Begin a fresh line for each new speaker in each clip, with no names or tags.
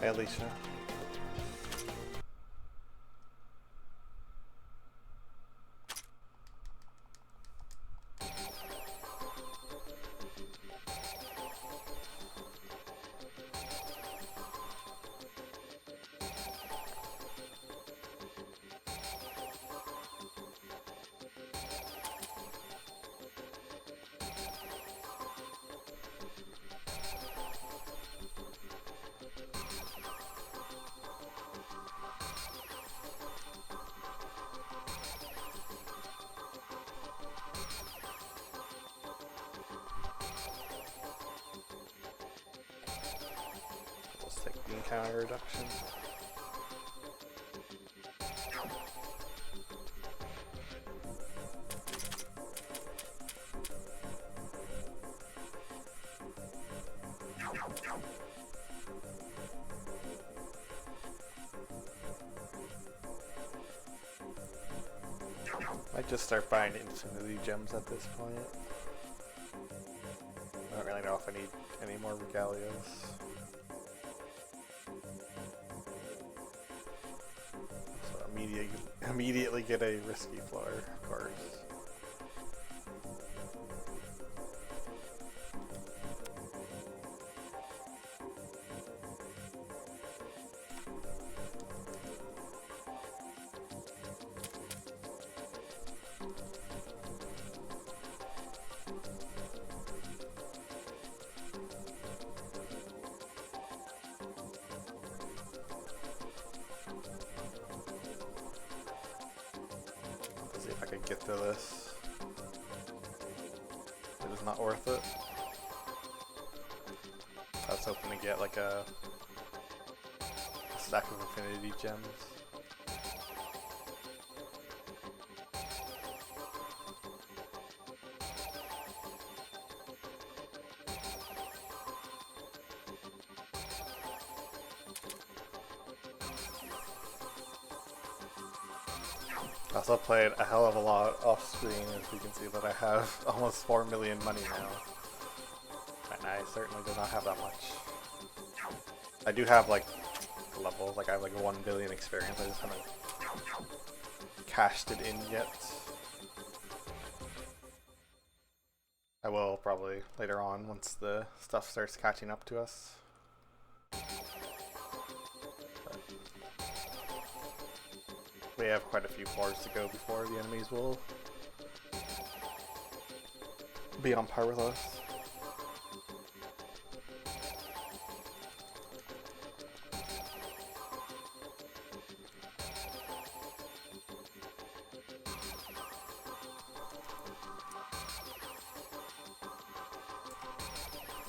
Hi, Alicia. Let's take the encounter reduction. Might just start buying infinity gems at this point. I don't really know if I need any more regalias. So immediately get a risky floor, of course. See if I could get to this. It is not worth it. I was hoping to get like a stack of infinity gems. I also played a hell of a lot off screen, as you can see that I have almost 4 million money now. And I certainly do not have that much. I do have like levels, like I have like 1 billion experience, I just haven't cashed it in yet. I will probably later on once the stuff starts catching up to us. We have quite a few floors to go before the enemies will be on par with us.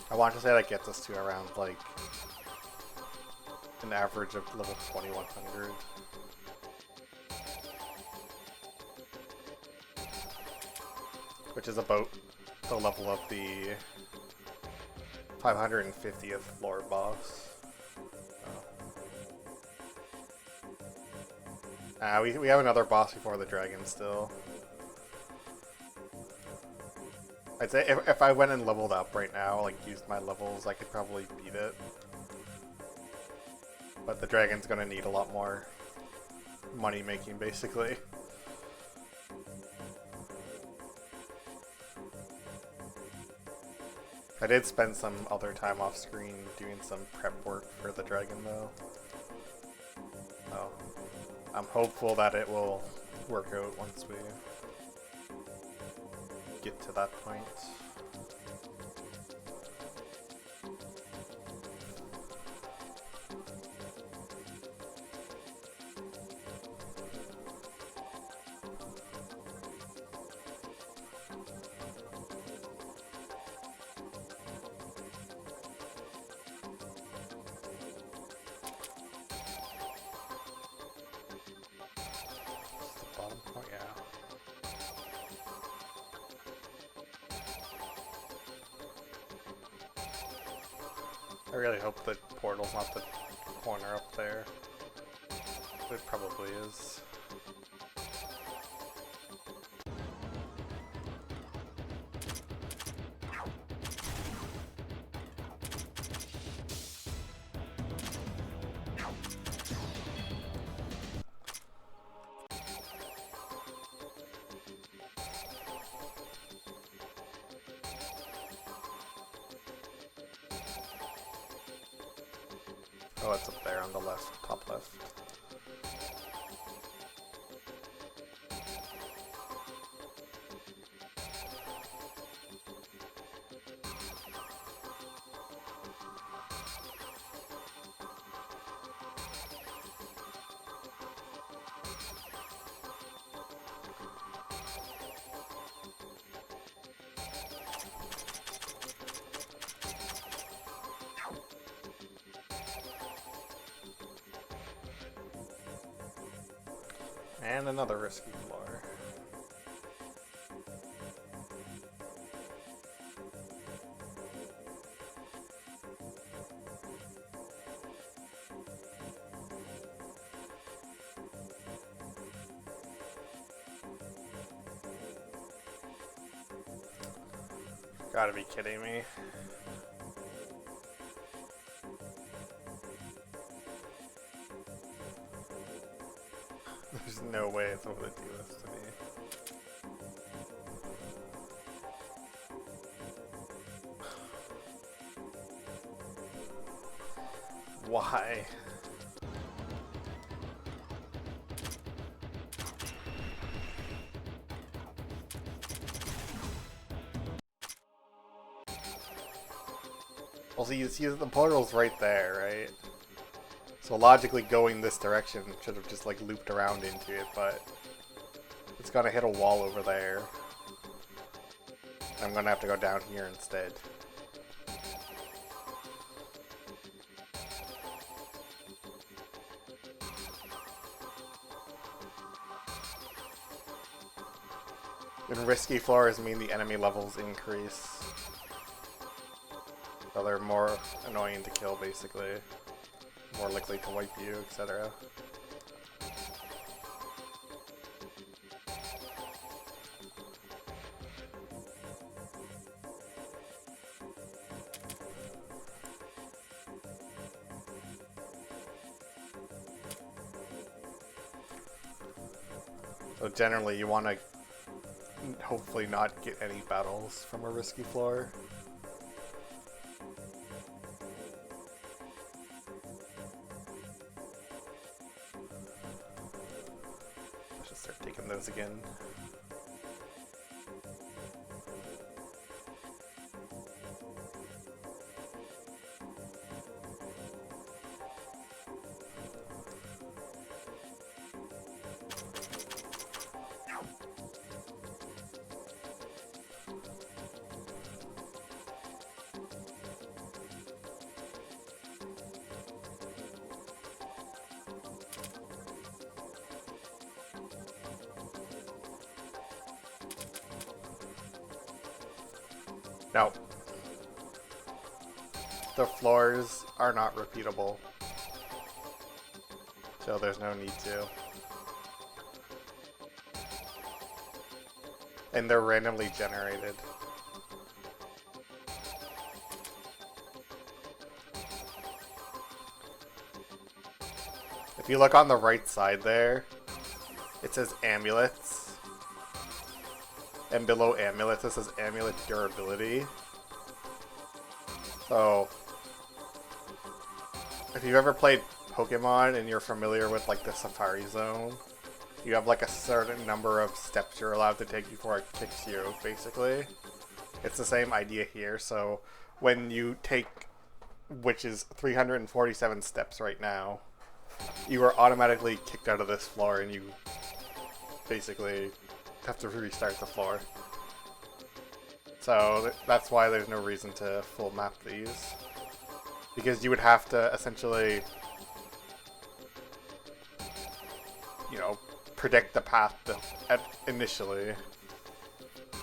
I want to say that gets us to around like an average of level 2100. Which is about the level of the 550th floor boss. We have another boss before the dragon still. I'd say if I went and leveled up right now, like used my levels, I could probably beat it. But the dragon's gonna need a lot more money making, basically. I did spend some other time off screen doing some prep work for the dragon though. So I'm hopeful that it will work out once we get to that point. I really hope the portal's not the corner up there. It probably is. Oh, it's up there on the left, top left. And another risky floor. Gotta be kidding me. There's no way it's able to do this to me. Why? Well, see, the portal's right there, right? So logically going this direction should have just like looped around into it, but it's gonna hit a wall over there. I'm gonna have to go down here instead. And risky floors mean the enemy levels increase. So they're more annoying to kill, basically. More likely to wipe you, etc. So generally you want to hopefully not get any battles from a risky floor. Let's just start taking those again. No. The floors are not repeatable. So there's no need to. And they're randomly generated. If you look on the right side there, it says amulets. And below amulets, it says amulet durability. So, if you've ever played Pokemon and you're familiar with like the Safari Zone, you have like a certain number of steps you're allowed to take before it kicks you, basically. It's the same idea here. So, when you take, which is 347 steps right now, you are automatically kicked out of this floor and you basically have to restart the floor. So that's why there's no reason to full map these. Because you would have to essentially, you know, predict the path initially.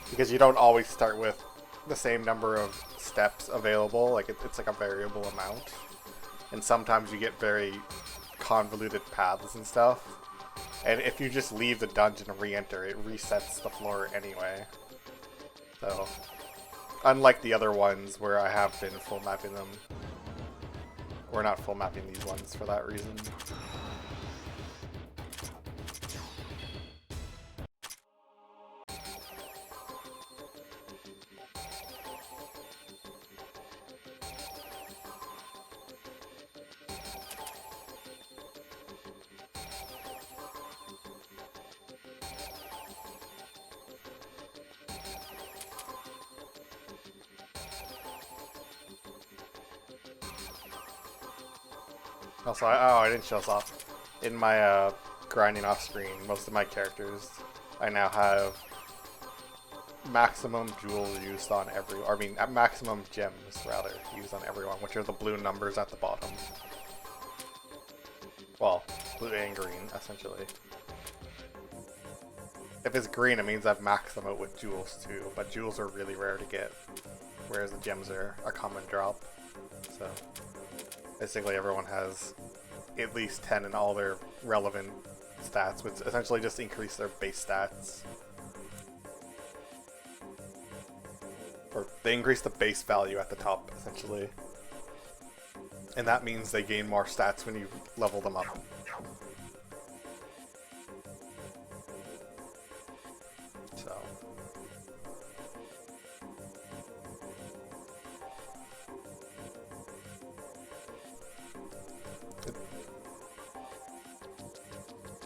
Because you don't always start with the same number of steps available. Like it's like a variable amount. And sometimes you get very convoluted paths and stuff. And if you just leave the dungeon and re-enter, it resets the floor anyway. So, unlike the other ones where I have been full mapping them, we're not full mapping these ones for that reason. Also, I didn't show this off. In my grinding off screen, most of my characters, I now have maximum jewels used on everyone. I mean, maximum gems, rather, used on everyone, which are the blue numbers at the bottom. Well, blue and green, essentially. If it's green, it means I've maxed them out with jewels too, but jewels are really rare to get, whereas the gems are a common drop. So, basically everyone has at least 10 in all their relevant stats, which essentially just increase their base stats. Or they increase the base value at the top, essentially. And that means they gain more stats when you level them up. So.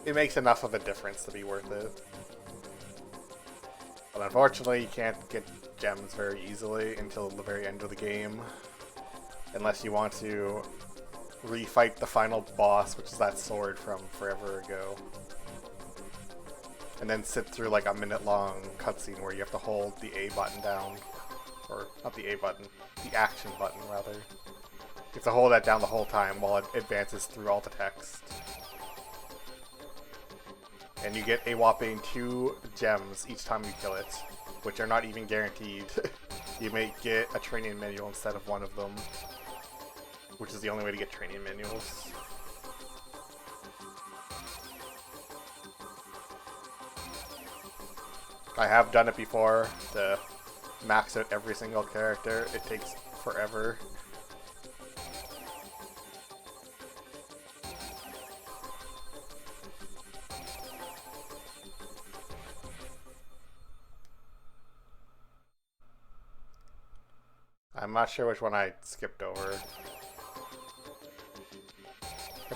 It makes enough of a difference to be worth it. But unfortunately, you can't get gems very easily until the very end of the game. Unless you want to refight the final boss, which is that sword from forever ago. And then sit through like a minute-long cutscene where you have to hold the A button down. Or, not the A button, the action button, rather. You have to hold that down the whole time while it advances through all the text. And you get a whopping 2 gems each time you kill it, which are not even guaranteed. You may get a training manual instead of one of them, which is the only way to get training manuals. I have done it before to max out every single character. It takes forever. I'm not sure which one I skipped over.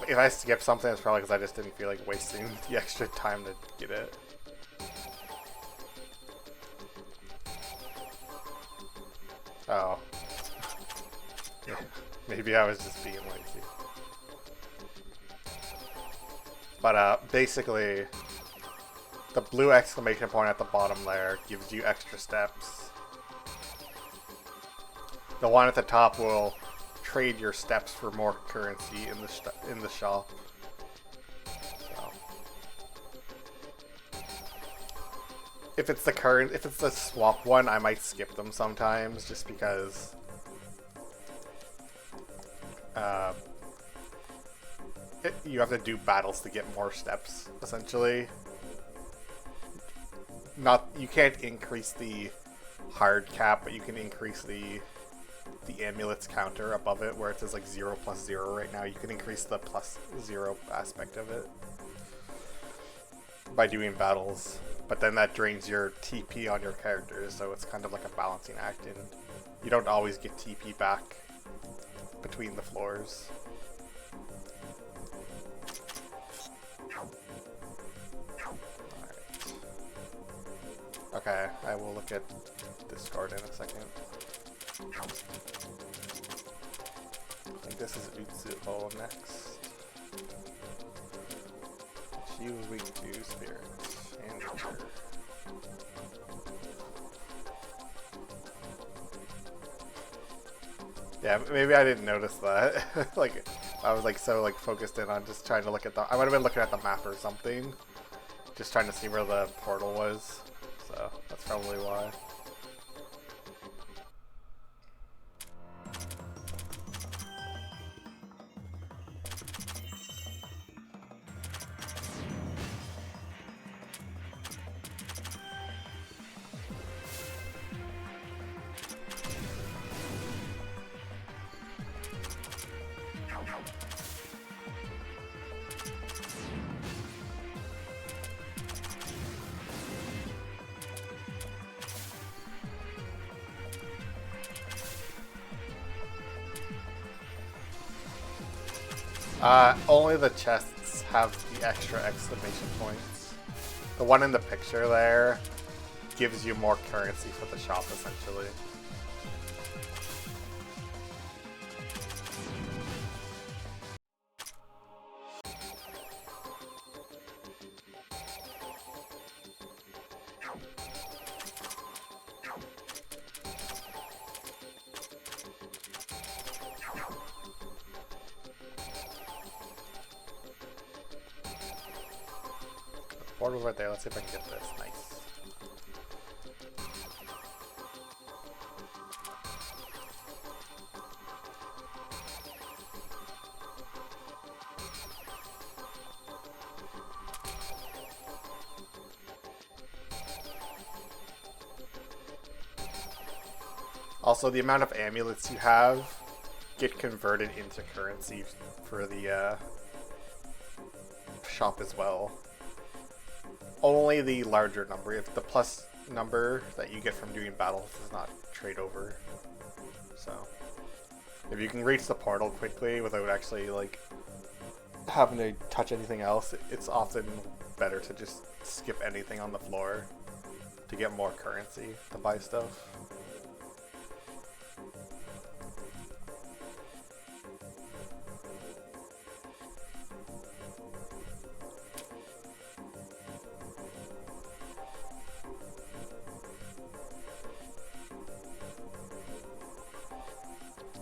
If I skip something, it's probably because I just didn't feel like wasting the extra time to get it. Oh. Maybe I was just being lazy. But basically, the blue exclamation point at the bottom there gives you extra steps. The one at the top will trade your steps for more currency in the shop. So. If it's the swap one, I might skip them sometimes just because you have to do battles to get more steps, essentially. You can't increase the hard cap, but you can increase the amulet's counter above it, where it says like 0 + 0 right now. You can increase the +0 aspect of it by doing battles, but then that drains your TP on your characters, so it's kind of like a balancing act, and you don't always get TP back between the floors. Alright. Okay, I will look at Discord in a second. I think this is Touhou next. She was weak to spirit and nature. Yeah, maybe I didn't notice that. Like, I was like so like focused in on just trying to look at I might have been looking at the map or something, just trying to see where the portal was. So that's probably why. Only the chests have the extra exclamation points. The one in the picture there gives you more currency for the shop, essentially. portal's right there. Let's see if I can get this. Nice. Also, the amount of amulets you have get converted into currency for the shop as well. Only the larger number. If the plus number that you get from doing battles does not trade over. So, if you can reach the portal quickly without actually like having to touch anything else, it's often better to just skip anything on the floor to get more currency to buy stuff.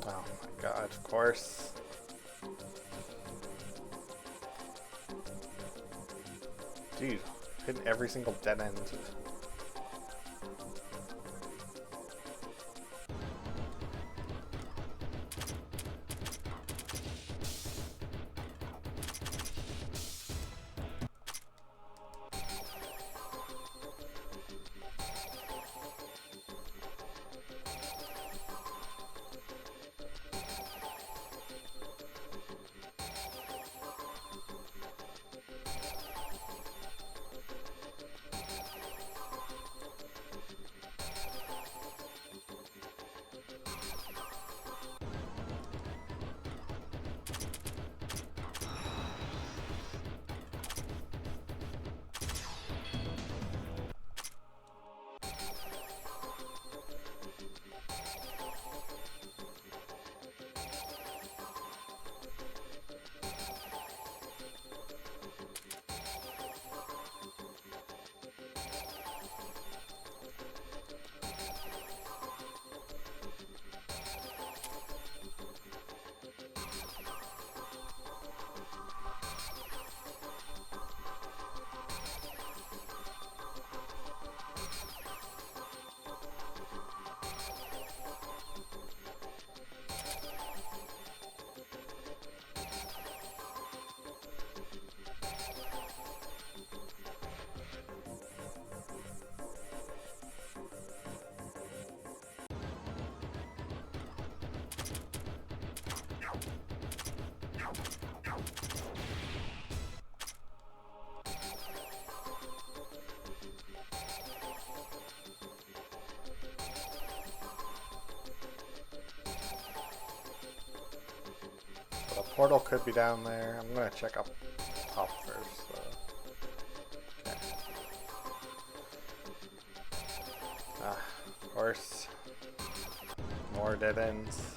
Oh my god, of course. Dude, hitting every single dead end. The portal could be down there. I'm gonna check up top first, though. Okay. Of course. More dead ends.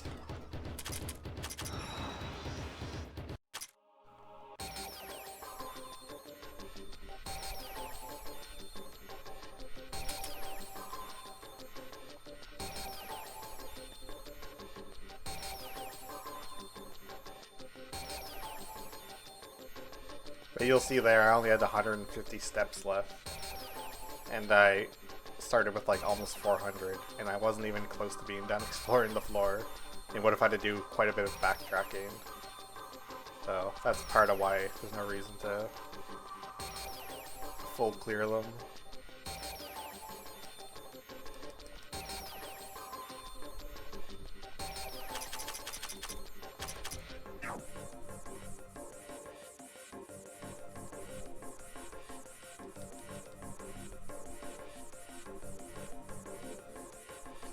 But you'll see there, I only had 150 steps left. And I started with like almost 400, and I wasn't even close to being done exploring the floor. And would have had to do quite a bit of backtracking. So that's part of why there's no reason to full clear them.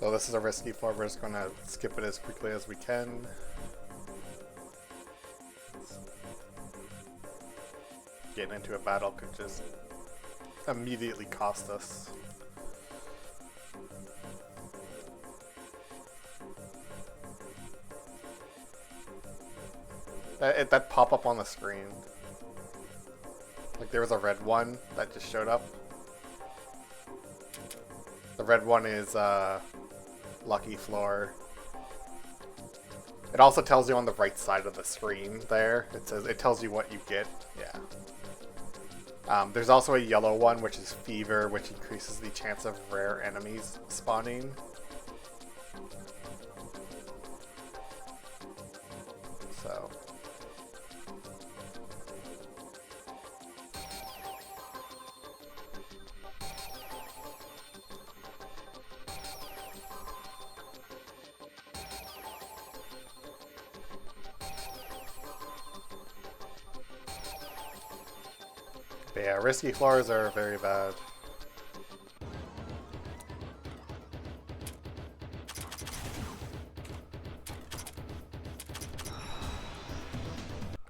So this is a risky floor, we're just going to skip it as quickly as we can. Getting into a battle could just immediately cost us. That pop up on the screen. Like there was a red one that just showed up. The red one is lucky floor. It also tells you on the right side of the screen there. It tells you what you get. Yeah. There's also a yellow one, which is Fever, which increases the chance of rare enemies spawning. So. But yeah, risky floors are very bad.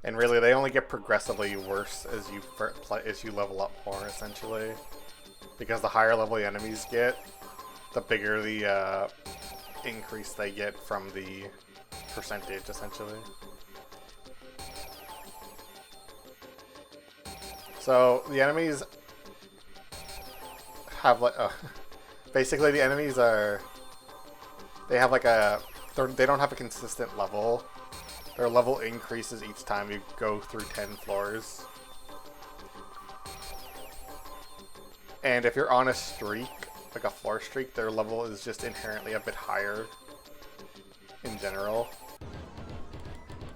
And really, they only get progressively worse as you level up more, essentially. Because the higher level the enemies get, the bigger the increase they get from the percentage, essentially. So the enemies have like basically the enemies are they have like they don't have a consistent level. Their level increases each time you go through 10 floors. And if you're on a streak, like a floor streak, their level is just inherently a bit higher in general.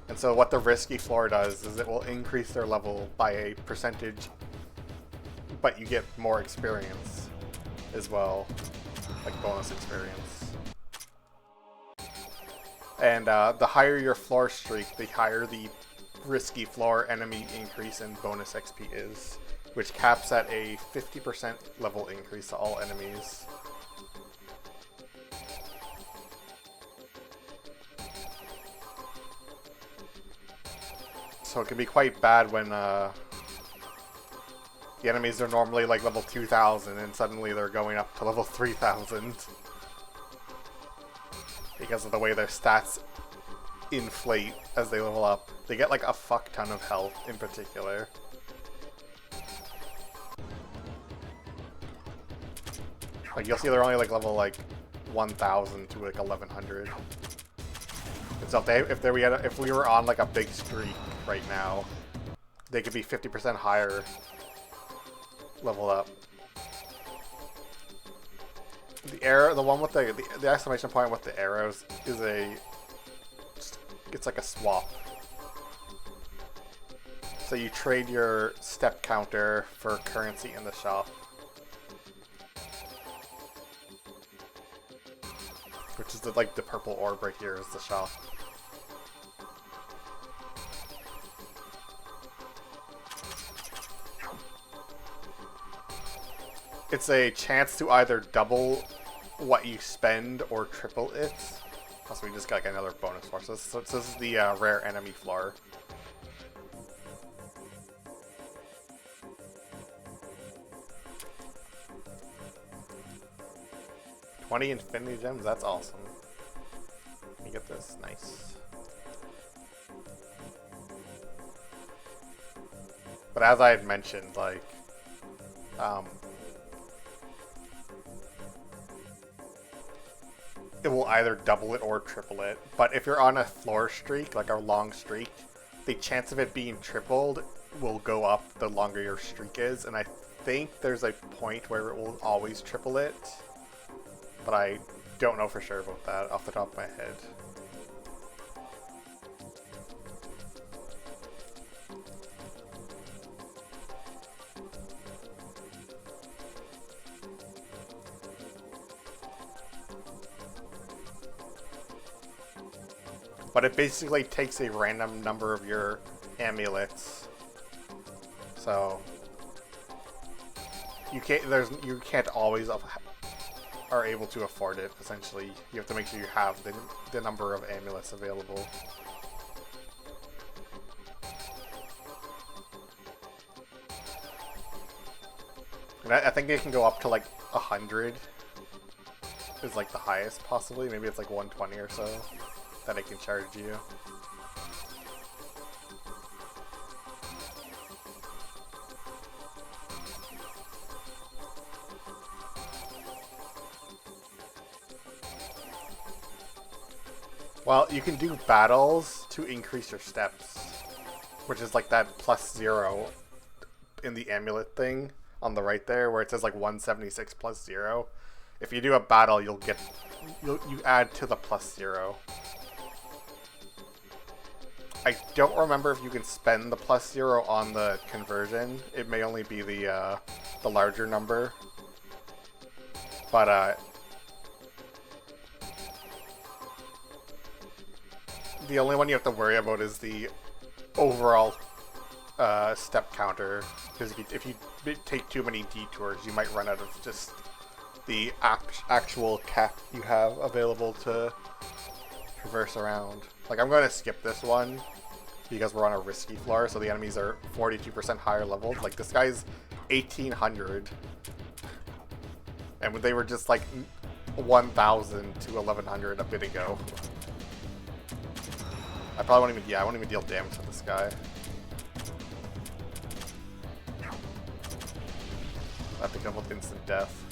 And so what the risky floor does is it will increase their level by a percentage, but you get more experience as well, like bonus experience. And the higher your floor streak, the higher the risky floor enemy increase in bonus XP is, which caps at a 50% level increase to all enemies. So it can be quite bad when the enemies are normally like level 2000 and suddenly they're going up to level 3000. Because of the way their stats inflate as they level up. They get like a fuck ton of health in particular. Like you'll see they're only like level like 1000 to like 1100. And so if we were on like a big streak right now, they could be 50% higher level up. The one with the exclamation point with the arrows is it's like a swap. So you trade your step counter for currency in the shop. Which is like the purple orb right here is the shop. It's a chance to either double what you spend or triple it. Also, we just got like another bonus floor. So this is the rare enemy floor. $20 infinity gems? That's awesome. Let me get this. Nice. But as I had mentioned, like, it will either double it or triple it. But if you're on a floor streak, like a long streak, the chance of it being tripled will go up the longer your streak is. And I think there's a point where it will always triple it. But I don't know for sure about that off the top of my head. But it basically takes a random number of your amulets. So you can't always are able to afford it, essentially. You have to make sure you have the number of amulets available. And I think it can go up to like 100 is like the highest possibly. Maybe it's like 120 or so that it can charge you. Well, you can do battles to increase your steps, which is like that +0 in the amulet thing on the right there where it says like 176 plus 0. If you do a battle, you add to the plus 0. I don't remember if you can spend the plus 0 on the conversion. It may only be the larger number. But the only one you have to worry about is the overall step counter, because if you take too many detours, you might run out of just the actual cap you have available to traverse around. Like, I'm going to skip this one because we're on a risky floor, so the enemies are 42% higher leveled. Like, this guy's 1800, and they were just like 1000 to 1100 a bit ago. I probably won't even, I won't even deal damage to this guy. I have to come with instant death.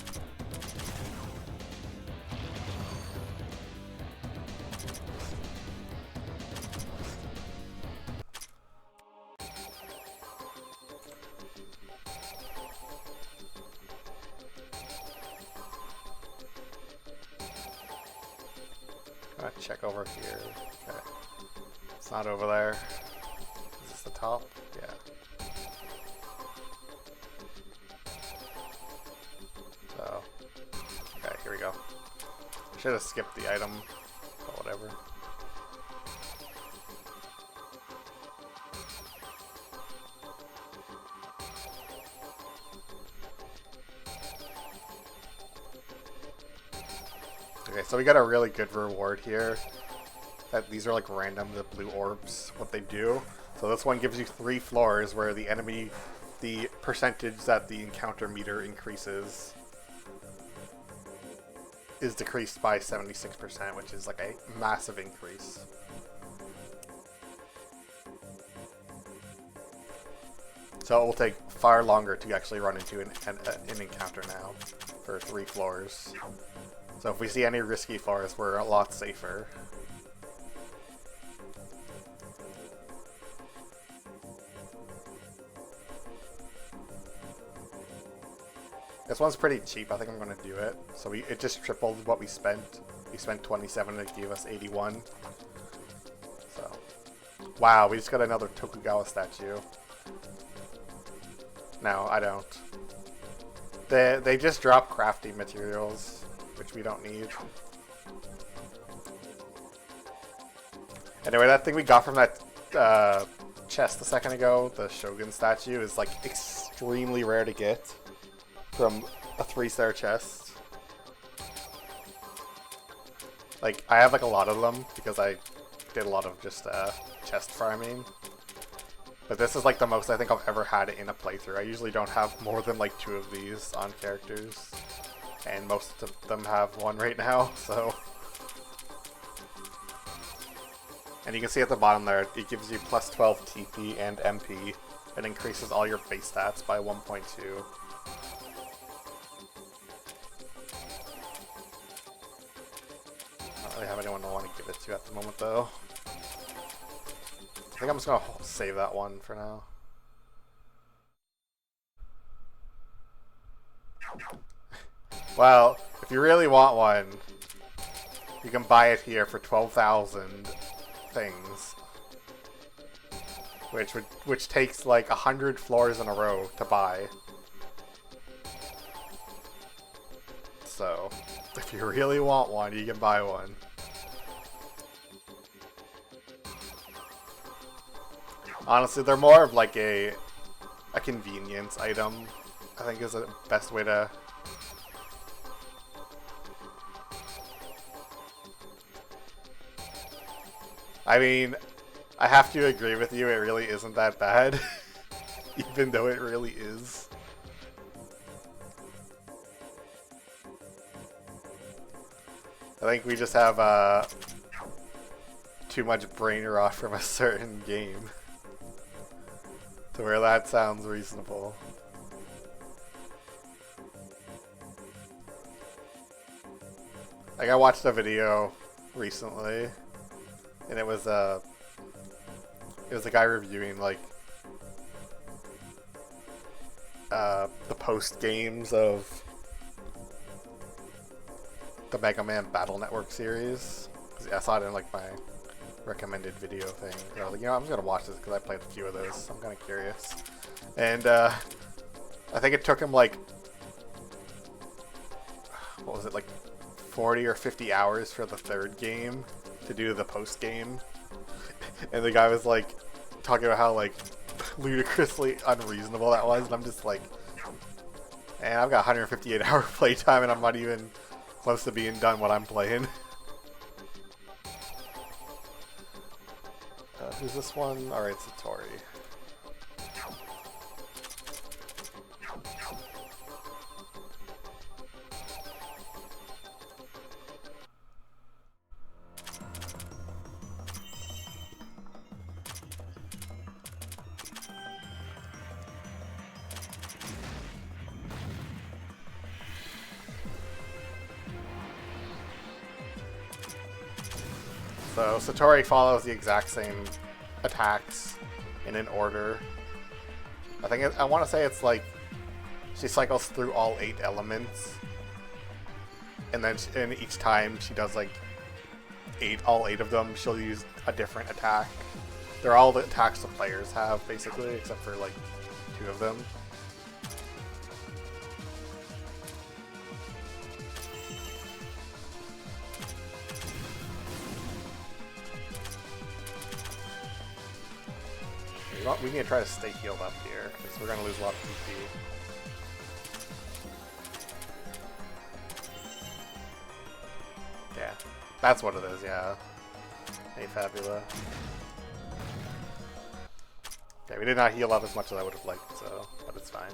Gotta check over here. Okay. It's not over there. Is this the top? Yeah. So, okay, here we go. I should have skipped the item, but whatever. Okay, so we got a really good reward here. That these are like random, the blue orbs, what they do. So this one gives you 3 floors where the enemy, the percentage that the encounter meter increases is decreased by 76%, which is like a massive increase. So it will take far longer to actually run into an encounter now for 3 floors. So if we see any risky floors, we're a lot safer. This one's pretty cheap. I think I'm going to do it. So it just tripled what we spent. We spent 27 and it gave us 81. So, wow, we just got another Tokugawa statue. No, I don't. They just drop crafting materials, which we don't need. Anyway, that thing we got from that chest a second ago, the Shogun statue, is like extremely rare to get from a 3-star chest. Like, I have like a lot of them because I did a lot of just chest farming. But this is like the most I think I've ever had it in a playthrough. I usually don't have more than like 2 of these on characters. And most of them have 1 right now, so. And you can see at the bottom there, it gives you plus 12 TP and MP. It increases all your base stats by 1.2. I don't really have anyone I want to give it to at the moment though. I think I'm just going to save that one for now. Well, if you really want one, you can buy it here for 12,000 things. Which takes like 100 floors in a row to buy. So, if you really want one, you can buy one. Honestly, they're more of like a convenience item, I think is the best way to... I mean, I have to agree with you, it really isn't that bad. Even though it really is. I think we just have too much brain rot from a certain game to where that sounds reasonable. Like, I watched a video recently, and it was a guy reviewing like the post games of the Mega Man Battle Network series. I saw it in like my recommended video thing. I was like, you know, I'm gonna watch this because I played a few of those. So I'm kind of curious. And I think it took him like, what was it, like 40 or 50 hours for the third game to do the post game. And the guy was like talking about how like ludicrously unreasonable that was, and I'm just like, man, I've got 158 hour playtime and I'm not even close to being done what I'm playing. Who's this one? Alright, Satori. So Satori follows the exact same attacks in an order. I want to say it's like she cycles through all 8 elements, and then each time she does like all 8 of them, she'll use a different attack. They're all the attacks the players have basically, except for like 2 of them. We need to try to stay healed up here, because we're going to lose a lot of PP. Yeah, that's what it is, yeah. Hey, Fabula. Okay, we did not heal up as much as I would have liked, so, but it's fine.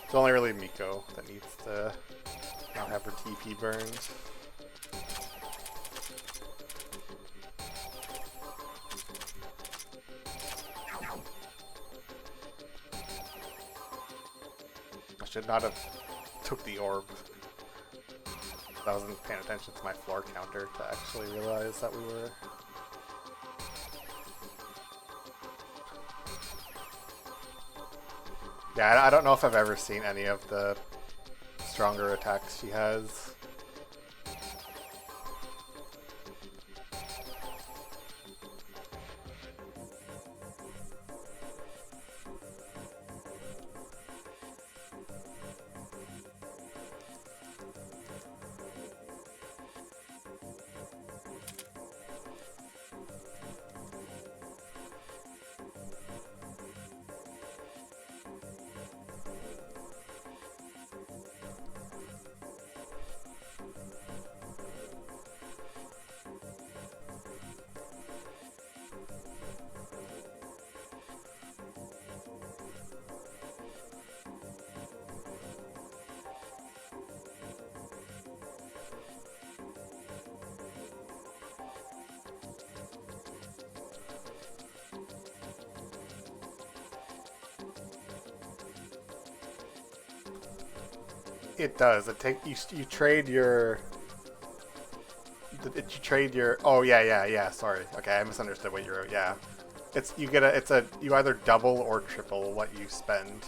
It's only really Miko that needs to not have her TP burned. Should not have took the orb. I wasn't paying attention to my floor counter to actually realize that we were. Yeah, I don't know if I've ever seen any of the stronger attacks she has. It does. It take you trade your. You trade your. Oh yeah. Sorry. Okay, I misunderstood what you wrote. Yeah, it's you get a. It's a you either double or triple what you spend.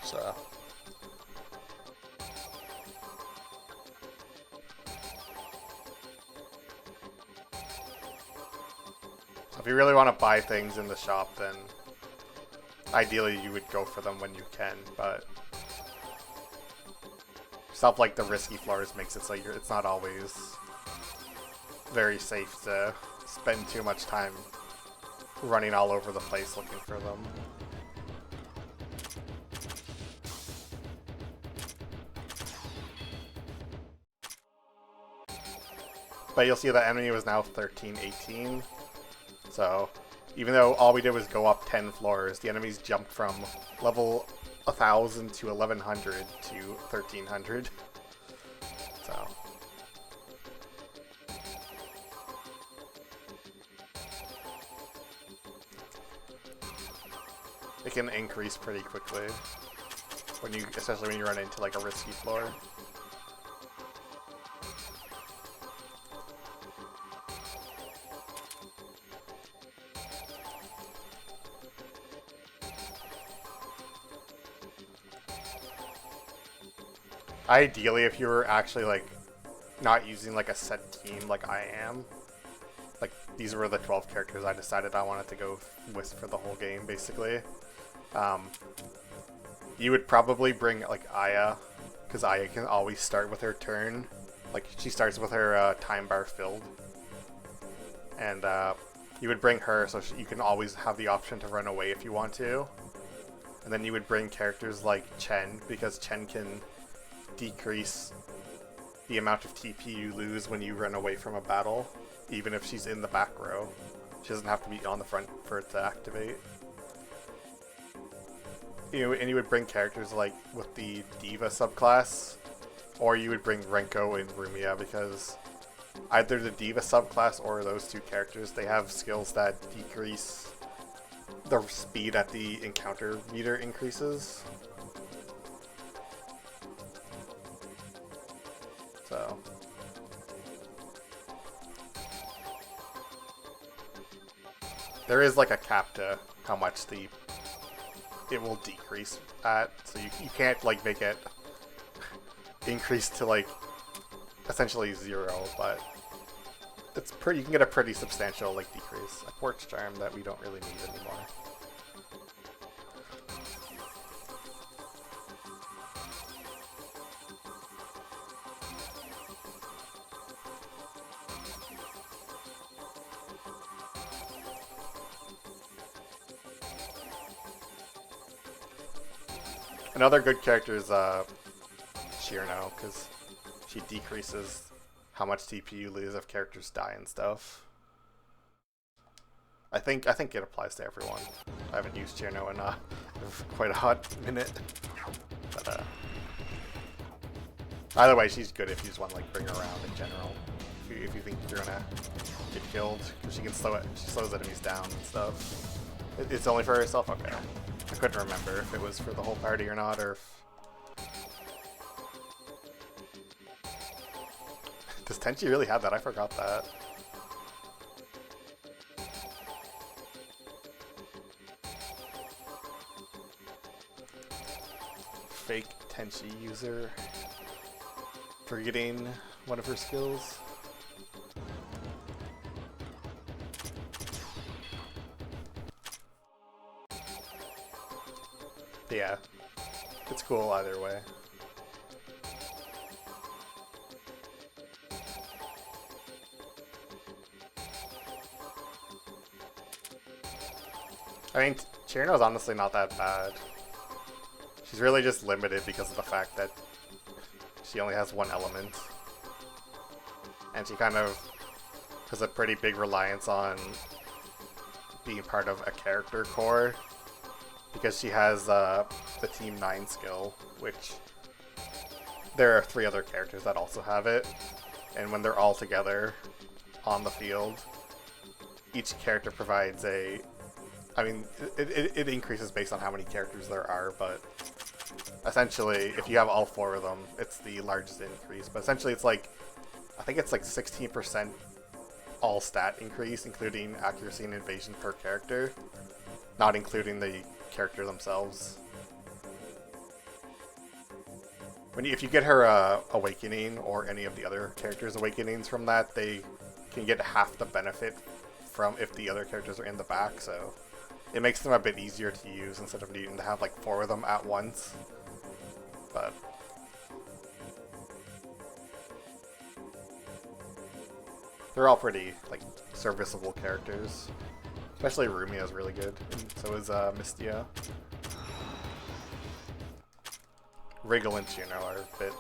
So. If you really want to buy things in the shop, then ideally you would go for them when you can, but stuff like the risky floors makes it so it's not always very safe to spend too much time running all over the place looking for them. But you'll see the enemy was now 13-18, so even though all we did was go up 10 floors, the enemies jumped from level 1000 to 1100 to 1300. So. It can increase pretty quickly especially when you run into like a risky floor. Ideally, if you were actually like not using like a set team like I am, like these were the 12 characters I decided I wanted to go with for the whole game, basically. Um, you would probably bring like Aya, because Aya can always start with her turn. Like she starts with her time bar filled, and you would bring her so you can always have the option to run away if you want to. And then you would bring characters like Chen, because Chen can decrease the amount of TP you lose when you run away from a battle, even if she's in the back row. She doesn't have to be on the front for it to activate. And you would bring characters like with the Diva subclass, or you would bring Renko and Rumia, because either the Diva subclass or those two characters, they have skills that decrease the speed at the encounter meter increases. So there is like a cap to how much it will decrease at, so you can't like make it increase to like essentially 0, but it's pretty. You can get a pretty substantial like decrease. A Quartz Charm that we don't really need anymore. Another good character is Shirno, because she decreases how much TP you lose if characters die and stuff. I think it applies to everyone. I haven't used Shirno in quite a hot minute, but either way, she's good if you just want to like bring her around in general. If you think you're gonna get killed, because she can she slows enemies down and stuff. It's only for herself? Okay. I couldn't remember if it was for the whole party or not, or if... Does Tenchi really have that? I forgot that. Fake Tenchi user. Forgetting one of her skills. Yeah, it's cool either way. I mean, Chirino's honestly not that bad. She's really just limited because of the fact that she only has one element. And she kind of has a pretty big reliance on being part of a character core, because she has the Team 9 skill, which there are 3 other characters that also have it, and when they're all together on the field, each character provides a... I mean, it increases based on how many characters there are, but essentially, if you have all 4 of them, it's the largest increase. But essentially, it's like, I think it's like 16% all stat increase, including accuracy and evasion per character, not including the character themselves. If you get her awakening, or any of the other characters' awakenings from that, they can get half the benefit from if the other characters are in the back, so it makes them a bit easier to use instead of needing to have like 4 of them at once. But they're all pretty like serviceable characters. Especially Rumia is really good, and so is Mistia. Wriggle and Juno are a bit...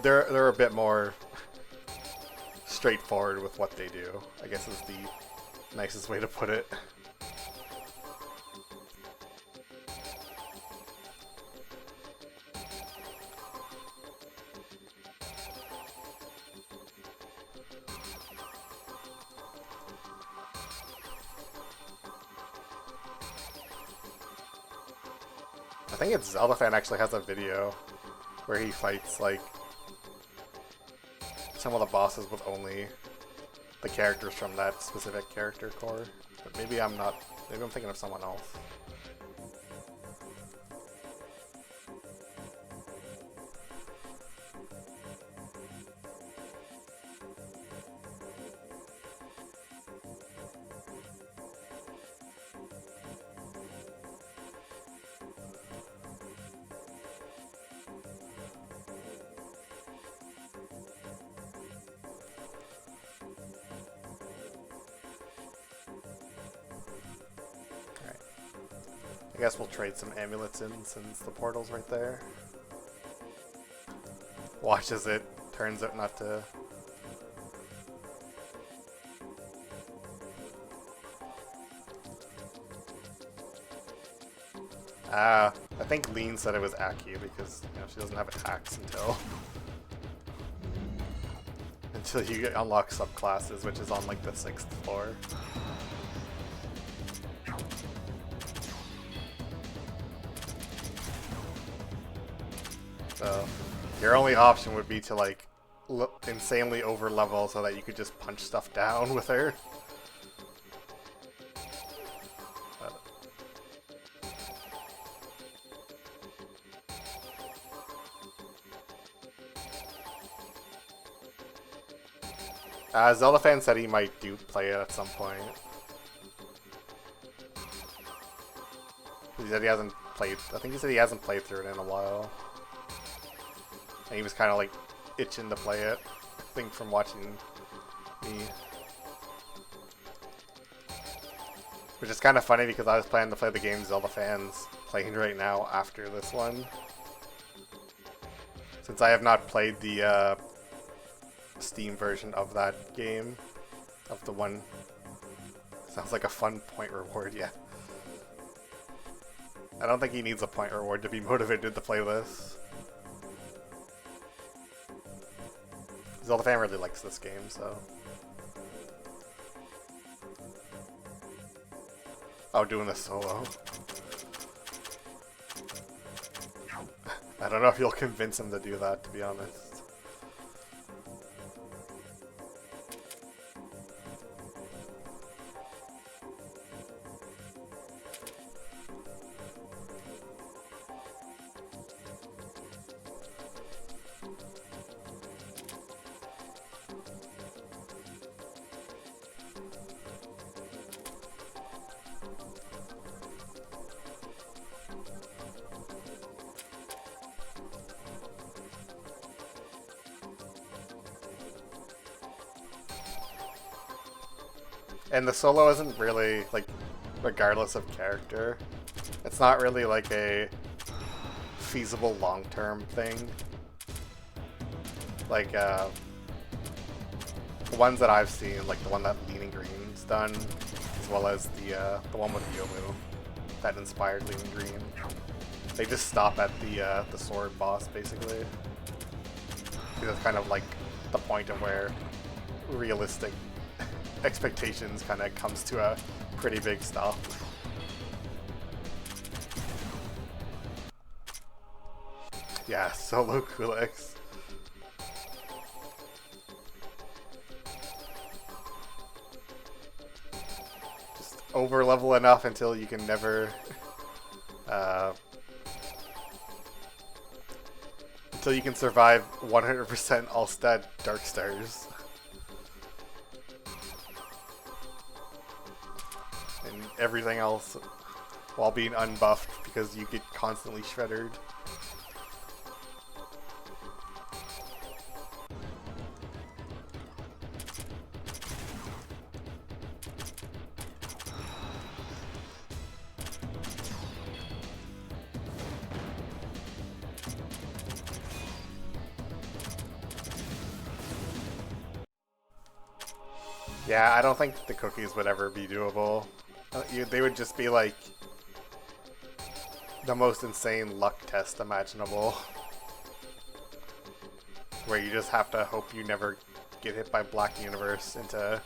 They're a bit more straightforward with what they do, I guess is the nicest way to put it. I think it's Zelda-fan actually has a video where he fights like some of the bosses with only the characters from that specific character core. But maybe I'm not, maybe I'm thinking of someone else. I guess we'll trade some amulets in since the portal's right there. Watch as it turns out not to. I think Lean said it was Aki because she doesn't have attacks until you unlock subclasses, which is on like the 6th floor. So your only option would be to like insanely over level so that you could just punch stuff down with her. Zelda fan said he might play it at some point. He said he hasn't played. I think he said he hasn't played through it in a while. And he was kind of like itching to play it. I think from watching me. Which is kind of funny because I was planning to play the game Zelda fans playing right now after this one. Since I have not played the Steam version of that game, of the one. Sounds like a fun point reward, yeah. I don't think he needs a point reward to be motivated to play this. Zelda fan really likes this game, so. Oh, doing this solo. I don't know if you'll convince him to do that, to be honest. And the solo isn't really, like, regardless of character, it's not really like a feasible long-term thing. Like, the ones that I've seen, like the one that Leaning Green's done, as well as the one with Yomu that inspired Leaning Green, they just stop at the sword boss, basically. Because it's kind of like the point of where realistic expectations kind of comes to a pretty big stop. Yeah, solo Kulix. Just over level enough until you can never until you can survive 100% Allstead Dark Stars. And everything else while being unbuffed because you get constantly shredded. Yeah, I don't think the cookies would ever be doable. They would just be like the most insane luck test imaginable. Where you just have to hope you never get hit by Black Universe into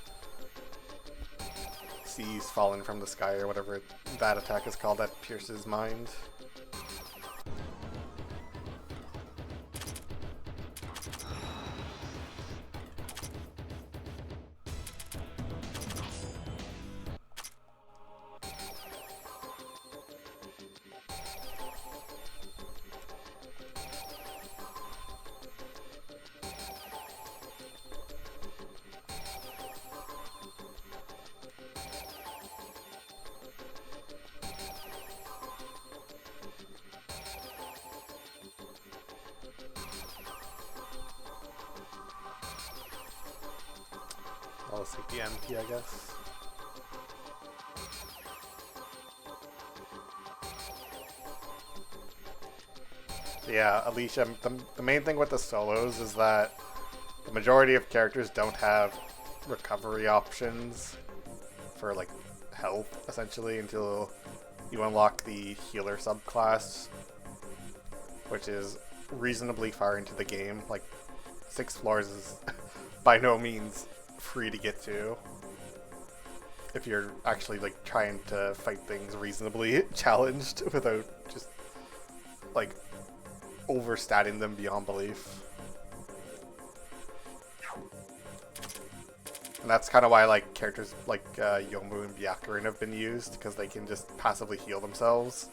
seas falling from the sky or whatever that attack is called that pierces mind. I'll take the MP, I guess. Yeah, Alicia, the main thing with the solos is that the majority of characters don't have recovery options for like health, essentially, until you unlock the healer subclass, which is reasonably far into the game. Like 6 floors is by no means free to get to if you're actually like trying to fight things reasonably challenged without just like overstatting them beyond belief. And that's kind of why like characters like Yomu and Byakurin have been used, because they can just passively heal themselves.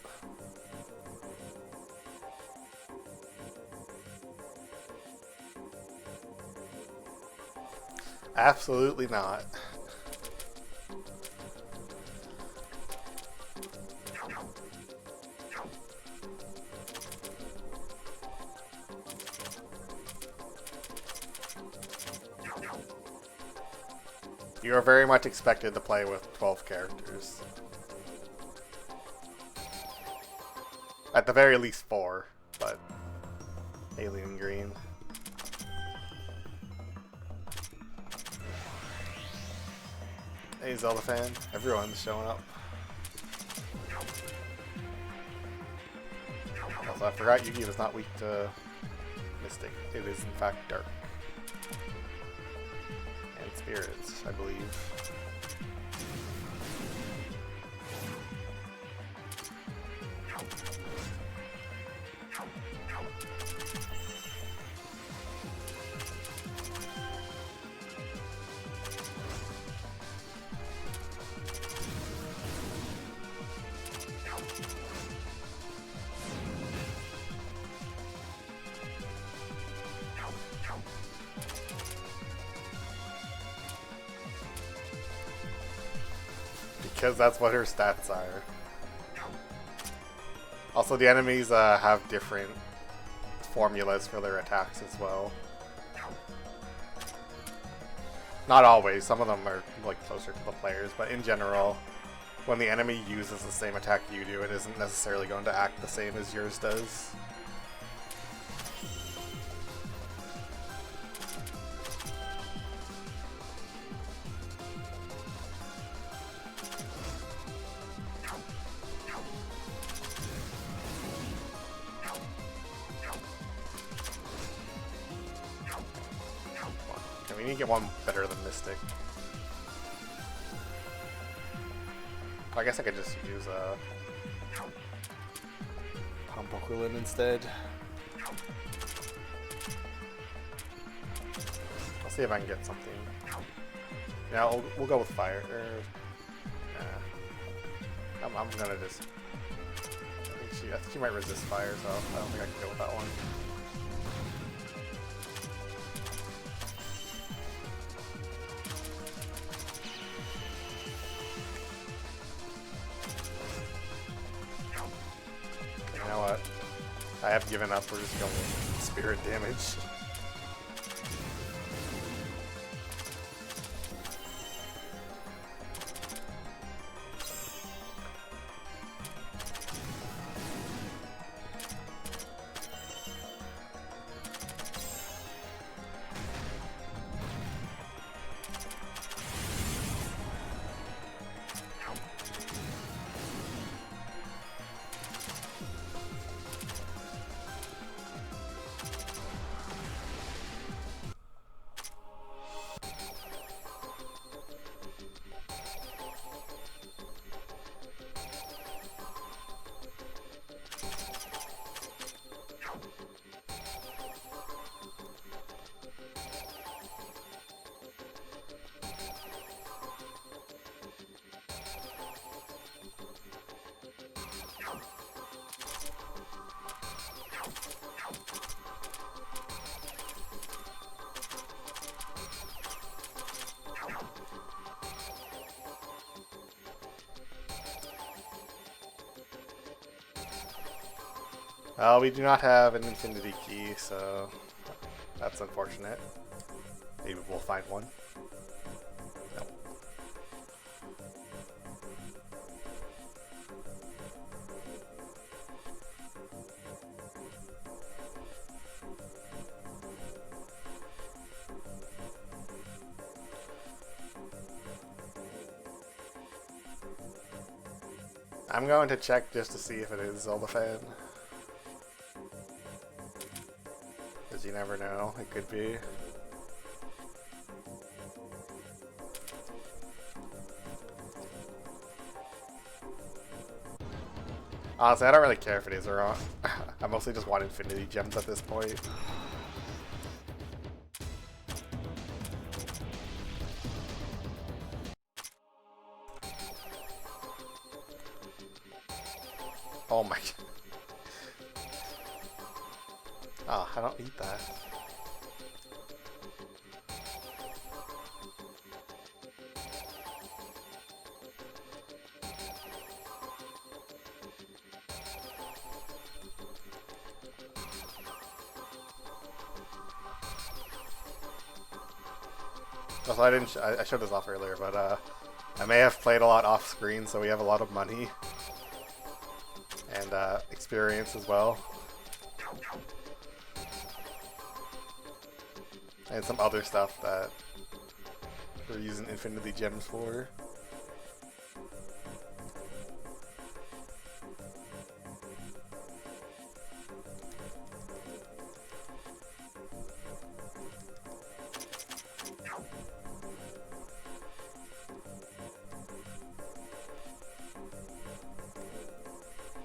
Absolutely not. You are very much expected to play with 12 characters. At the very least 4, but Alien Green. Hey Zelda fan, everyone's showing up. Also, I forgot Yugi was not weak to Mystic. It is in fact Dark. And Spirits, I believe. Because that's what her stats are. Also, the enemies have different formulas for their attacks as well. Not always, some of them are like closer to the players, but in general, when the enemy uses the same attack you do, it isn't necessarily going to act the same as yours does. We need to get one better than Mystic. I guess I could just use Pompoquilin instead. I'll see if I can get something. Yeah, we'll go with fire. I'm gonna just. I think she might resist fire, so I don't think I can go with that one. You know what? I have given up. We're just going with spirit damage. Well, we do not have an infinity key, so that's unfortunate. Maybe we'll find one. No. I'm going to check just to see if it is Zelda fan. Because you never know, it could be. Honestly, I don't really care if it is or not. I mostly just want infinity gems at this point. Oh my god. Oh, I don't eat that. Also, I showed this off earlier, but I may have played a lot off screen, so we have a lot of money and experience as well, and some other stuff that we're using infinity gems for.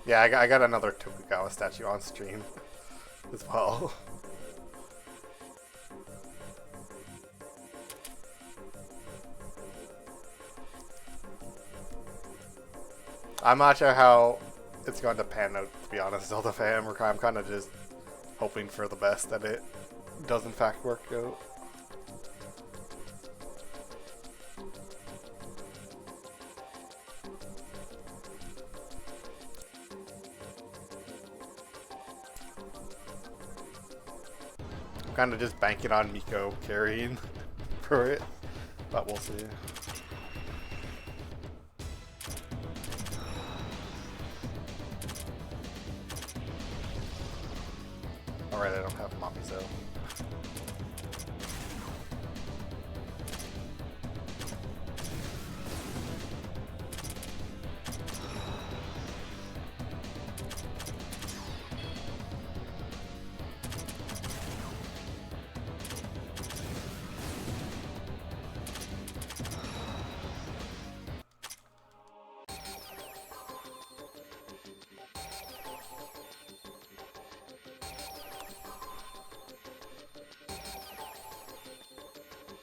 Yeah, I got another Tokugawa statue on stream as well. I'm not sure how it's going to pan out, to be honest, Zelda fan. I'm kind of just hoping for the best that it does in fact work out. Kind of just banking on Miko carrying for it, but we'll see. Alright, I don't have Mommy Zo.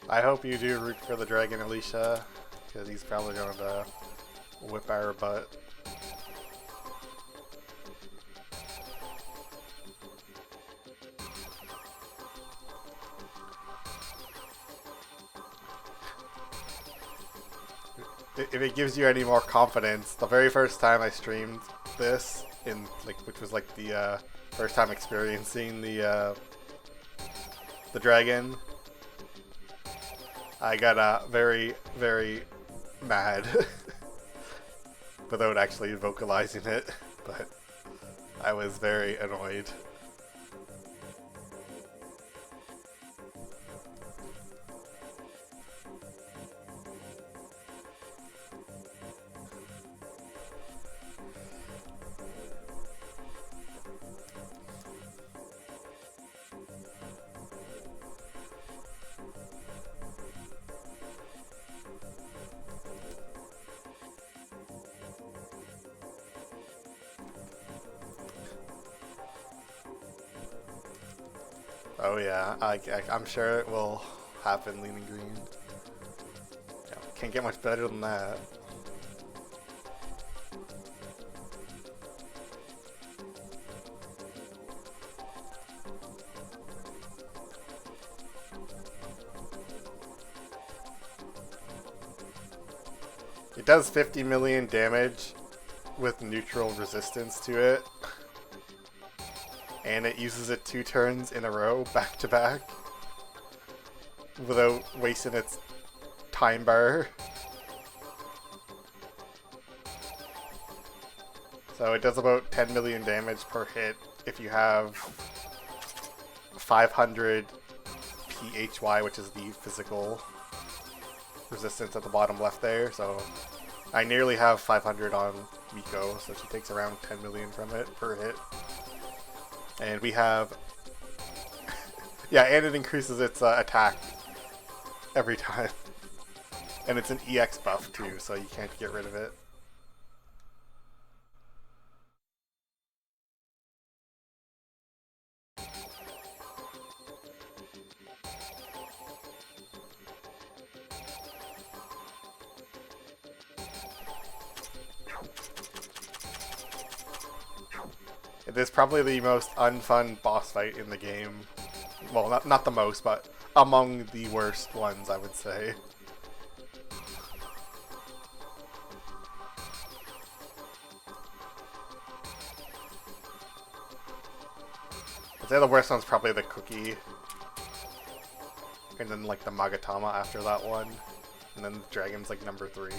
I hope you do root for the dragon, Alicia, because he's probably going to whip our butt. If it gives you any more confidence, the very first time I streamed this, which was like the first time experiencing the dragon, I got very, very mad without actually vocalizing it, but I was very annoyed. Oh yeah, I'm sure it will happen, leaning green. Yeah, can't get much better than that. It does 50 million damage with neutral resistance to it. And it uses it 2 turns in a row, back to back, without wasting its time bar. So it does about 10 million damage per hit if you have 500 PHY, which is the physical resistance at the bottom left there. So I nearly have 500 on Miko, so she takes around 10 million from it per hit. And we have... yeah, and it increases its attack every time. And it's an EX buff too, so you can't get rid of it. It is probably the most unfun boss fight in the game. Well, not the most, but among the worst ones, I would say. I'd say the worst one's probably the cookie. And then like the Magatama after that one. And then the dragon's like number 3.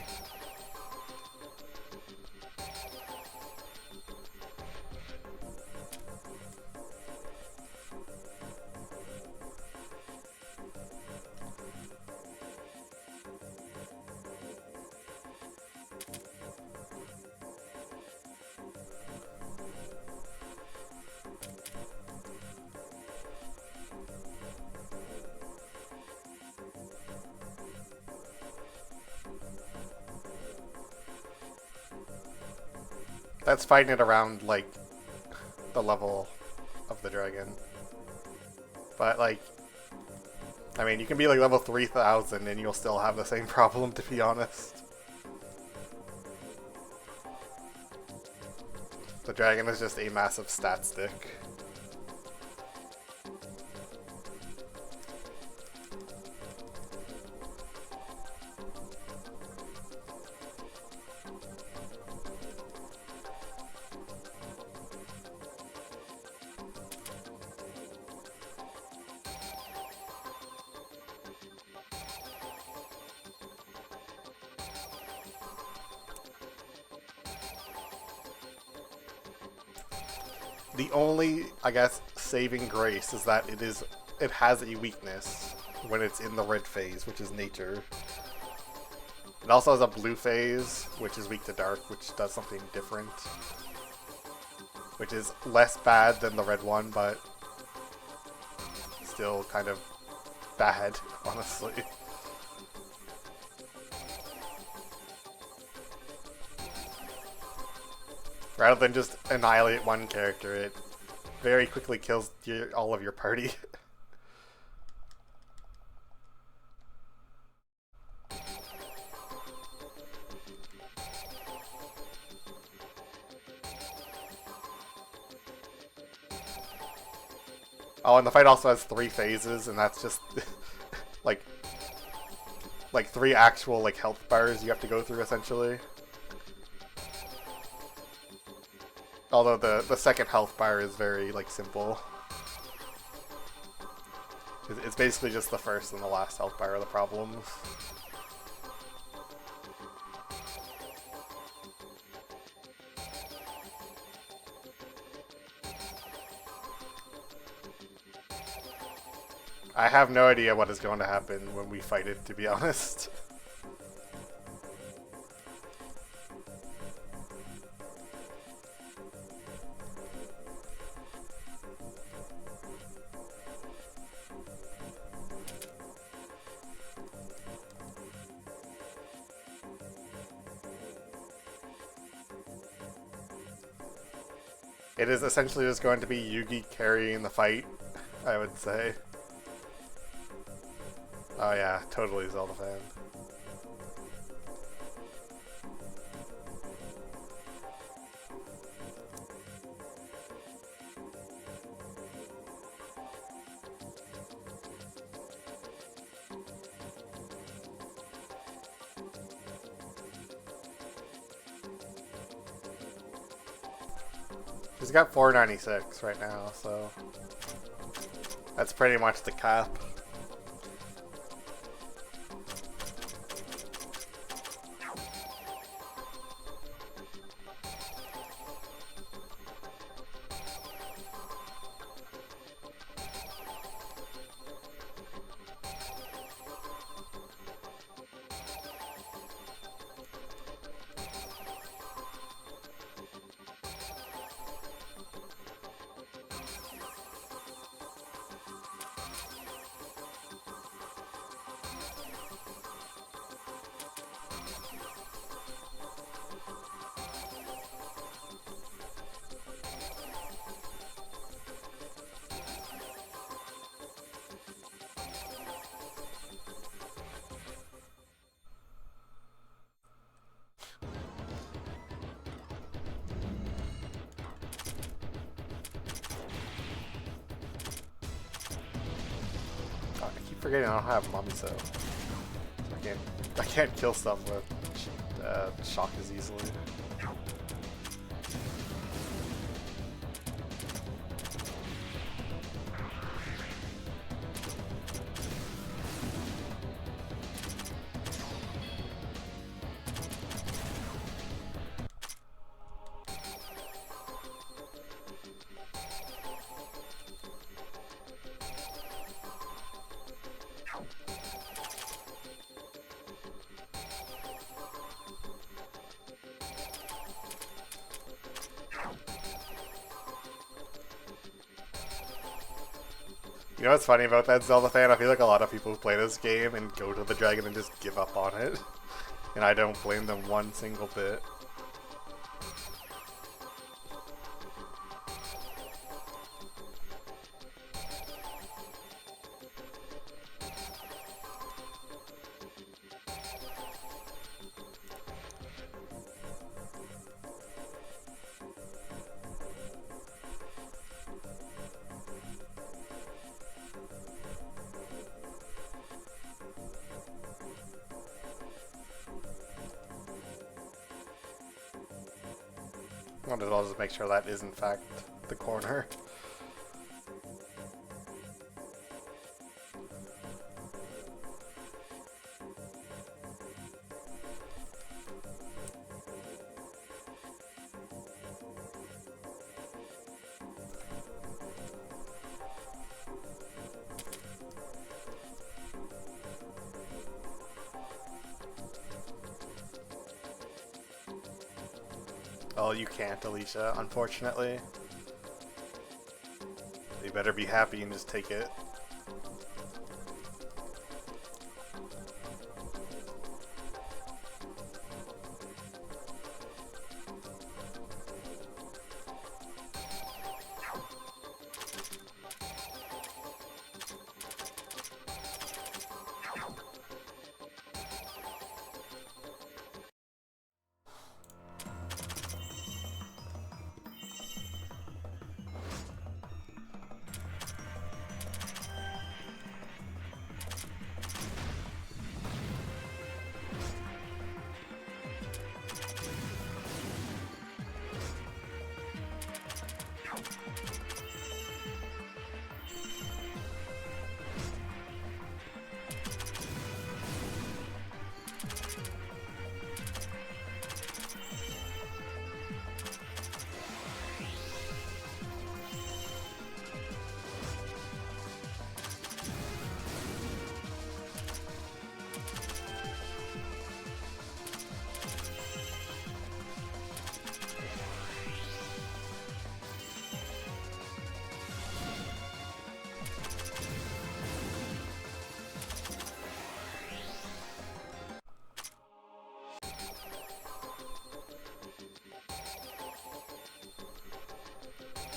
That's fighting it around, like, the level of the dragon. But, like, I mean, you can be, like, level 3000 and you'll still have the same problem, to be honest. The dragon is just a massive stat stick. The only, I guess, saving grace is that it has a weakness when it's in the red phase, which is nature. It also has a blue phase, which is weak to dark, which does something different. Which is less bad than the red one, but still kind of bad, honestly. Rather than just annihilate one character, it very quickly kills all of your party. Oh, and the fight also has 3 phases, and that's just like 3 actual like health bars you have to go through essentially. Although the second health bar is very, like, simple. It's basically just the first and the last health bar are the problems. I have no idea what is going to happen when we fight it, to be honest. It is essentially just going to be Yugi carrying the fight, I would say. Oh yeah, totally Zelda fan. He's got 496 right now, so that's pretty much the cap. forgetting I don't have mummy, so I can't kill some with shock as easily. You know what's funny about that, Zelda fan? I feel like a lot of people who play this game and go to the dragon and just give up on it. And I don't blame them one single bit. I'll just make sure that is in fact the corner. Oh, you can't, Alicia, unfortunately. You better be happy and just take it.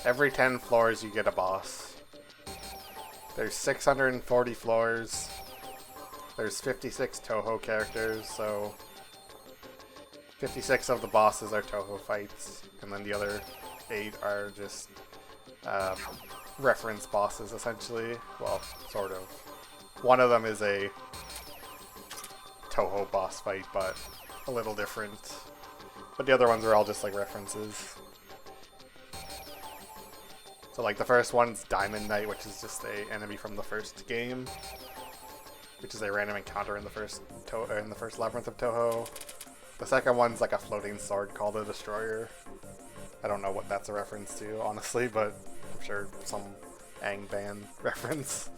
Every 10 floors you get a boss. There's 640 floors. There's 56 Touhou characters, so 56 of the bosses are Touhou fights, and then the other 8 are just reference bosses, essentially. Well, sort of. One of them is a Touhou boss fight, but a little different. But the other ones are all just like references. So like the first one's Diamond Knight, which is just a enemy from the first game, which is a random encounter in the first Labyrinth of Touhou. The second one's like a floating sword called the Destroyer. I don't know what that's a reference to, honestly, but I'm sure some Aang band reference.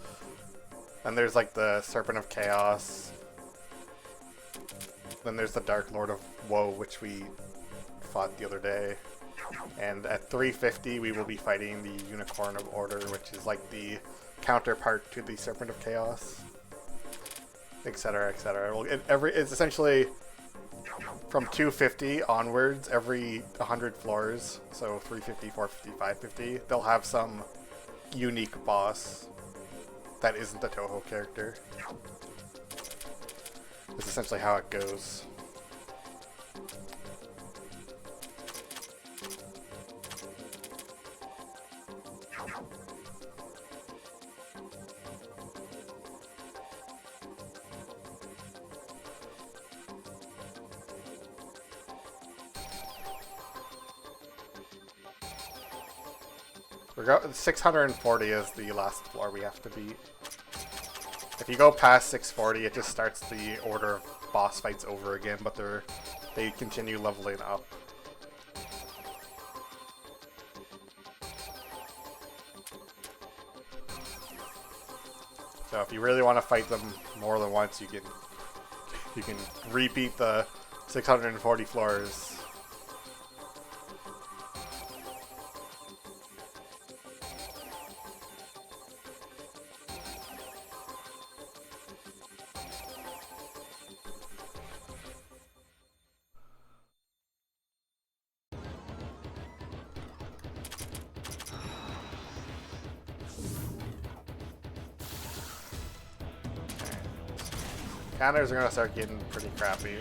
And there's like the Serpent of Chaos. Then there's the Dark Lord of Woe, which we fought the other day. And at 350 we will be fighting the Unicorn of Order, which is like the counterpart to the Serpent of Chaos, etc., etc. It's essentially from 250 onwards, every 100 floors, so 350, 450, 550, they'll have some unique boss that isn't the Touhou character. That's essentially how it goes. We're 640 is the last floor we have to beat. If you go past 640, it just starts the order of boss fights over again, but they continue leveling up. So if you really want to fight them more than once, you can repeat the 640 floors. Counters are gonna start getting pretty crappy.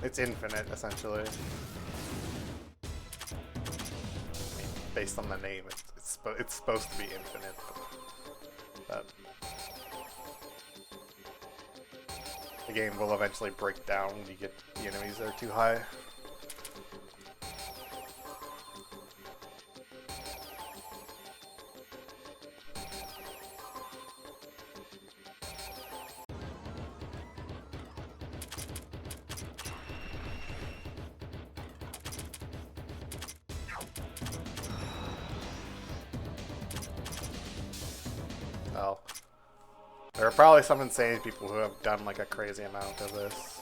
It's infinite, essentially. I mean, based on the name, it's supposed to be infinite, but the game will eventually break down when you get the enemies that are too high. Well, there are probably some insane people who have done like a crazy amount of this.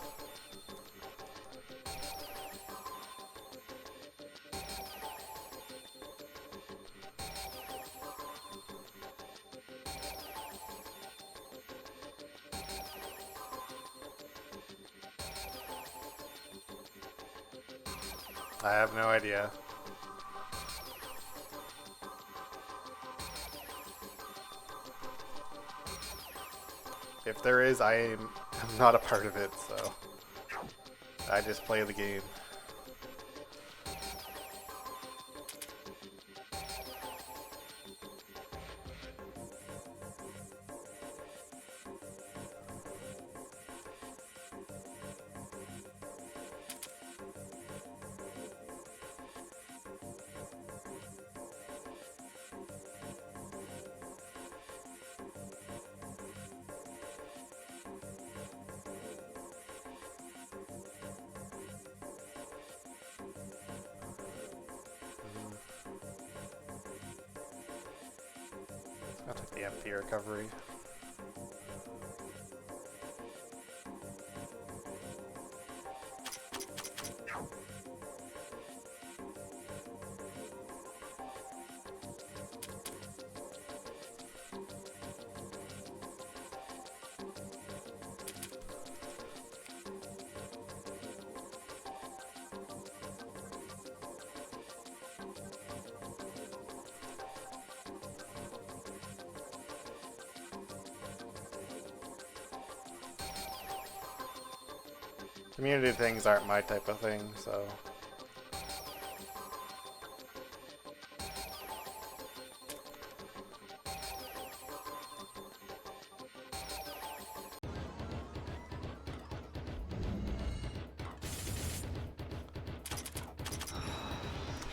I have no idea. If there is, I'm not a part of it, so I just play the game. I'll take the MP recovery. Community things aren't my type of thing, so...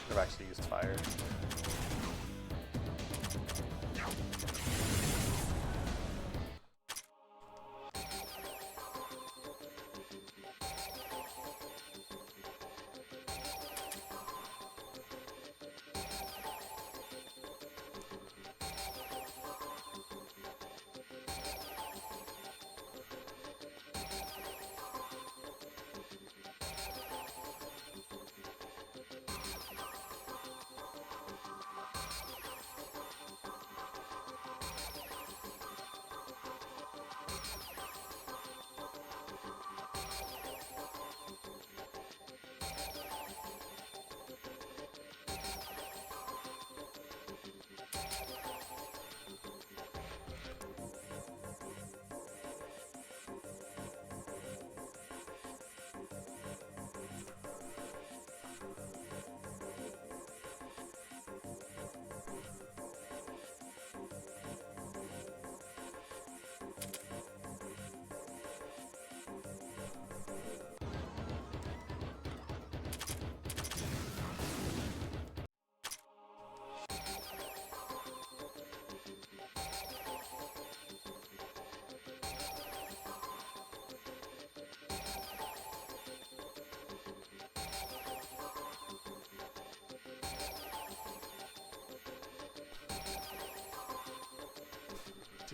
Should have actually used fire.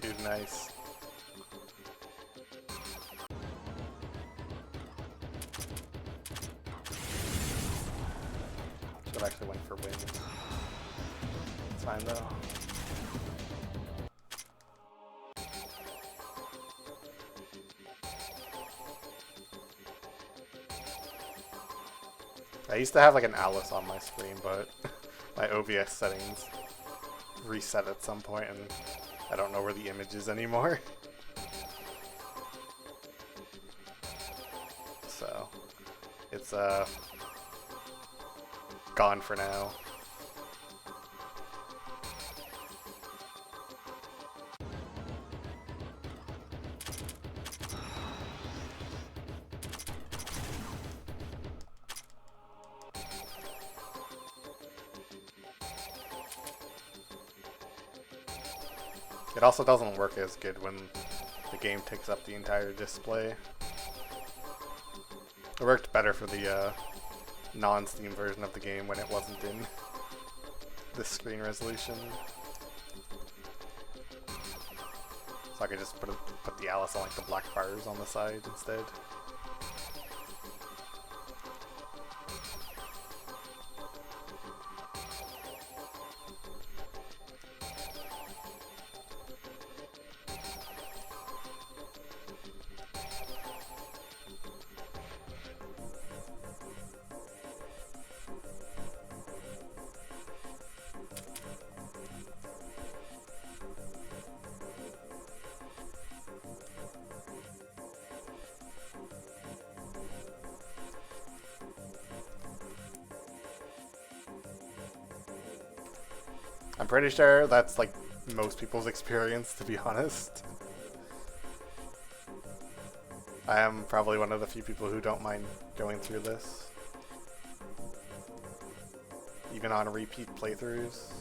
Dude, nice. Should have actually went for wins. It's fine though. I used to have like an Alice on my screen, but my OBS settings reset at some point and I don't know where the image is anymore. So it's gone for now. It also doesn't work as good when the game takes up the entire display. It worked better for the non-Steam version of the game when it wasn't in this screen resolution. So I could just put the Alice on like the black bars on the side instead. I'm pretty sure that's like most people's experience, to be honest. I am probably one of the few people who don't mind going through this. Even on repeat playthroughs.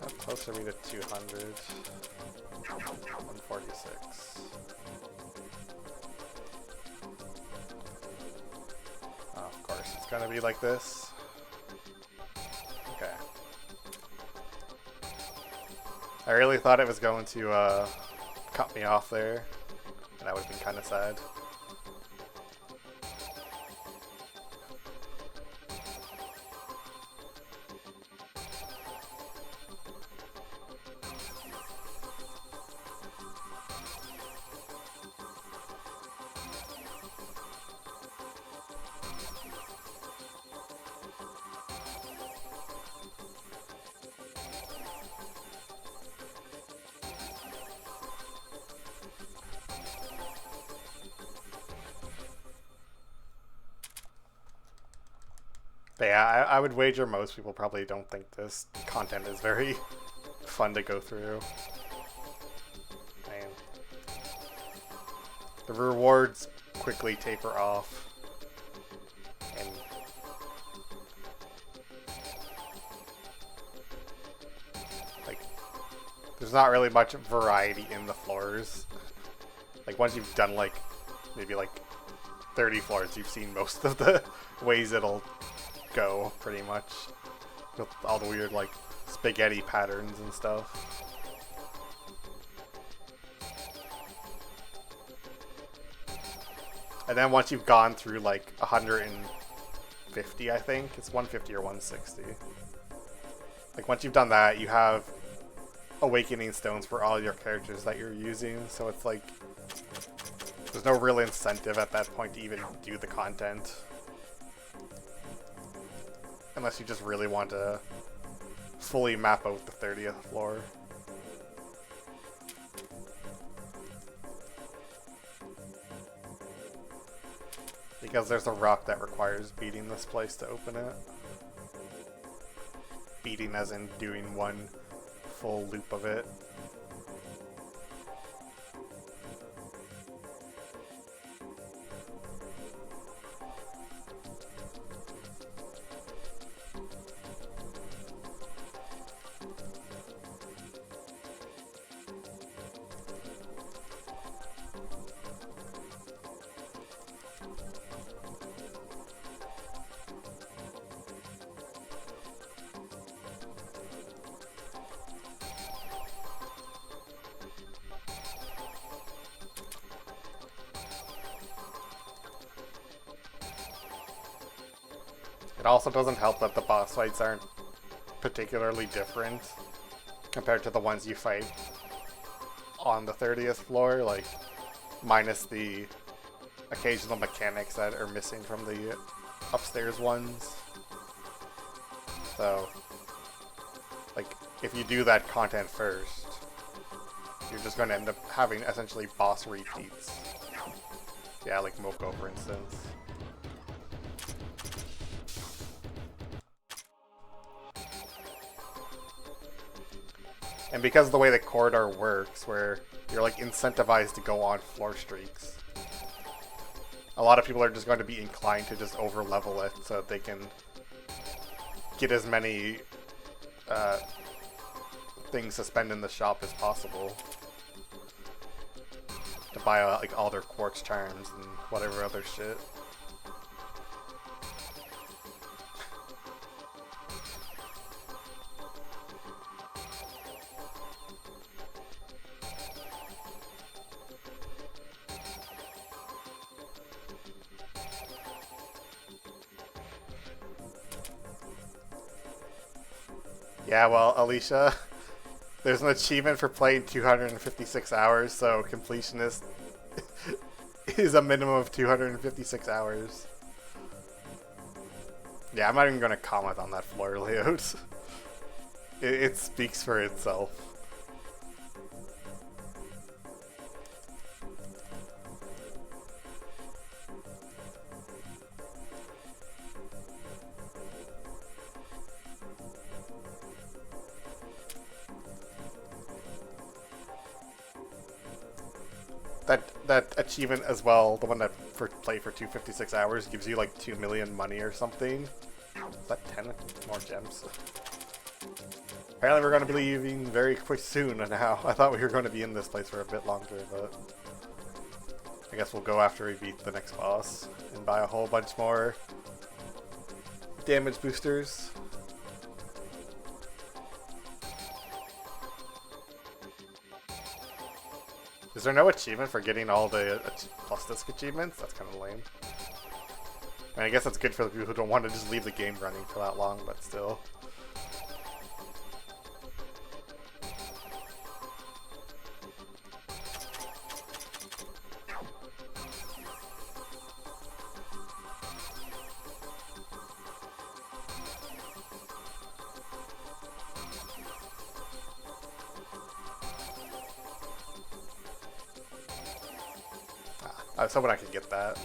How close are we to 200? 146. Oh, of course, it's gonna be like this. Okay. I really thought it was going to cut me off there, and I would have been kind of sad. But yeah, I would wager most people probably don't think this content is very fun to go through. Man. The rewards quickly taper off. And like, there's not really much variety in the floors. Like, once you've done like, maybe like 30 floors, you've seen most of the ways it'll go, pretty much, with all the weird like spaghetti patterns and stuff. And then once you've gone through like 150, I think it's 150 or 160, like once you've done that, you have awakening stones for all your characters that you're using, so it's like there's no real incentive at that point to even do the content. Unless you just really want to fully map out the 30th floor. Because there's a rock that requires beating this place to open it. Beating as in doing one full loop of it. It also doesn't help that the boss fights aren't particularly different compared to the ones you fight on the 30th floor, like, minus the occasional mechanics that are missing from the upstairs ones. So, like, if you do that content first, you're just going to end up having essentially boss repeats. Yeah, like Moko, for instance. And because of the way the corridor works, where you're like incentivized to go on floor streaks, a lot of people are just going to be inclined to just over level it so that they can get as many things to spend in the shop as possible to buy like all their quartz charms and whatever other shit. Yeah, well, Alicia, there's an achievement for playing 256 hours, so completionist is a minimum of 256 hours. Yeah, I'm not even going to comment on that floor layout. It speaks for itself. That achievement as well, the one that for play for 256 hours, gives you like 2 million money or something. Is that 10 more gems? Apparently we're going to be leaving very quick soon now. I thought we were going to be in this place for a bit longer, but I guess we'll go after we beat the next boss and buy a whole bunch more damage boosters. Is there no achievement for getting all the plus disc achievements? That's kind of lame. I mean, I guess that's good for the people who don't want to just leave the game running for that long, but still. I was hoping I could get that.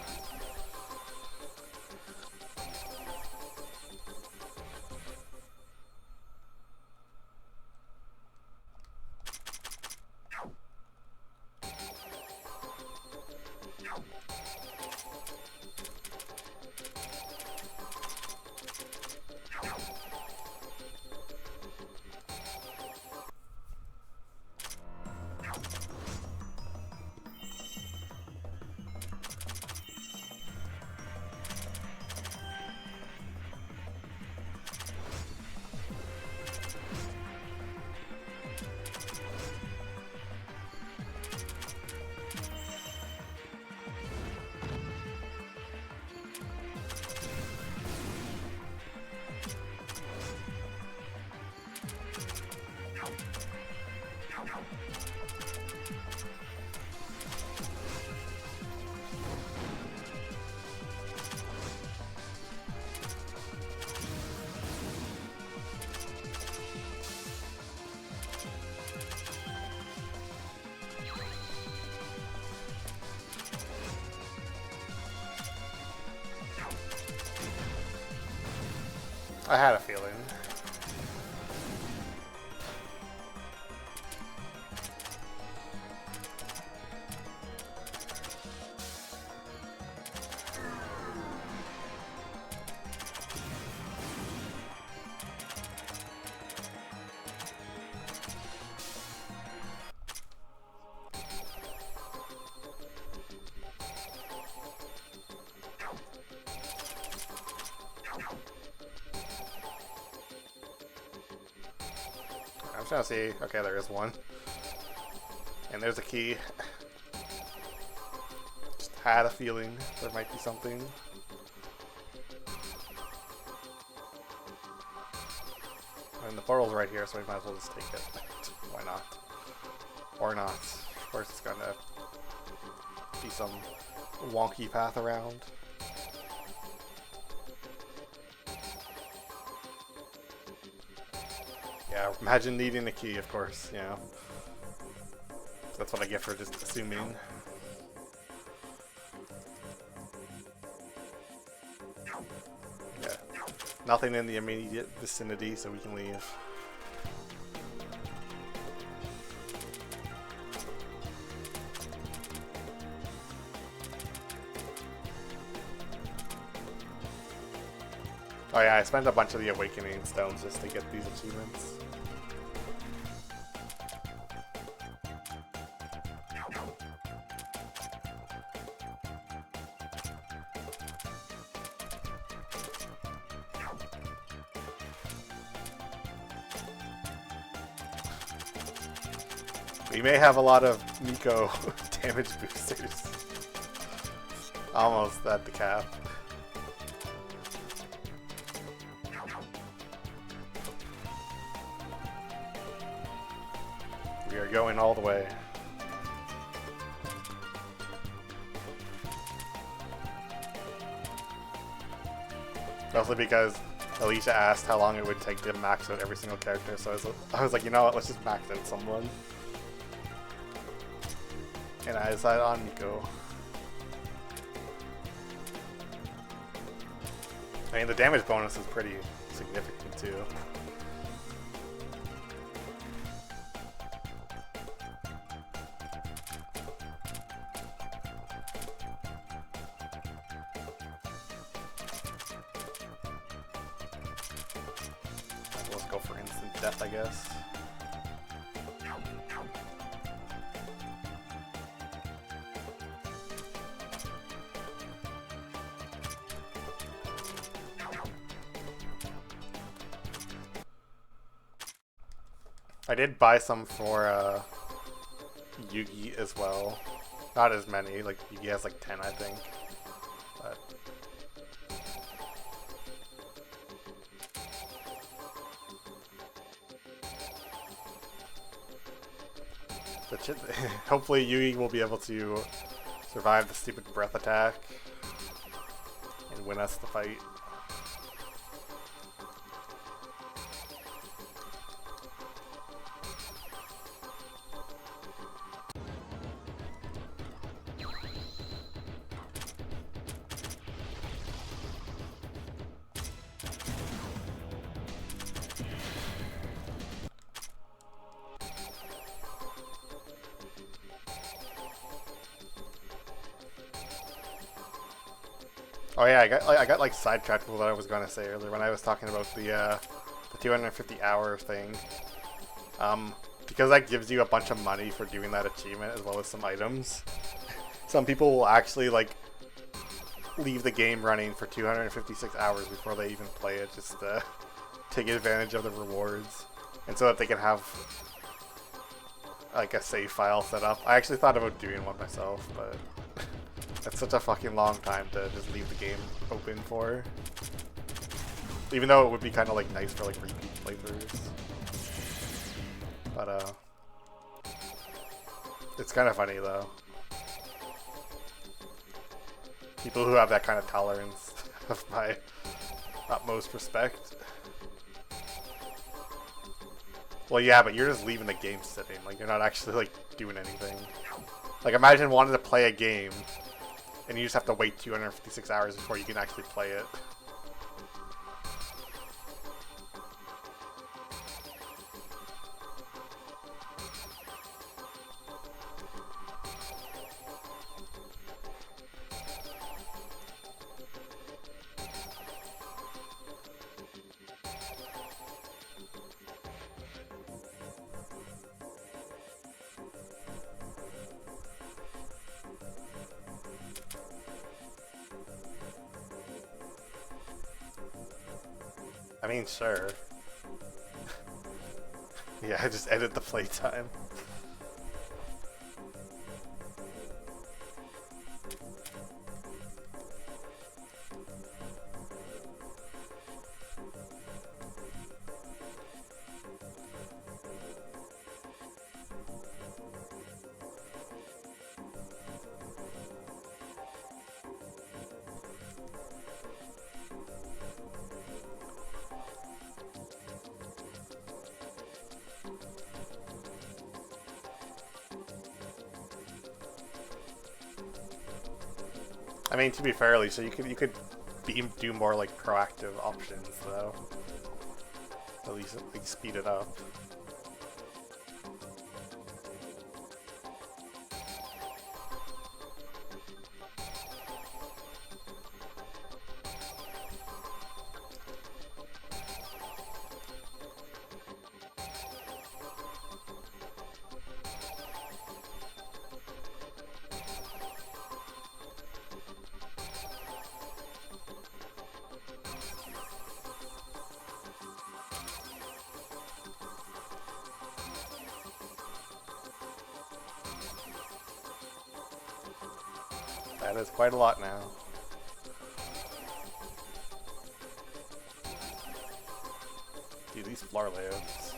I had a feeling. I'm trying to see. Okay, there is one. And there's a key. Just had a feeling there might be something. And the portal's right here, so we might as well just take it. Why not? Or not. Of course it's gonna be some wonky path around. Yeah, imagine needing a key, of course, you know. That's what I get for just assuming. Yeah. Nothing in the immediate vicinity, so we can leave. Oh yeah, I spent a bunch of the awakening stones just to get these achievements. We may have a lot of Miko damage boosters. Almost at the cap. We are going all the way. Mostly because Alicia asked how long it would take to max out every single character, so I was like, you know what, let's just max out someone. And I decided on Miko. I mean, the damage bonus is pretty significant too. Let's go for instant death, I guess. I did buy some for Yugi as well. Not as many, like Yugi has like 10 I think. But hopefully Yugi will be able to survive the stupid breath attack and win us the fight. Oh yeah, I got like sidetracked with what I was gonna say earlier when I was talking about the 250 hour thing. Because that gives you a bunch of money for doing that achievement as well as some items. Some people will actually like leave the game running for 256 hours before they even play it, just to take advantage of the rewards, and so that they can have like a save file set up. I actually thought about doing one myself, but that's such a fucking long time to just leave the game open for. Even though it would be kind of like nice for like repeat playthroughs. But it's kind of funny though. People who have that kind of tolerance have my utmost respect. Well, yeah, but you're just leaving the game sitting. Like, you're not actually like doing anything. Like, imagine wanting to play a game and you just have to wait 256 hours before you can actually play it. I mean, sure. Yeah, I just edit the playtime. I mean, to be fair, Alicia, you could do more like proactive options though. At least like speed it up. That is quite a lot now. Dude, these floor layouts.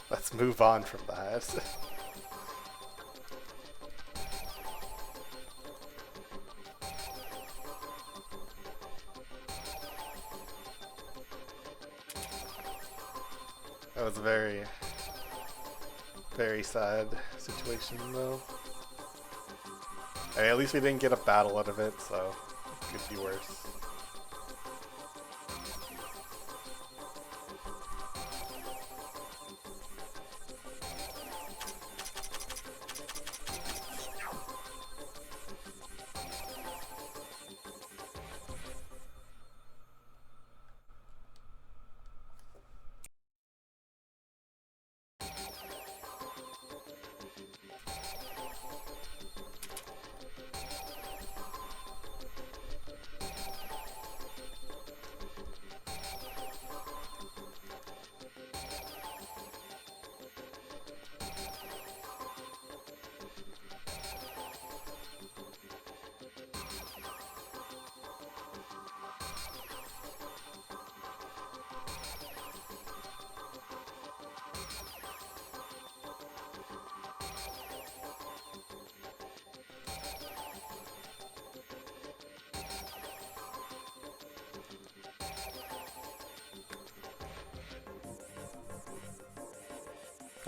Let's move on from that. That was a very, very sad situation though. Hey, at least we didn't get a battle out of it, so it could be worse.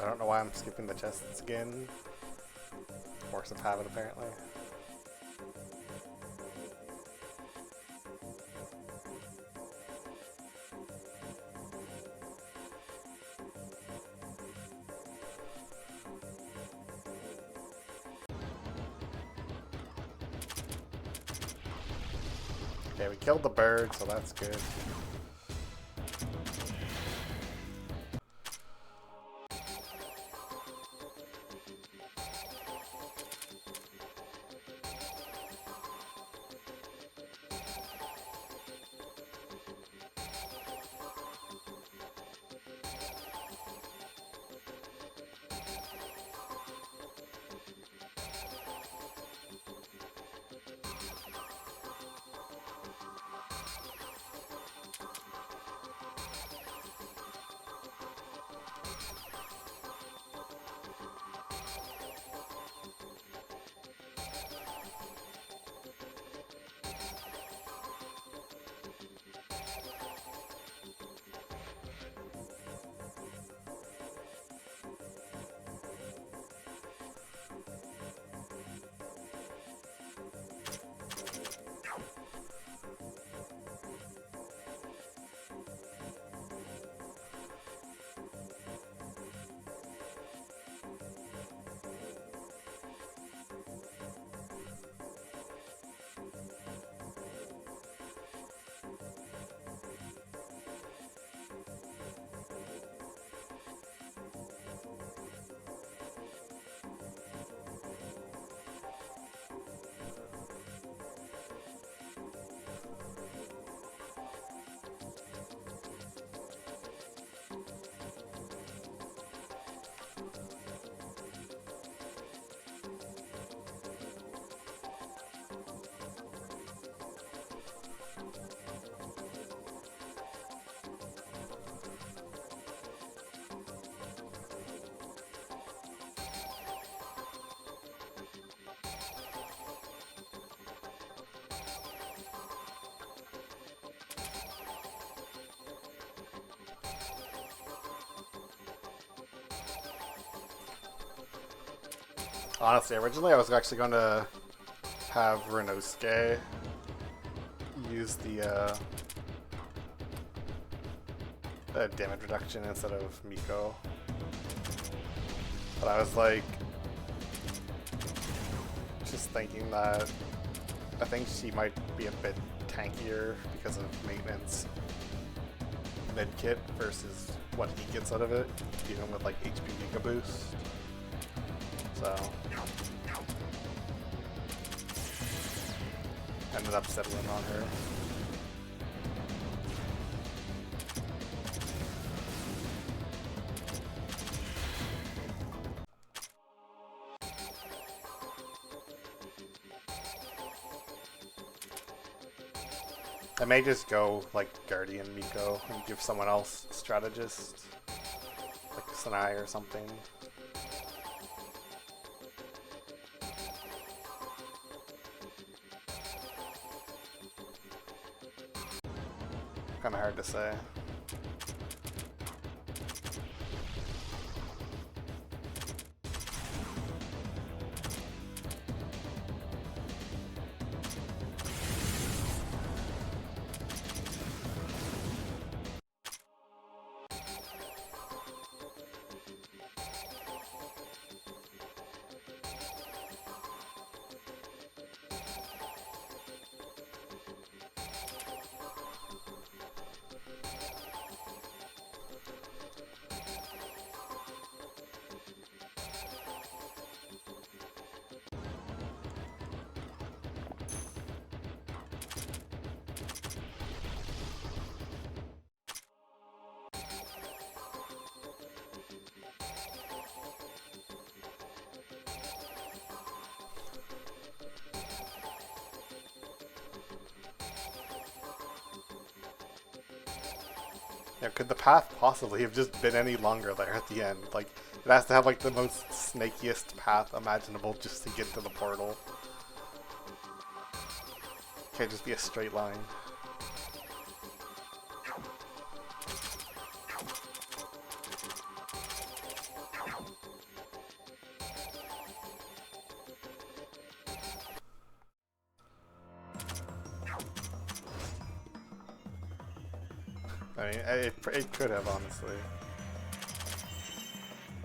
I don't know why I'm skipping the chests again. Force of habit, apparently. Okay, we killed the bird, so that's good. Honestly, originally I was actually going to have Renosuke use the damage reduction instead of Miko. But I was like, just thinking that I think she might be a bit tankier because of maintenance medkit versus what he gets out of it, even with like HP Mika boost. So ended up settling on her. I may just go like Guardian Miko and give someone else Strategist, like Sanai or something. Kind of hard to say. Yeah, could the path possibly have just been any longer there at the end? Like, it has to have like the most snakiest path imaginable just to get to the portal. Can't just be a straight line. I mean, it could have, honestly.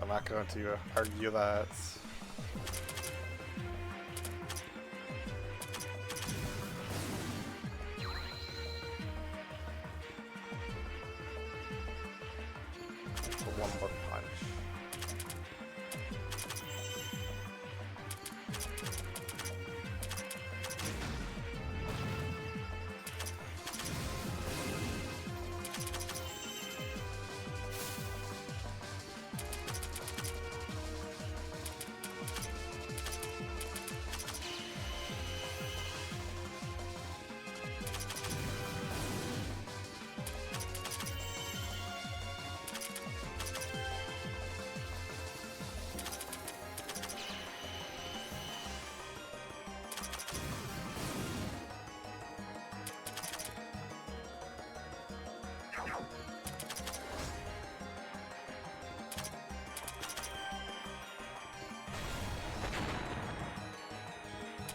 I'm not going to argue that. one more punch.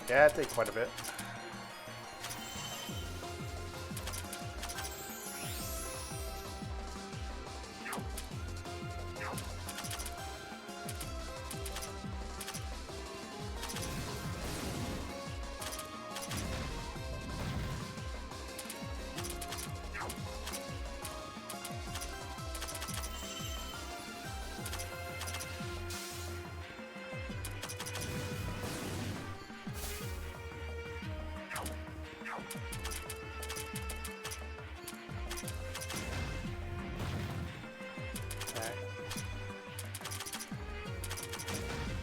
Yeah, it did quite a bit.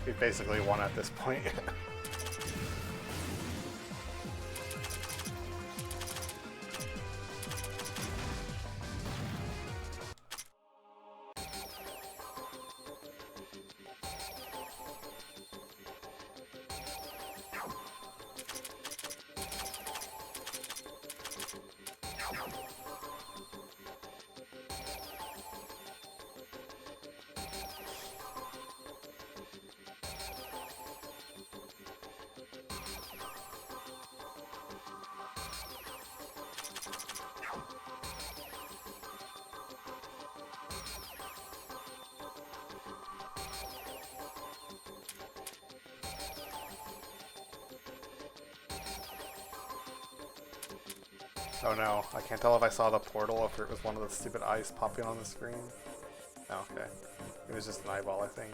We basically won at this point. Oh no, I can't tell if I saw the portal or if it was one of the stupid eyes popping on the screen. Oh, okay. It was just an eyeball, I think.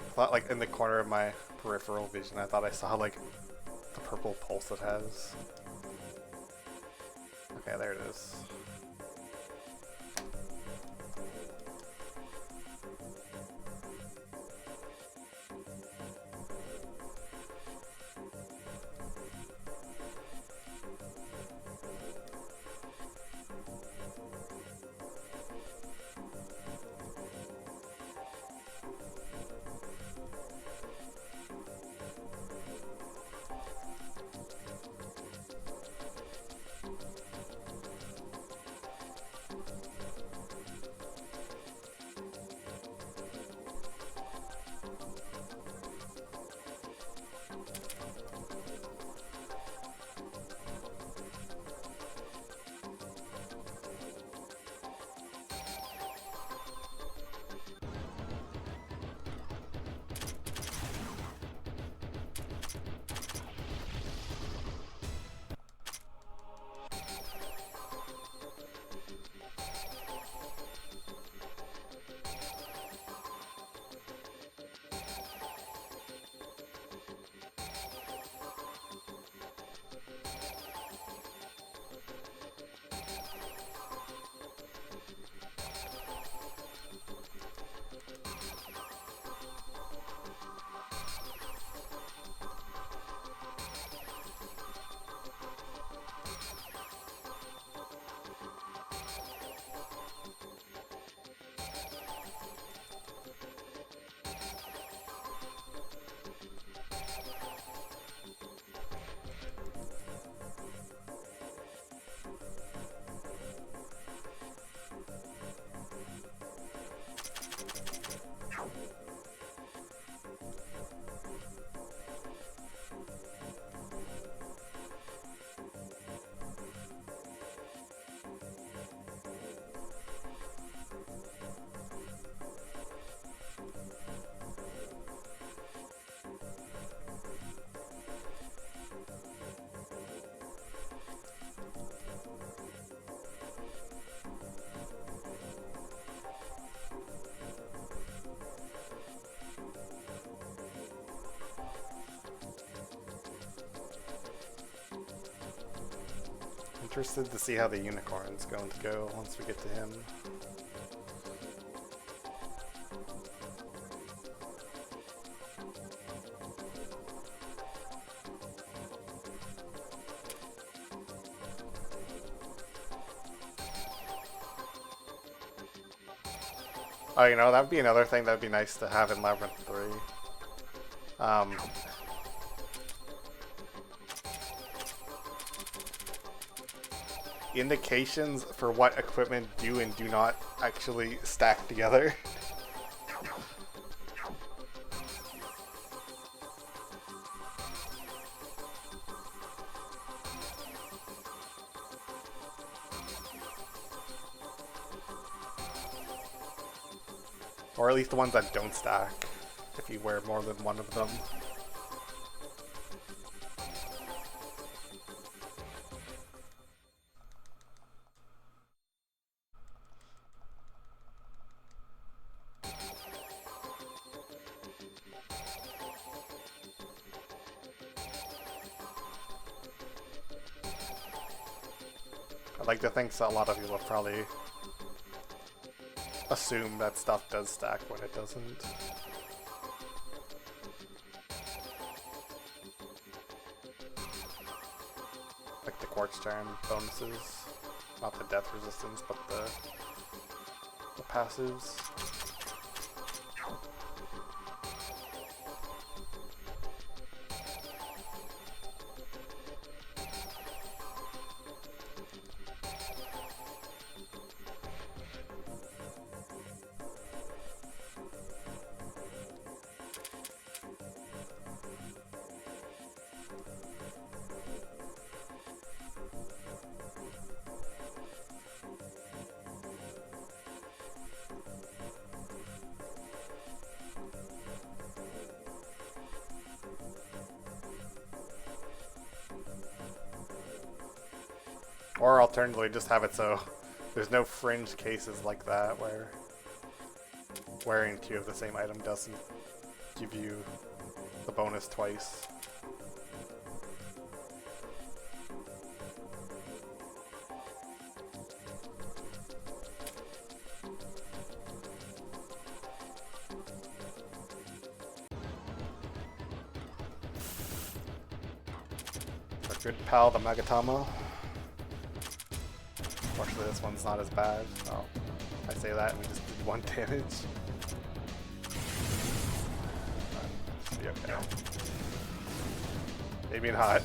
I thought, like, in the corner of my peripheral vision, I thought I saw, like, the purple pulse it has. Okay, there it is. interested to see how the unicorn's going to go once we get to him. Oh, you know, that'd be another thing that'd be nice to have in Labyrinth 3. Indications for what equipment do and do not actually stack together. Or at least the ones that don't stack, if you wear more than one of them. I'd like to think so a lot of people have probably assume that stuff does stack when it doesn't. Like the quartz charm bonuses. Not the death resistance, but the passives. Or alternatively, just have it so there's no fringe cases like that where wearing 2 of the same item doesn't give you the bonus twice. Our good pal, the Magatama. Fortunately, this one's not as bad. Oh, I say that and we just did 1 damage. Should be okay. Maybe not.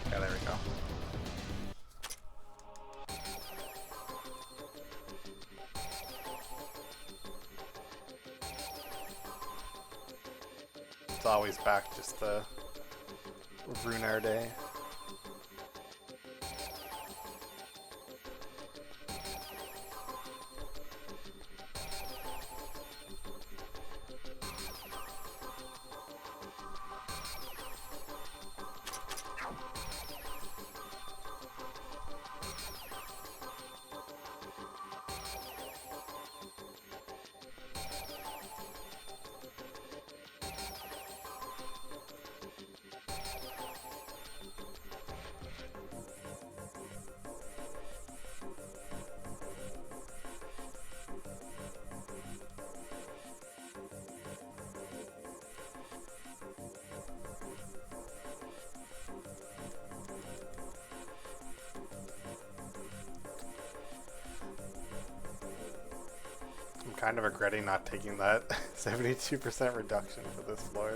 Yeah, there we go. It's always back just to ruin our day. I'm kind of regretting not taking that 72% reduction for this floor.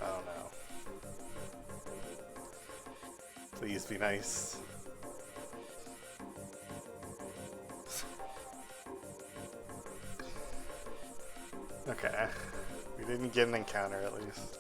Oh no. Please be nice. Okay. We didn't get an encounter at least.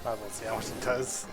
We'll see how much it does.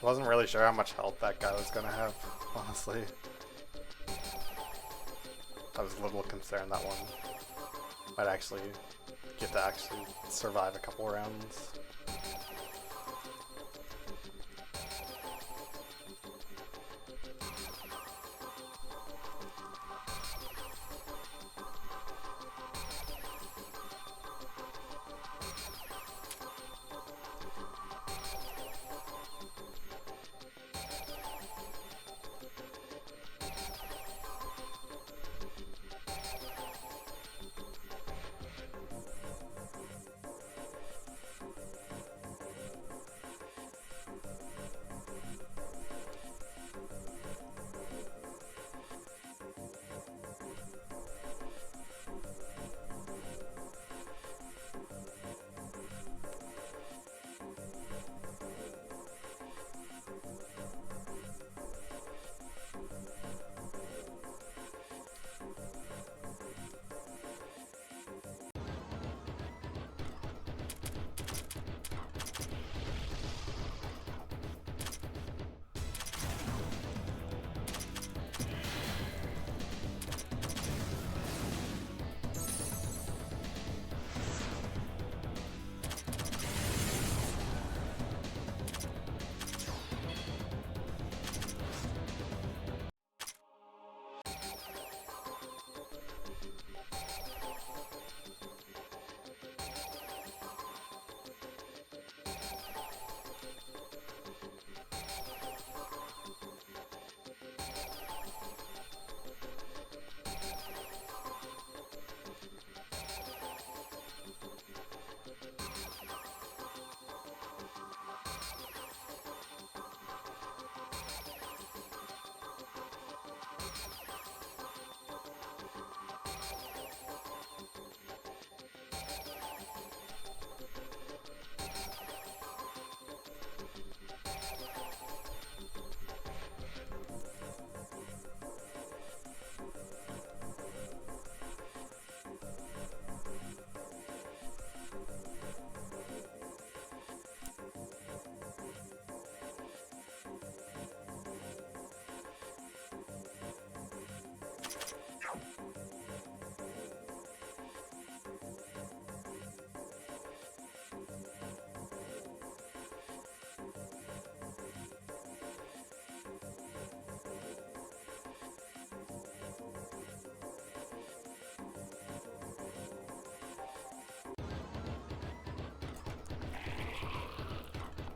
Wasn't really sure how much health that guy was gonna have, honestly. I was a little concerned that one might actually get to actually survive a couple rounds.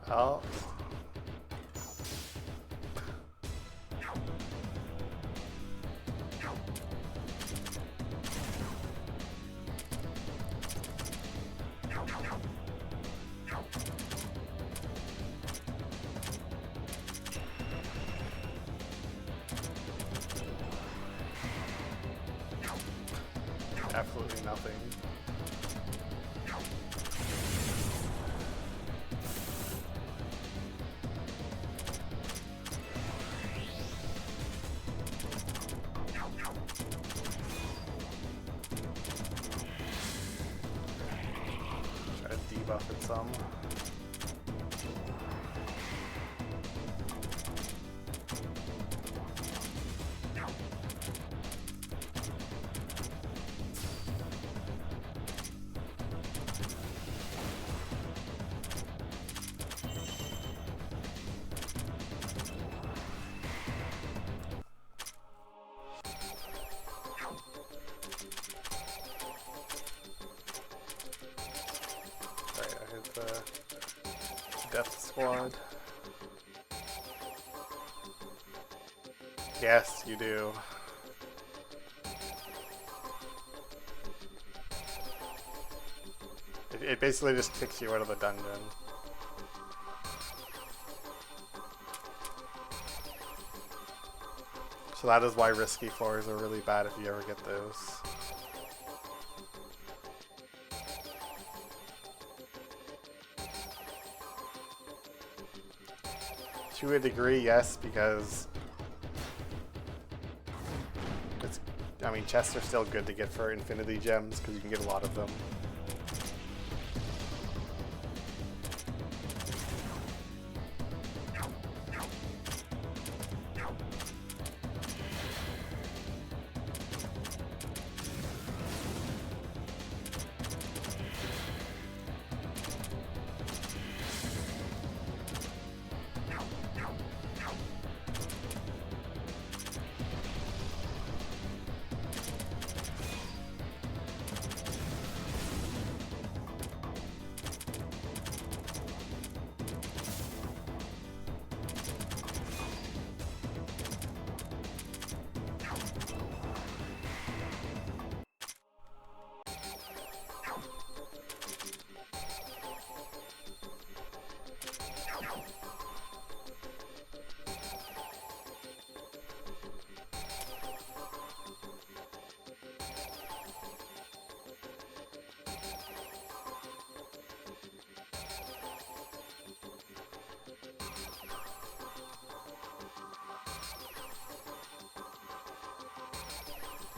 Oh. Absolutely nothing. Try to debuff it some. Death Squad. Yes, you do. It basically just kicks you out of the dungeon. So that is why risky floors are really bad if you ever get those. To a degree, yes, because it's, I mean, chests are still good to get for infinity gems because you can get a lot of them.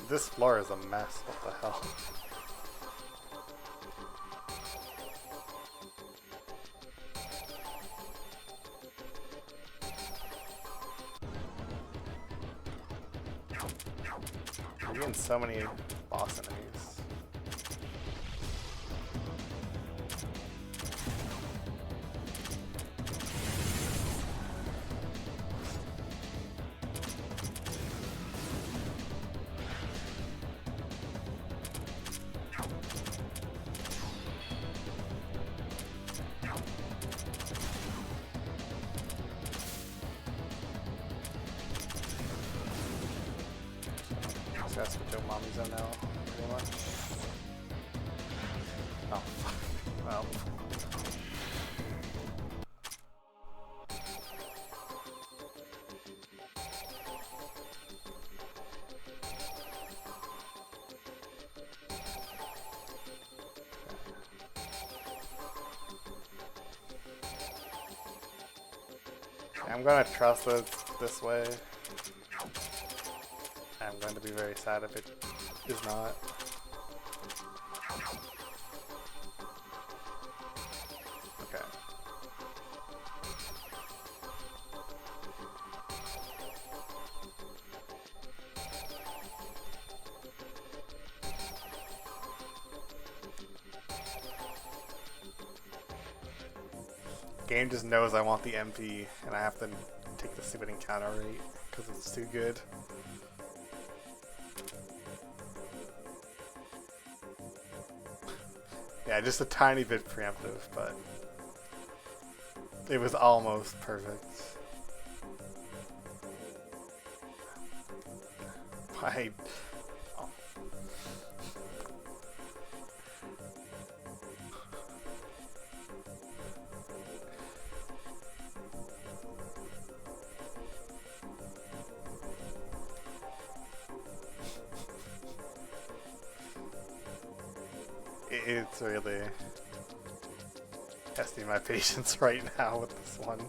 This floor is a mess, what the hell? You're getting so many boss enemies. That's what your mommies are now, pretty much. Oh, fuck. Well. I'm gonna trust it this way. I'm going to be very sad if it is not. Okay. Game just knows I want the MP and I have to take the stupid encounter rate because it's too good. Yeah, just a tiny bit preemptive, but It was almost perfect. I... oh. It's really testing my patience right now with this one.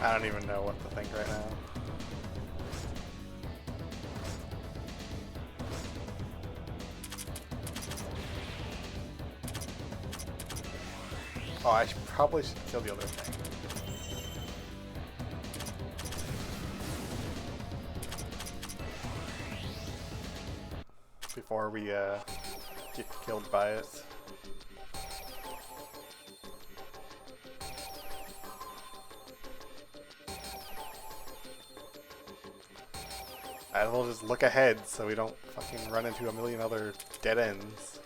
I don't even know what to think right now. Oh, I probably should kill the other thing. Before we get killed by it. And we'll just look ahead so we don't fucking run into a million other dead ends.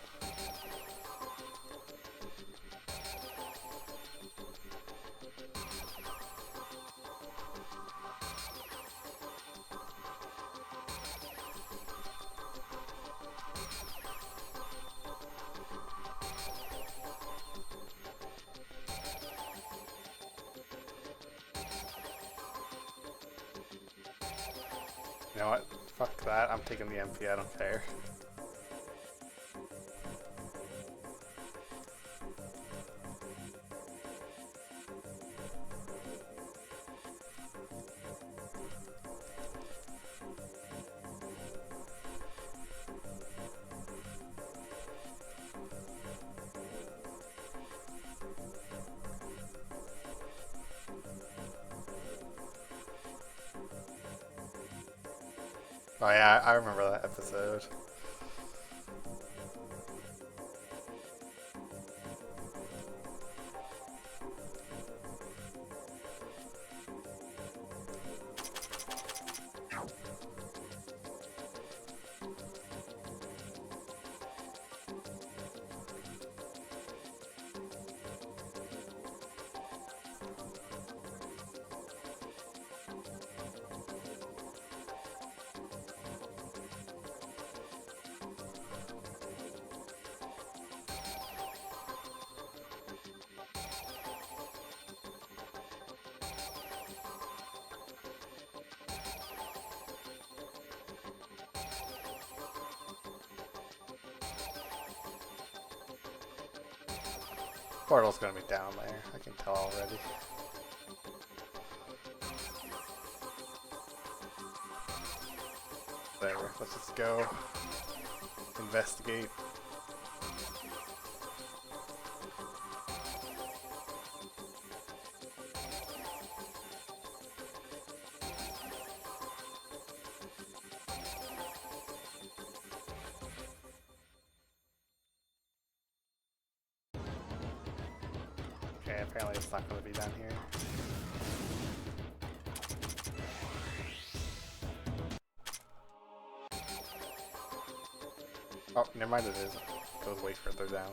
You know what? Fuck that. I'm taking the MP. I don't care. Oh yeah, I remember that episode. Portal's gonna be down there, I can tell already. There, let's just go investigate. Okay, apparently it's not going to be down here. Oh, never mind, it is. It goes way further down.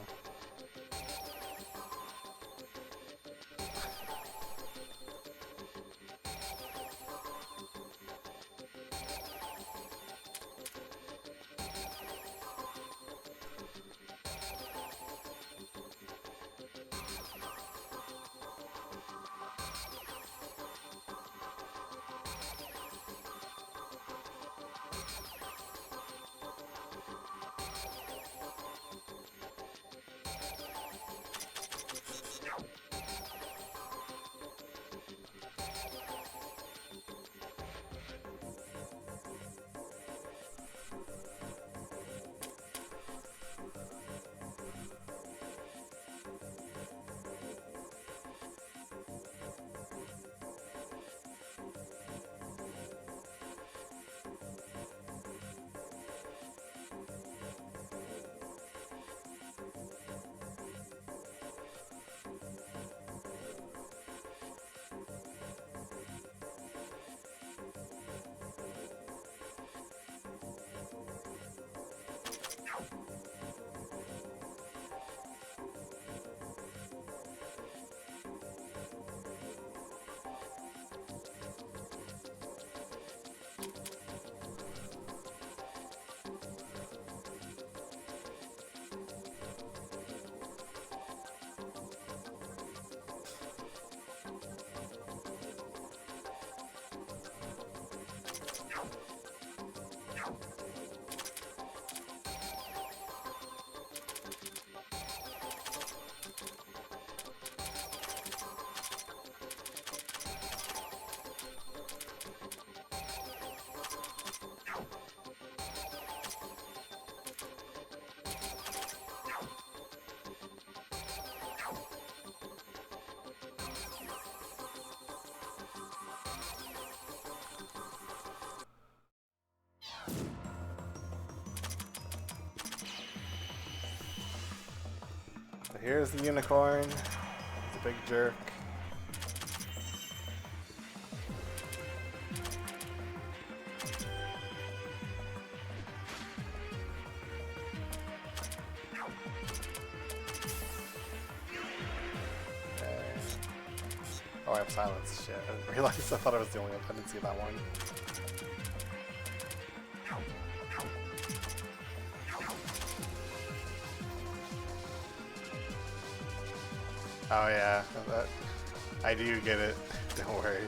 here's the unicorn. He's a big jerk. Oh, I have silence. Shit, I didn't realize. I thought I was the only one. I didn't see that one. Oh yeah, I do get it. Don't worry.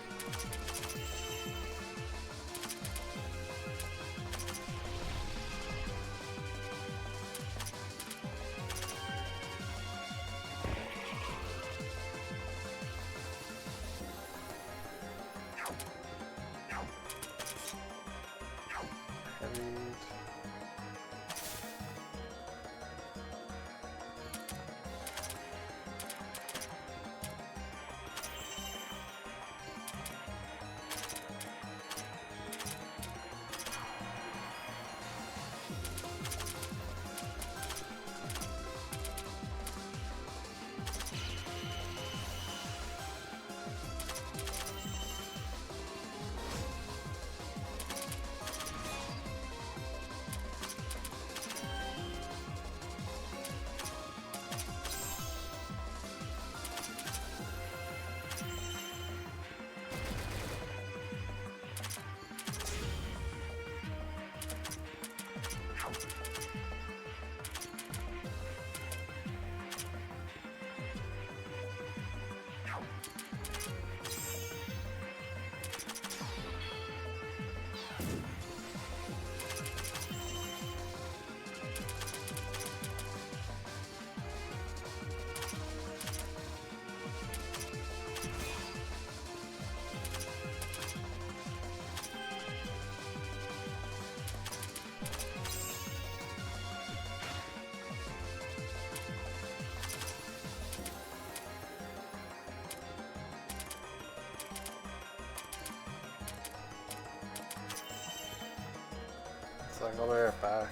So I'll be right back.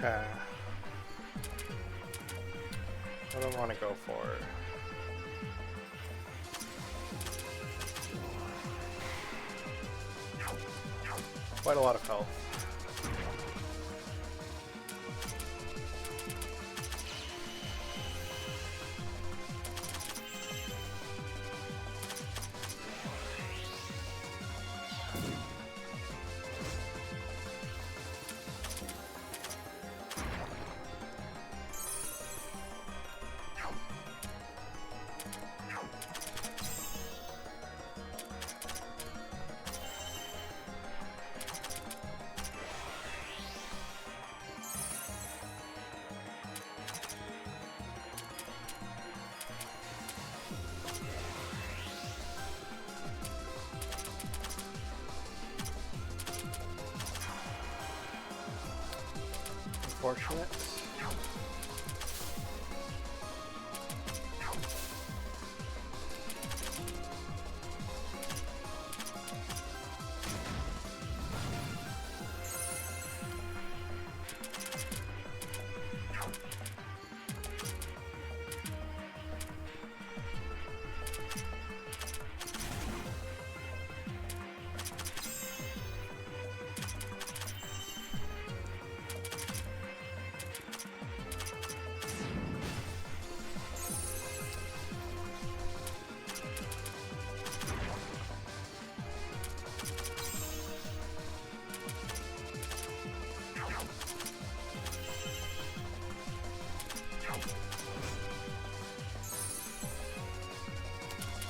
Okay. What do I want to go for? Quite a lot of health. Unfortunate.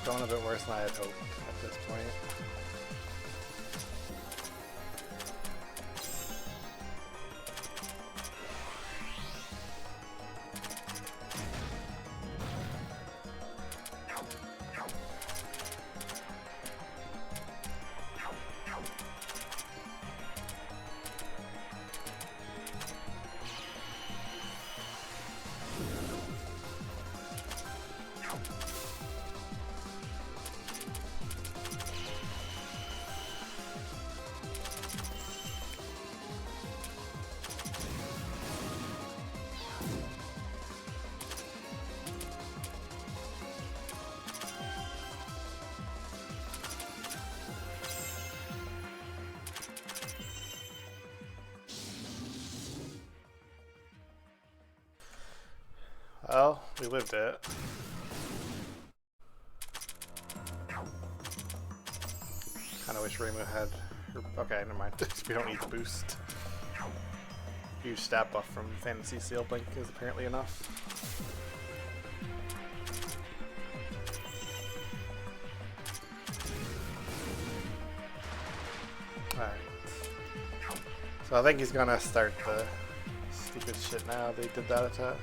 Going a bit worse than I had hoped at this point. Well, we lived it. Kinda wish Reimu had... Okay, never mind. We don't need the boost. Huge stat buff from Fantasy Seal Blink is apparently enough. Alright. So I think he's gonna start the stupid shit now. They did that attack.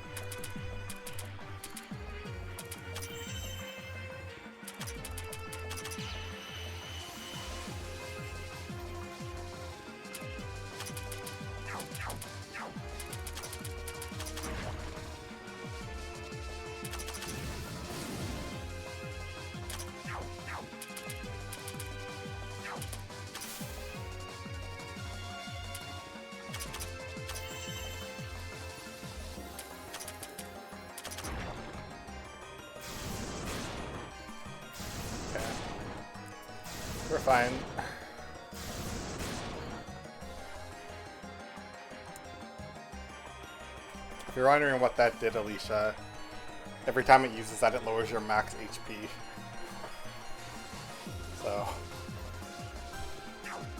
We're fine. If you're wondering what that did, Alicia, every time it uses that, it lowers your max HP. So,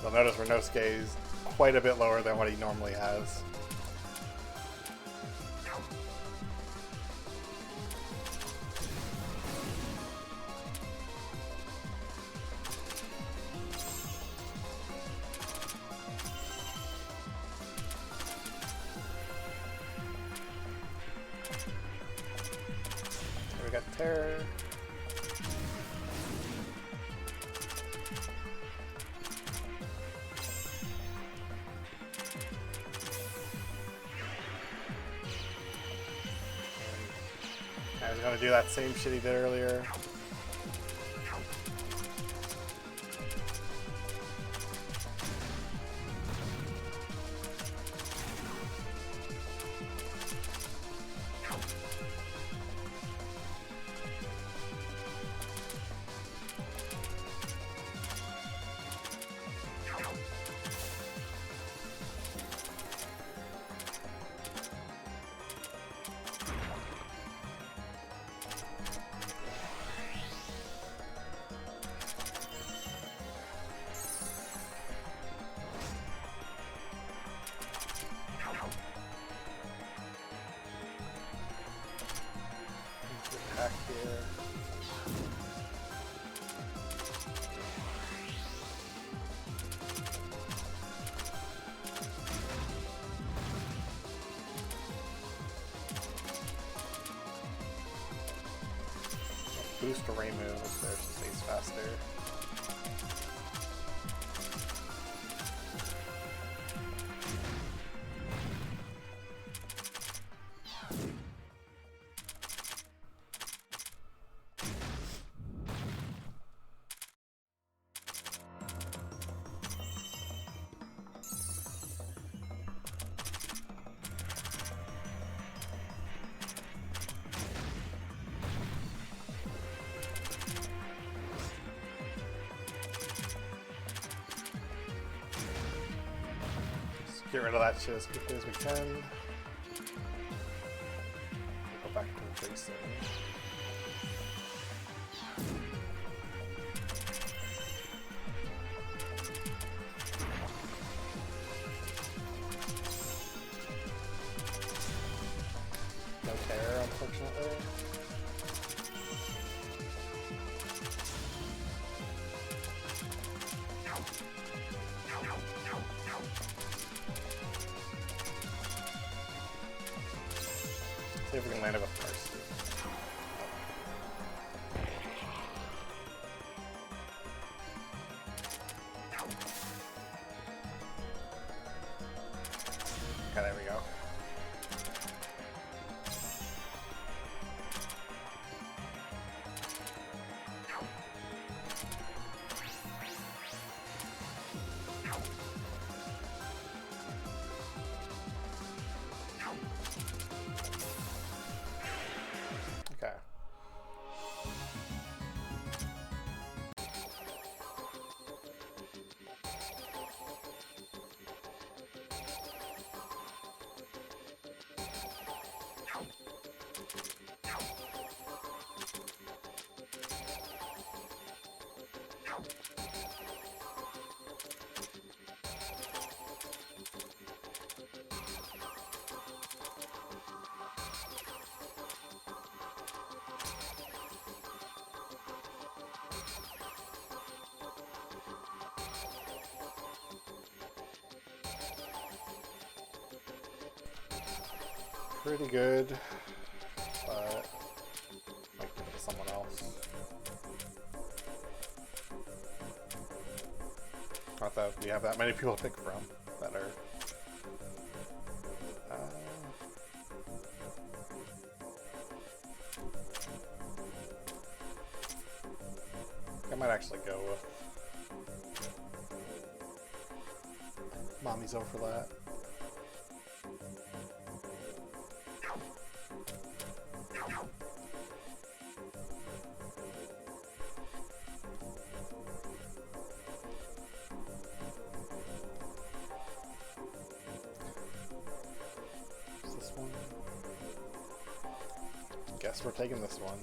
you'll notice Renosuke is quite a bit lower than what he normally has. We got Terror. I was going to do that same shit he did earlier. back here. Boost a rain move if there's a space faster. Get rid of that shit as quickly as we can. Go back to tracing. No terror, unfortunately. See if we can land it with first. Okay, there we go. Okay. Pretty good, but might give it to someone else. Not that we have that many people to pick from that are. I might actually go with Mommy's Overlap. Guess we're taking this one.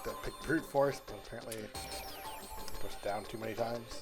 To pick brute force, but apparently pushed down too many times.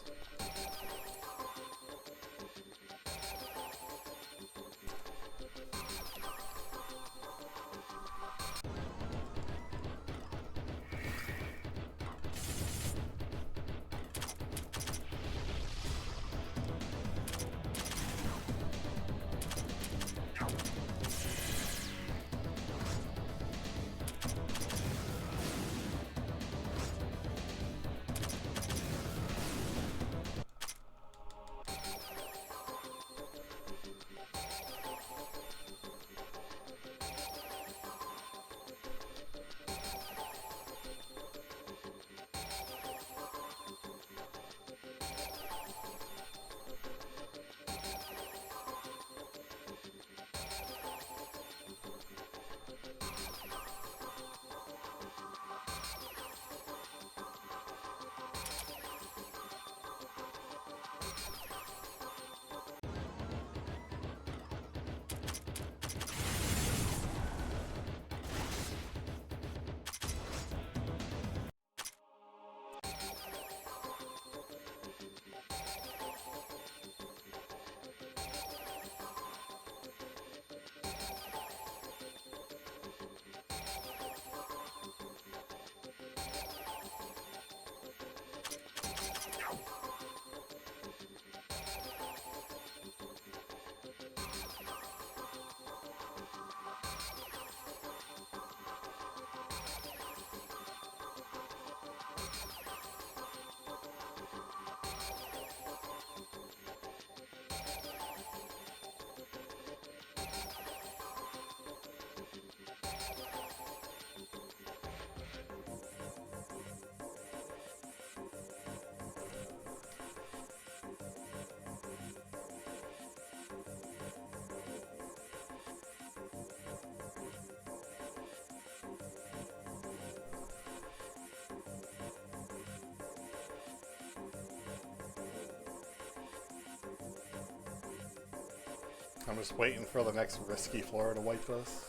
I'm just waiting for the next risky floor to wipe us.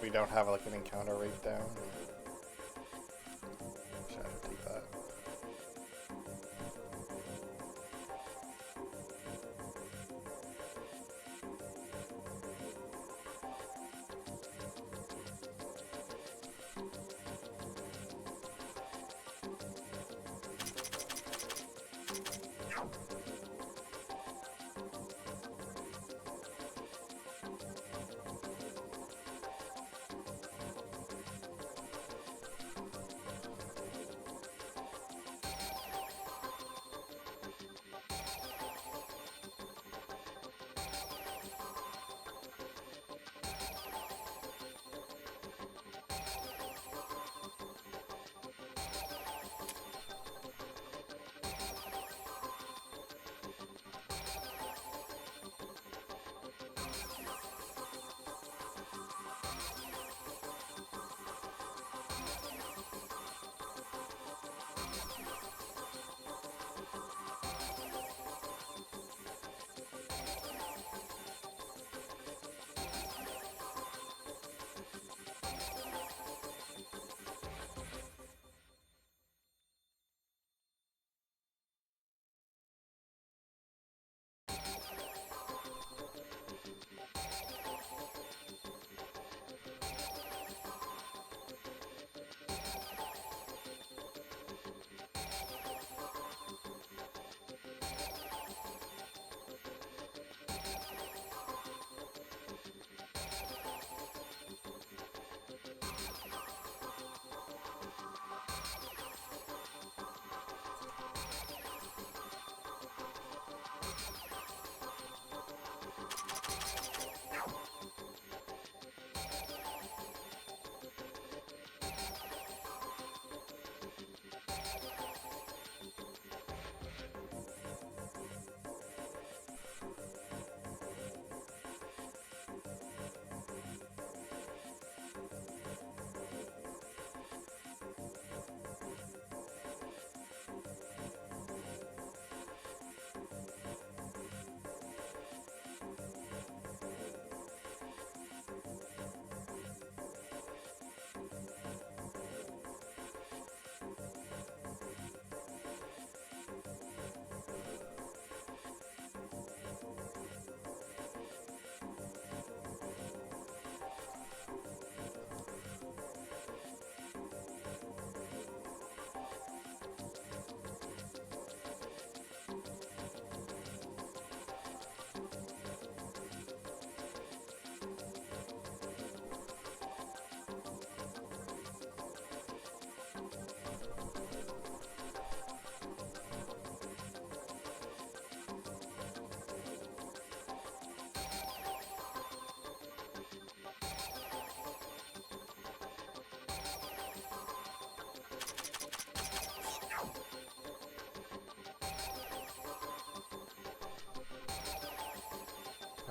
We don't have like an encounter rate down. Wish I should take that.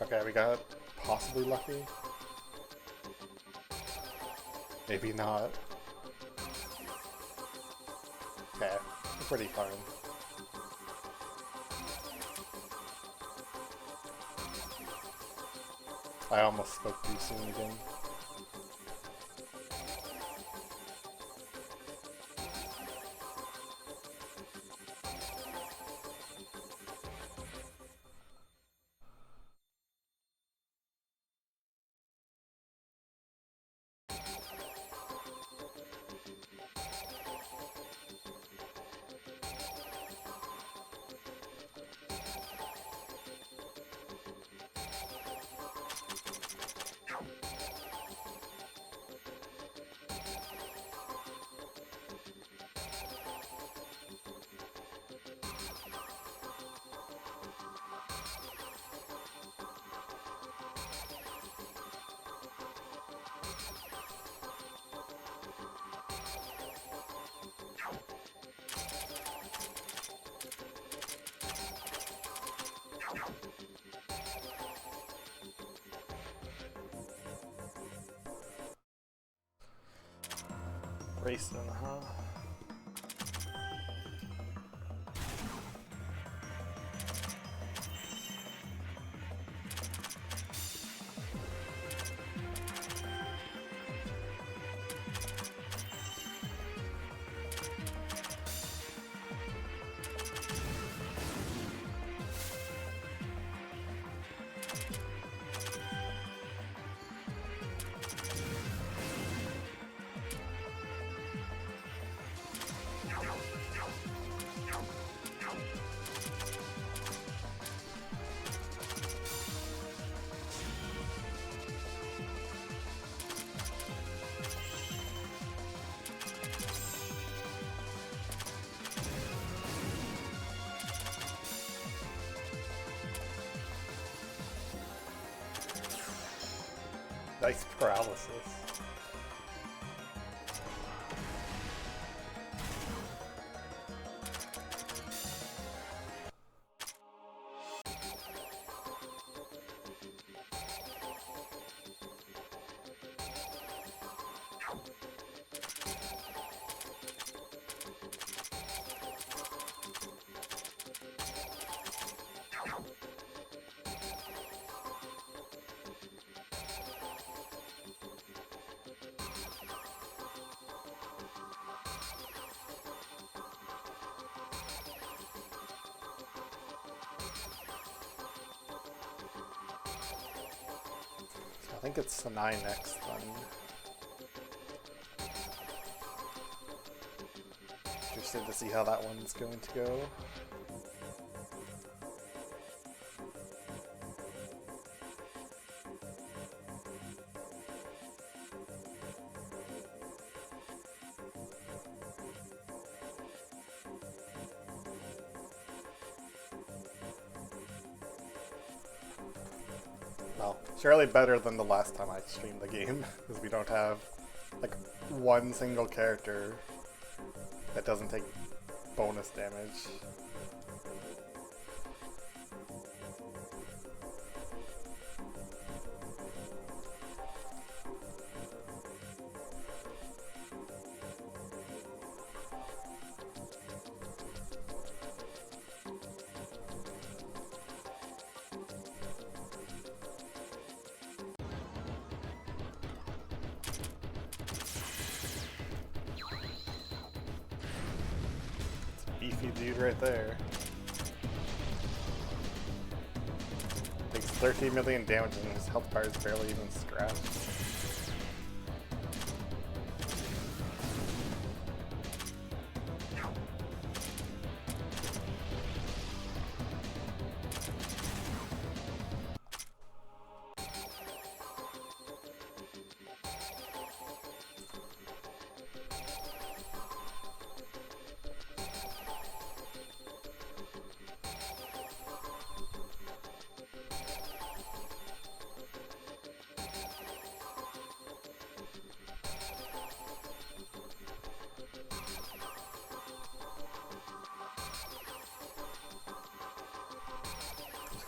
Okay, we got possibly lucky. Maybe not. Okay, pretty fine. I almost spoke too soon again. Racing, huh? Nice paralysis. I think it's the 9 next then. Interested to see how that one's going to go. Well, surely better than the last time I streamed the game, because we don't have like one single character that doesn't take bonus damage. Beefy dude right there. Takes 13 million damage and his health bar is barely even scratched.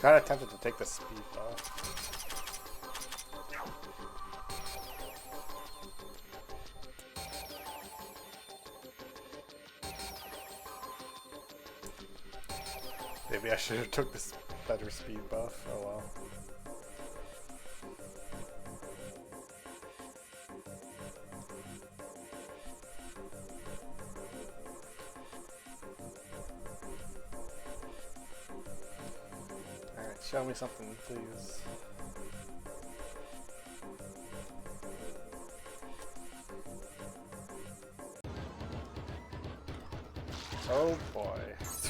Kind of tempted to take the speed buff. Maybe I should have took this better speed buff. Oh well. Show me something, please. Oh boy.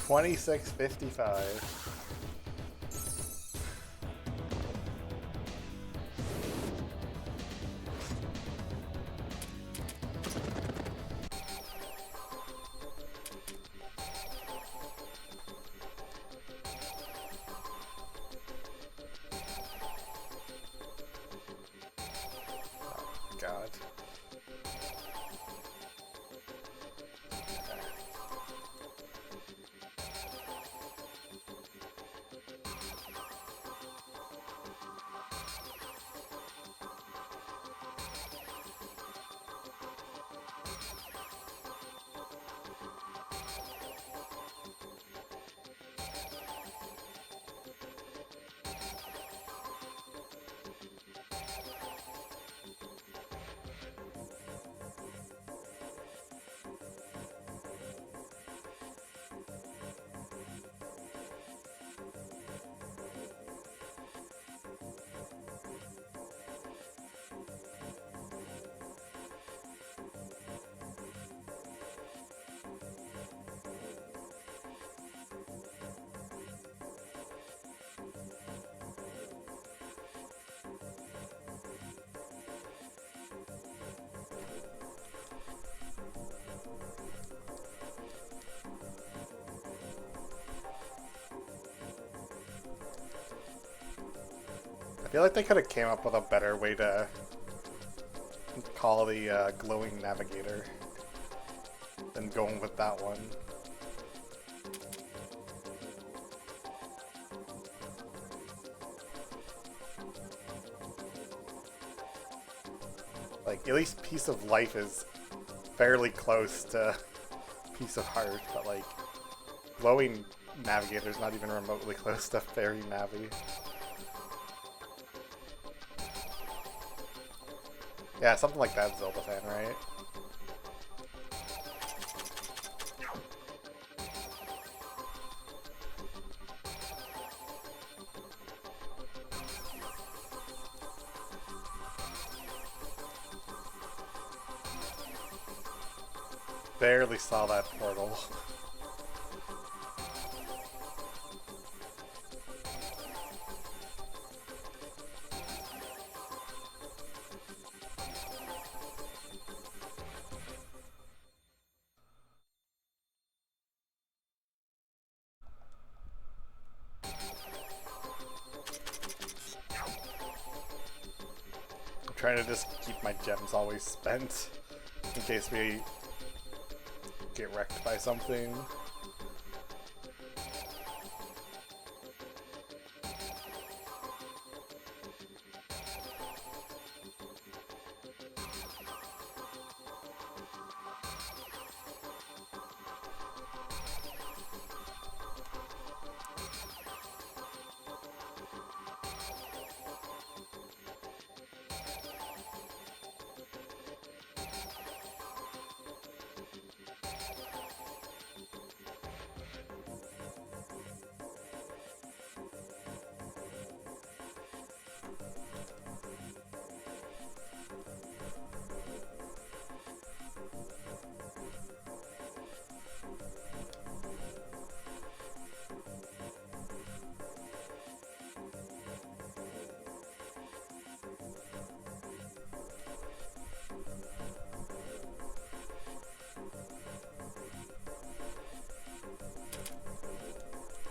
2655. God. feel like they could have came up with a better way to call the glowing navigator than going with that one. Like, at least Piece of Life is fairly close to Piece of Heart, but like, glowing navigator's not even remotely close to Fairy Navi. Yeah, something like that, Zelda fan, right? Barely saw that portal. I'm trying to just keep my gems always spent in case we get wrecked by something.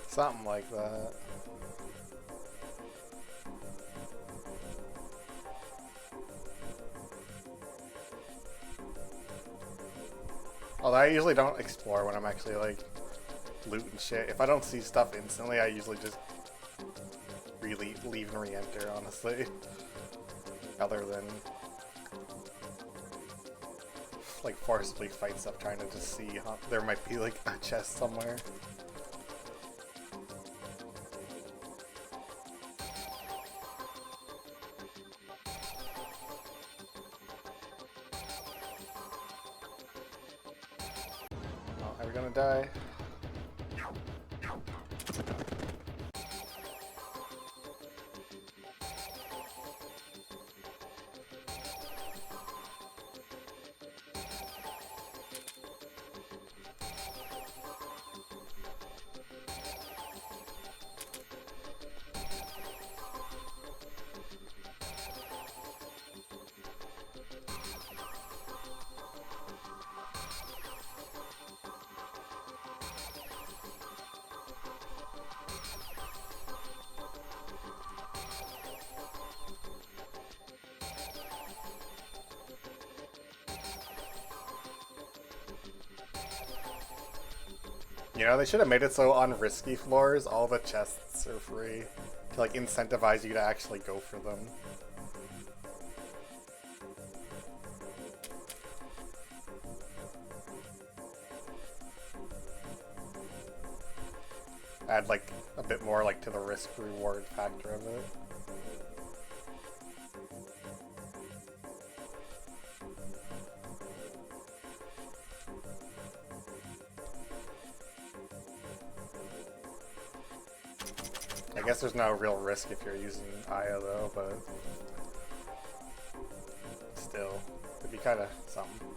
Something like that. Although I usually don't explore when I'm actually like looting shit. If I don't see stuff instantly, I usually just really leave and re-enter, honestly. Other than like forcibly fight stuff, trying to just see there might be like a chest somewhere. Are we gonna die? You know, they should have made it so on risky floors, all the chests are free to like incentivize you to actually go for them. Add like a bit more like to the risk reward factor of it. I guess there's no real risk if you're using Aya though, but still, it'd be kind of something.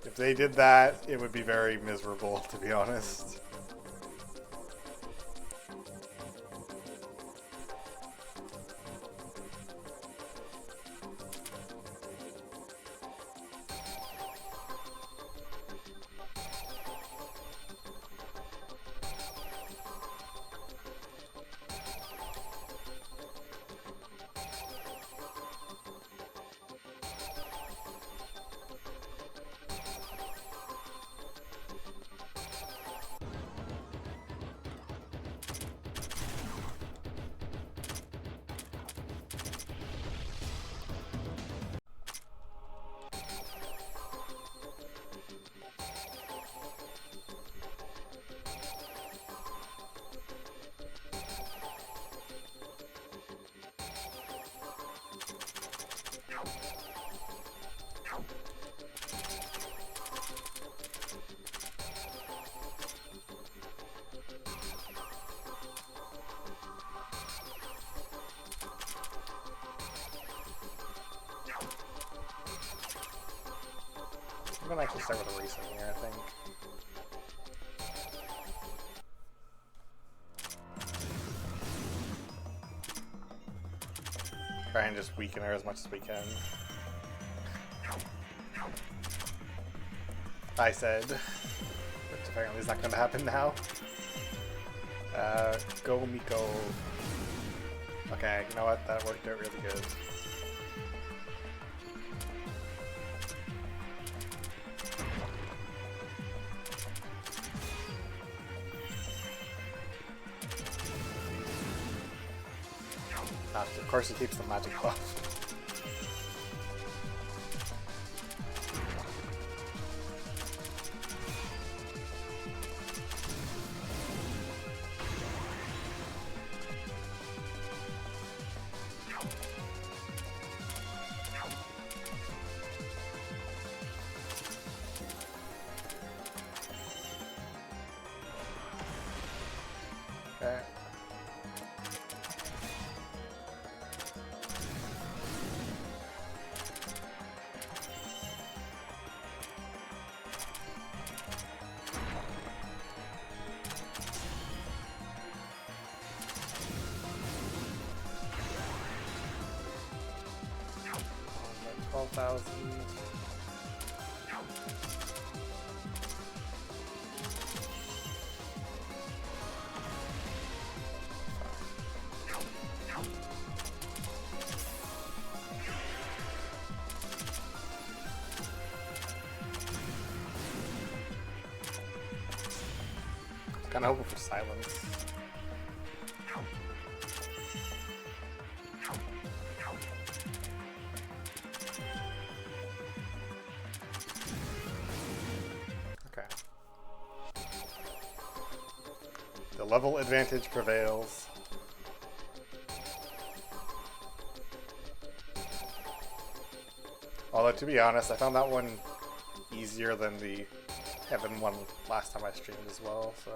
If they did that, it would be very miserable, to be honest. gonna actually start with a racing here, I think. Try and just weaken her as much as we can. I said, which apparently is not going to happen now. Go Miko. Okay, you know what? That worked out really good. Of course, it keeps the magic buff. Okay. $12,000. Kinda hoping for silence. Okay. The level advantage prevails. Although, to be honest, I found that one easier than the Heaven one last time I streamed as well, so.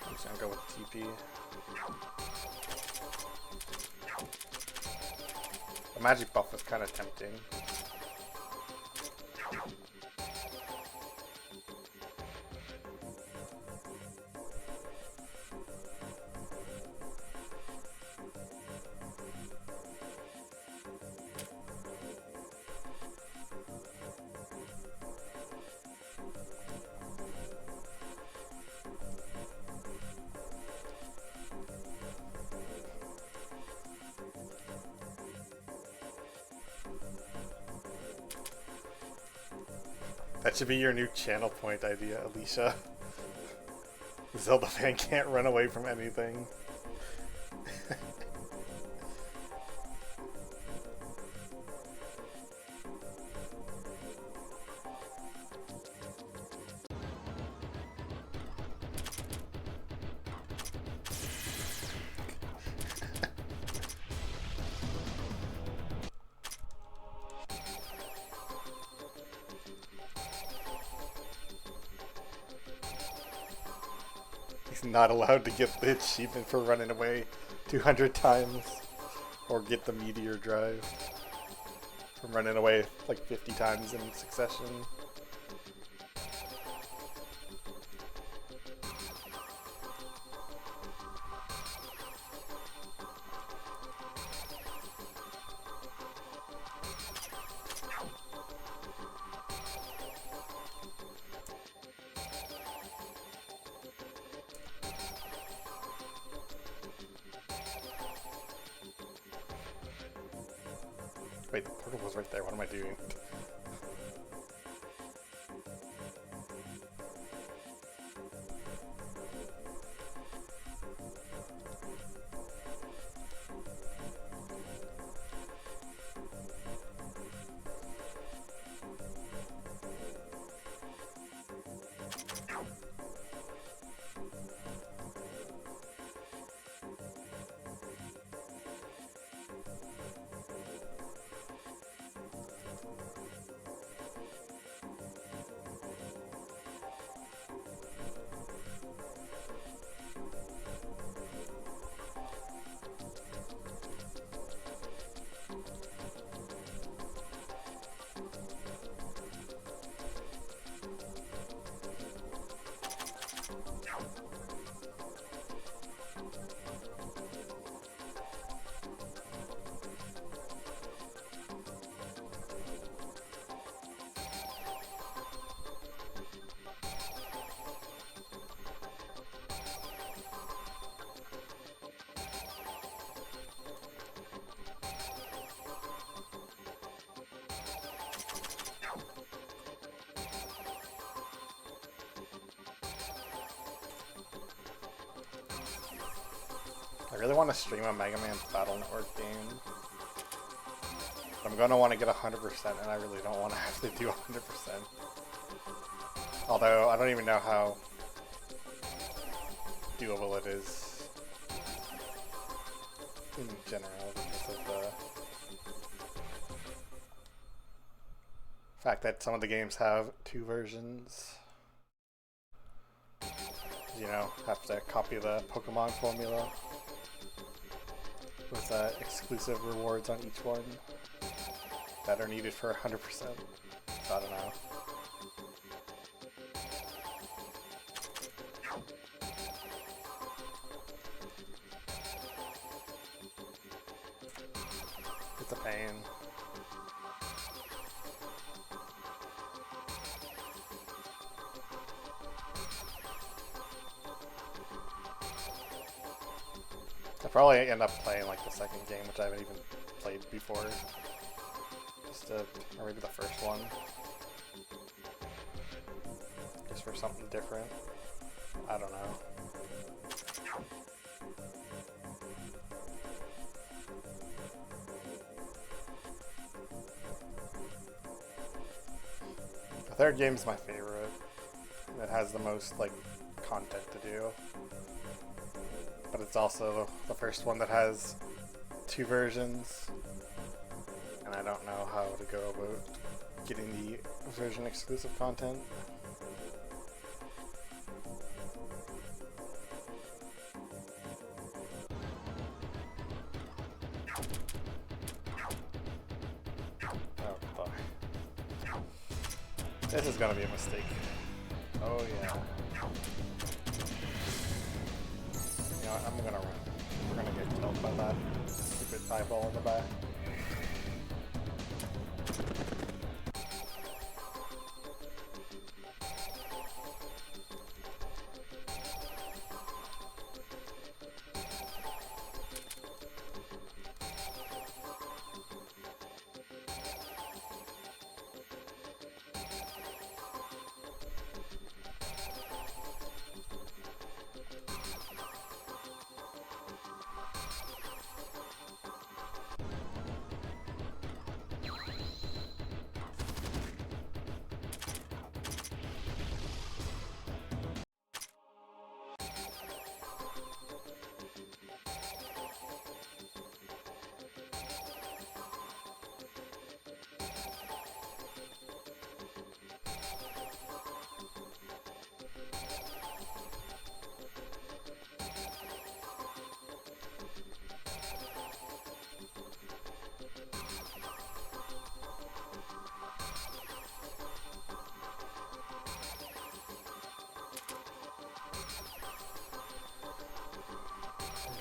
I'm just gonna go with TP. The magic buff is kind of tempting. That should be your new channel point idea, Alicia. Zelda fan can't run away from anything. He's not allowed to get the achievement for running away 200 times or get the meteor drive from running away like 50 times in succession. Wait, the portal was right there. What am I doing? I really want to stream a Mega Man Battle Network game. But I'm going to want to get 100%, and I really don't want to have to do 100%. Although, I don't even know how doable it is in general because of the fact that some of the games have 2 versions. You know, have to copy the Pokemon formula with exclusive rewards on each one that are needed for 100%. So I don't know. It's a pain. I'll probably end up playing like the second game, which I haven't even played before. Or maybe the first one. Just for something different. I don't know. The third game's my favorite. It has the most like content to do. But it's also the first one that has 2 versions. And I don't know how to go about getting the version exclusive content. Oh boy. This is gonna be a mistake. Oh yeah. You know what, I'm gonna run. We're gonna get killed by that stupid eyeball in the back.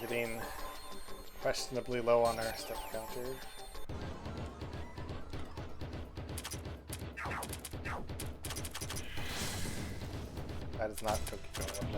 Getting questionably low on our step counter. That is not Tokyo.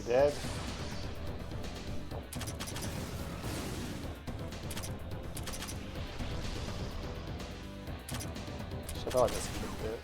dead? Should I just kicked it?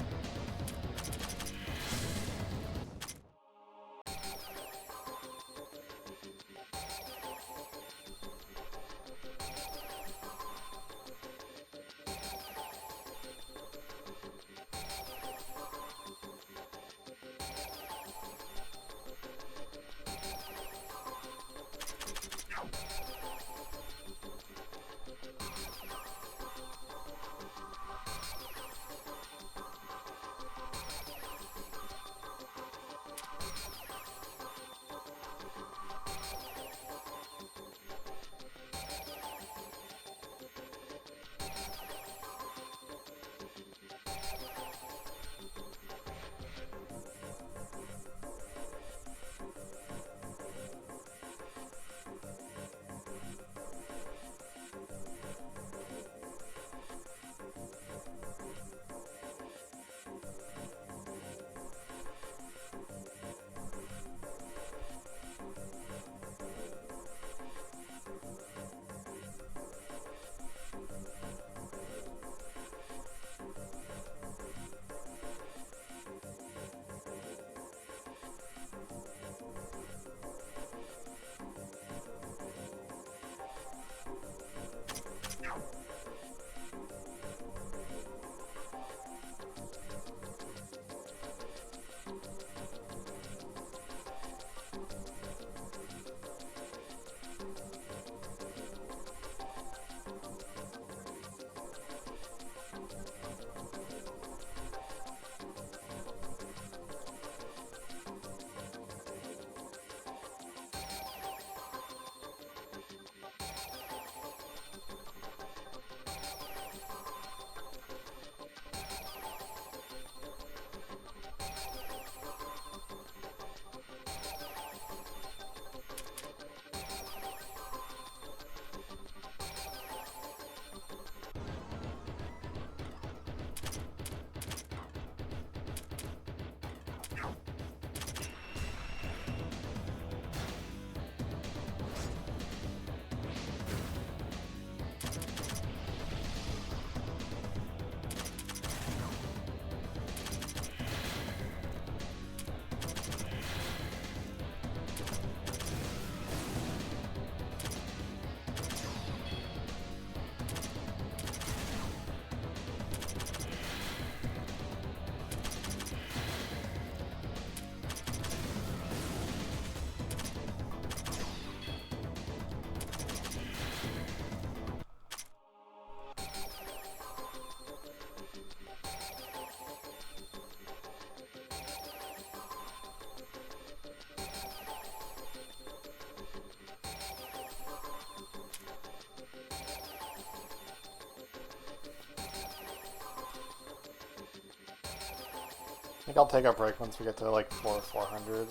I think I'll take a break once we get to like floor 400.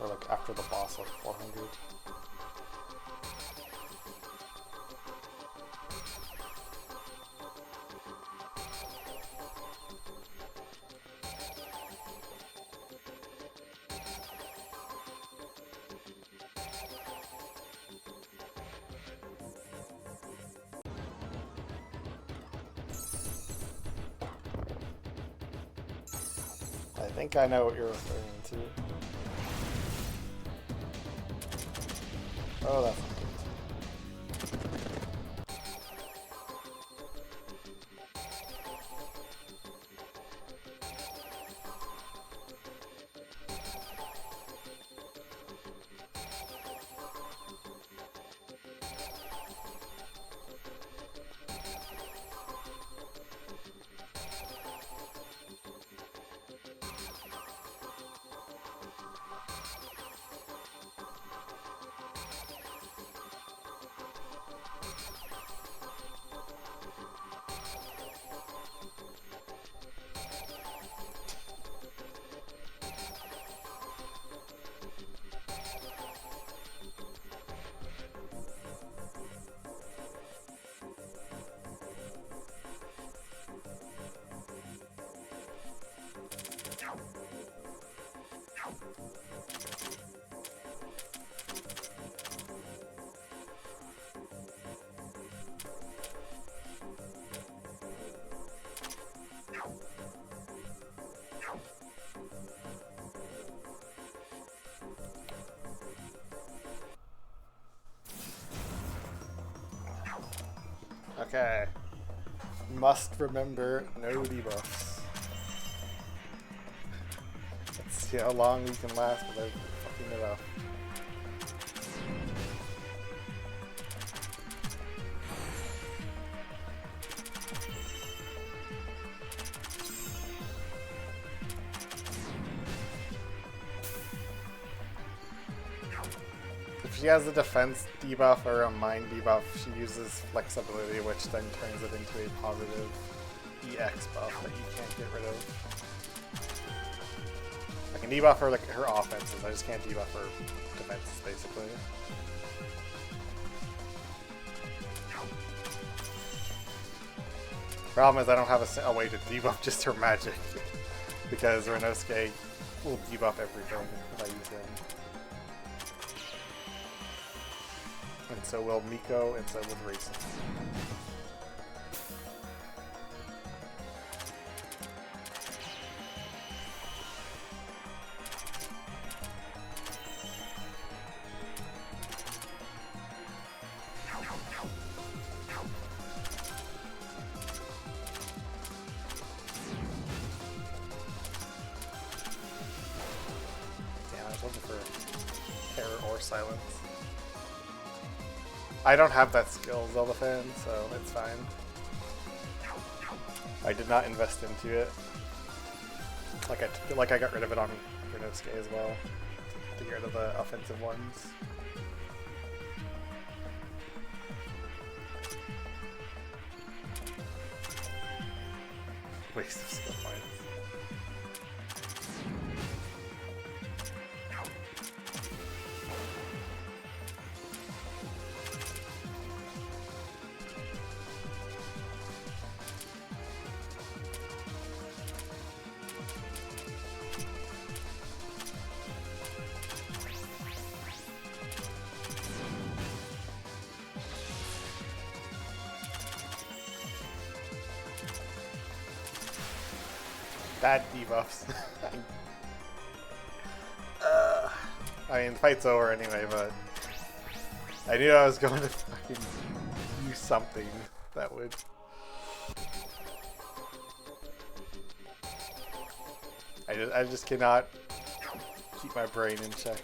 Or like after the boss of 400. I think I know what you're referring to. Oh, that's not good. Okay. Must remember no debuffs. Let's see how long we can last without fucking it up. If she has a defense debuff or a mind debuff, she uses flexibility, which then turns it into a positive EX buff that you can't get rid of. I can debuff her like her offenses, I just can't debuff her defenses basically. Problem is I don't have a way to debuff just her magic because Renosuke will debuff everything if I use him. And so will Miko, and so will Racing. Damn, I was looking for terror or silence. I don't have that skill, Zelda fan, so it's fine. I did not invest into it. Like I got rid of it on Renosuke as well, to get rid of the offensive ones. Waste of skill points. Bad debuffs. I mean, the fight's over anyway, but I knew I was going to fucking use something that would. I just cannot keep my brain in check.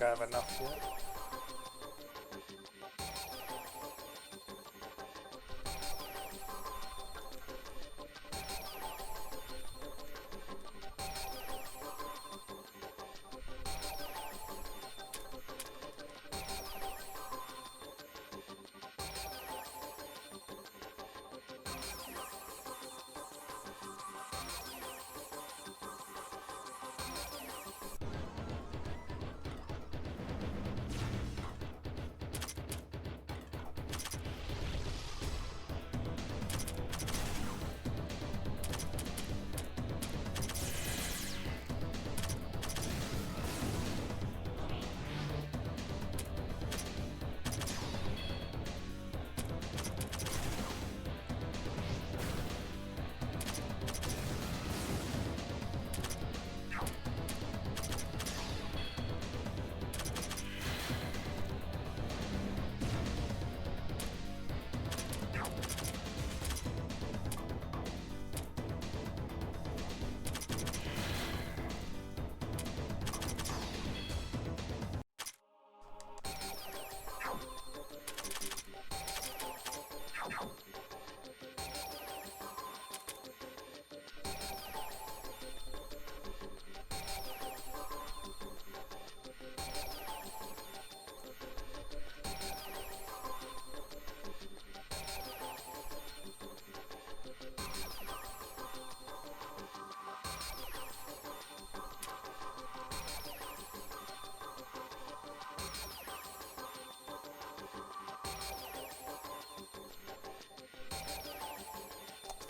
I have enough yet.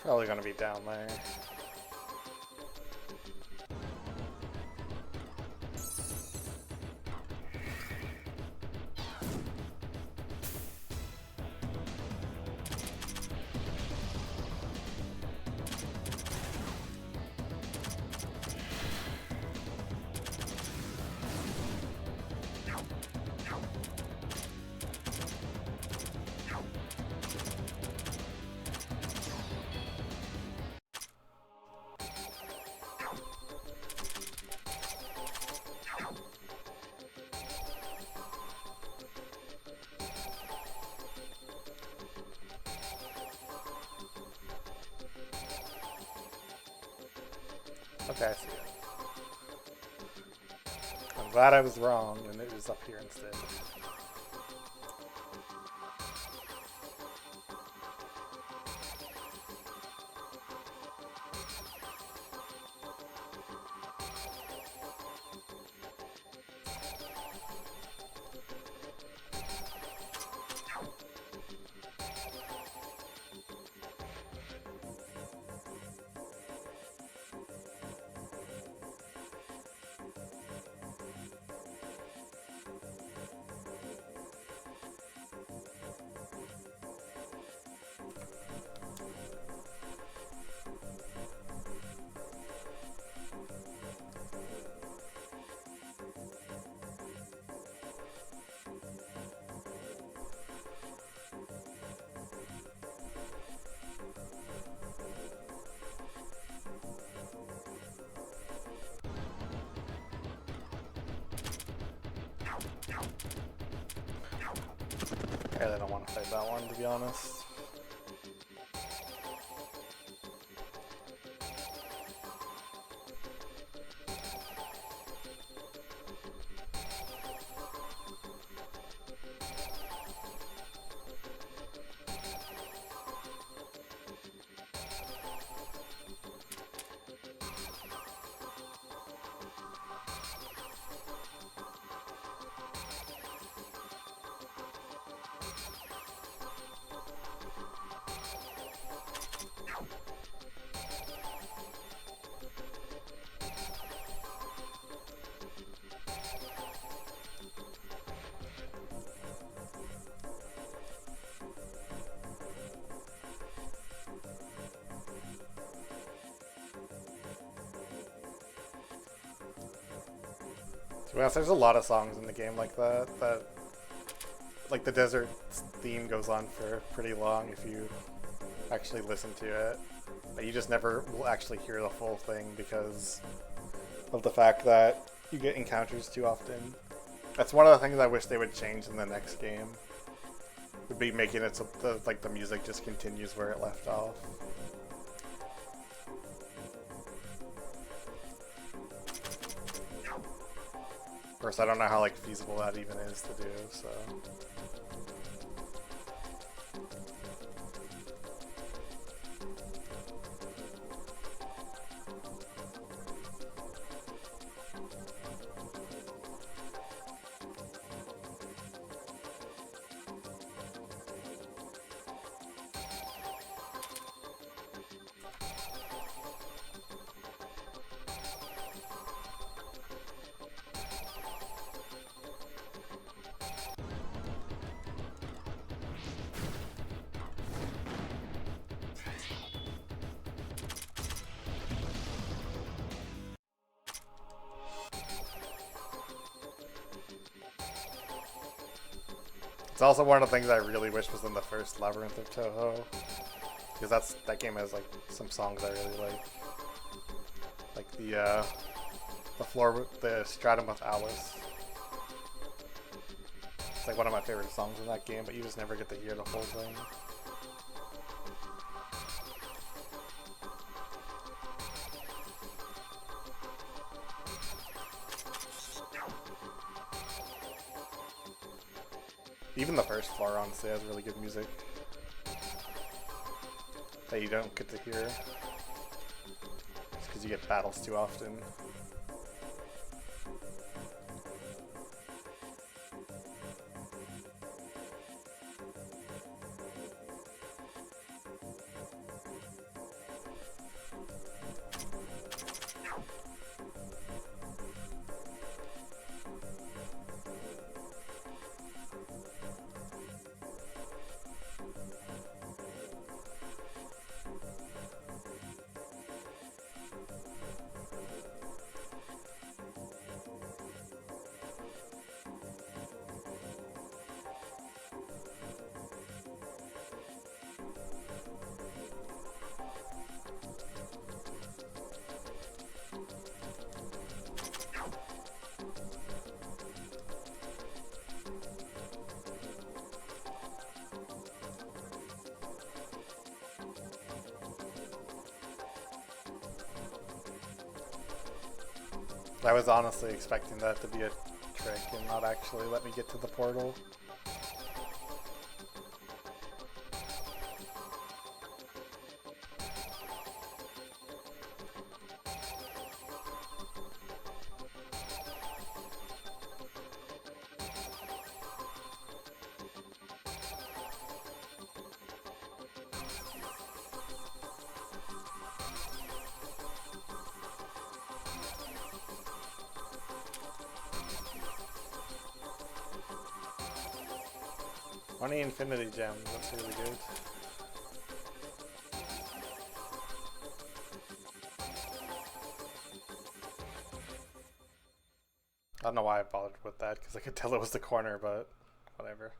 Probably gonna be down there. Okay, I see it. I'm glad I was wrong and it was up here instead. I really don't want to fight that one, to be honest. To be honest, there's a lot of songs in the game like that, like the desert theme goes on for pretty long if you actually listen to it. But you just never will actually hear the full thing because of the fact that you get encounters too often. That's one of the things I wish they would change in the next game. Would be making it so the music just continues where it left off. Of course, I don't know how feasible that even is to do, so. It's also one of the things I really wish was in the first Labyrinth of Touhou, because that game has some songs I really like the Stratum with Alice. It's one of my favorite songs in that game, but you just never get to hear the whole thing. Even the first floor, honestly, has really good music that you don't get to hear just because you get battles too often. I was honestly expecting that to be a trick and not actually let me get to the portal. Twenty infinity gems, that's really good. I don't know why I bothered with that, because I could tell it was the corner, but whatever.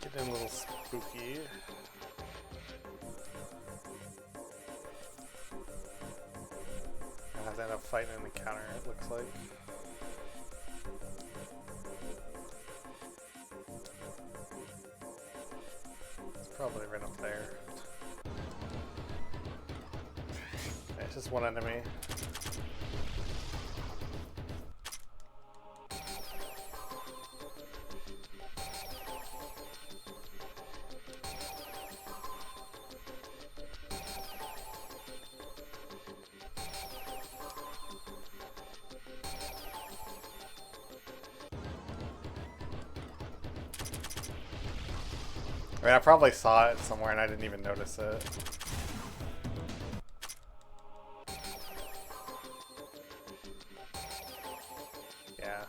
Getting a little spooky. I have to end up fighting in the counter, it looks like. It's probably right up there. Yeah, it's just one enemy. I mean, I probably saw it somewhere and I didn't even notice it. Yeah.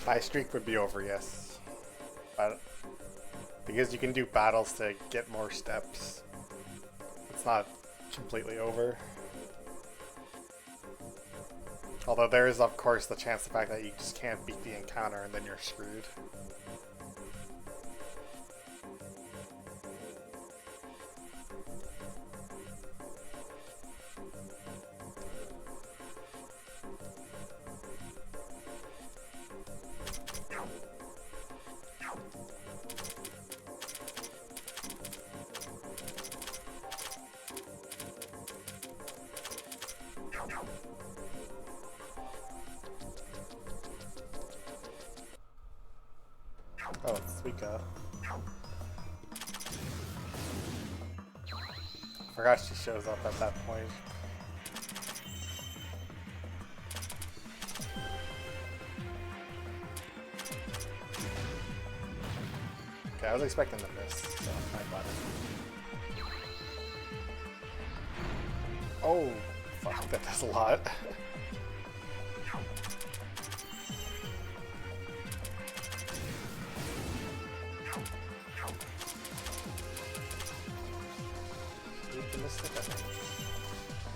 My streak would be over, yes. But because you can do battles to get more steps, it's not completely over. Although there is, of course, the chance the fact that you just can't beat the encounter and then you're screwed. Oh, it's Suika. Forgot she shows up at that point. Okay, I was expecting to miss, so I'm kind of glad I didn't. Oh, fuck, that does a lot.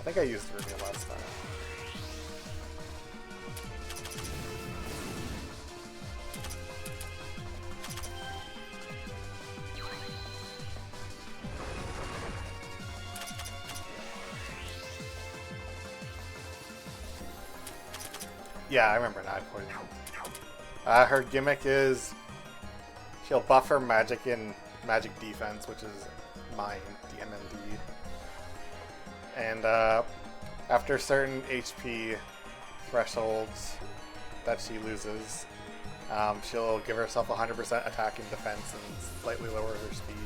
I think I used Ruby last time. Yeah, I remember now. Her gimmick is she'll buff her magic in magic defense, which is mine, DMMD. And After certain HP thresholds that she loses, she'll give herself 100% attack and defense and slightly lower her speed.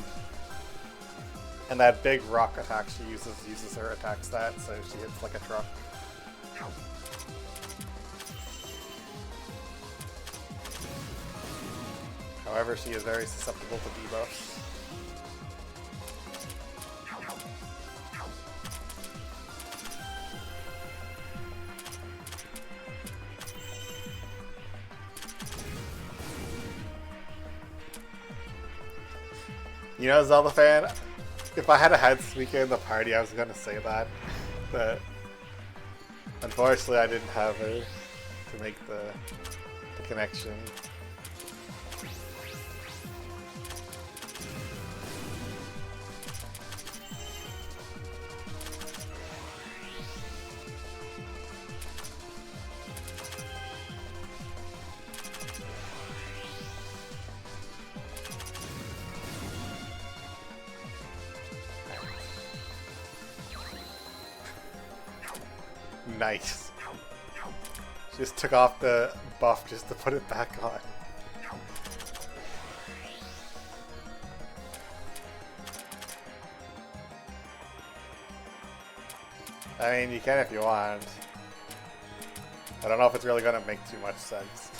And that big rock attack she uses her attack stat, so she hits like a truck. However, she is very susceptible to debuffs. You know, Zelda fan, if I had a head speaker in the party, I was gonna say that, but unfortunately I didn't have her to make the connection. Nice. Just took off the buff just to put it back on. I mean, you can if you want. I don't know if it's really gonna make too much sense.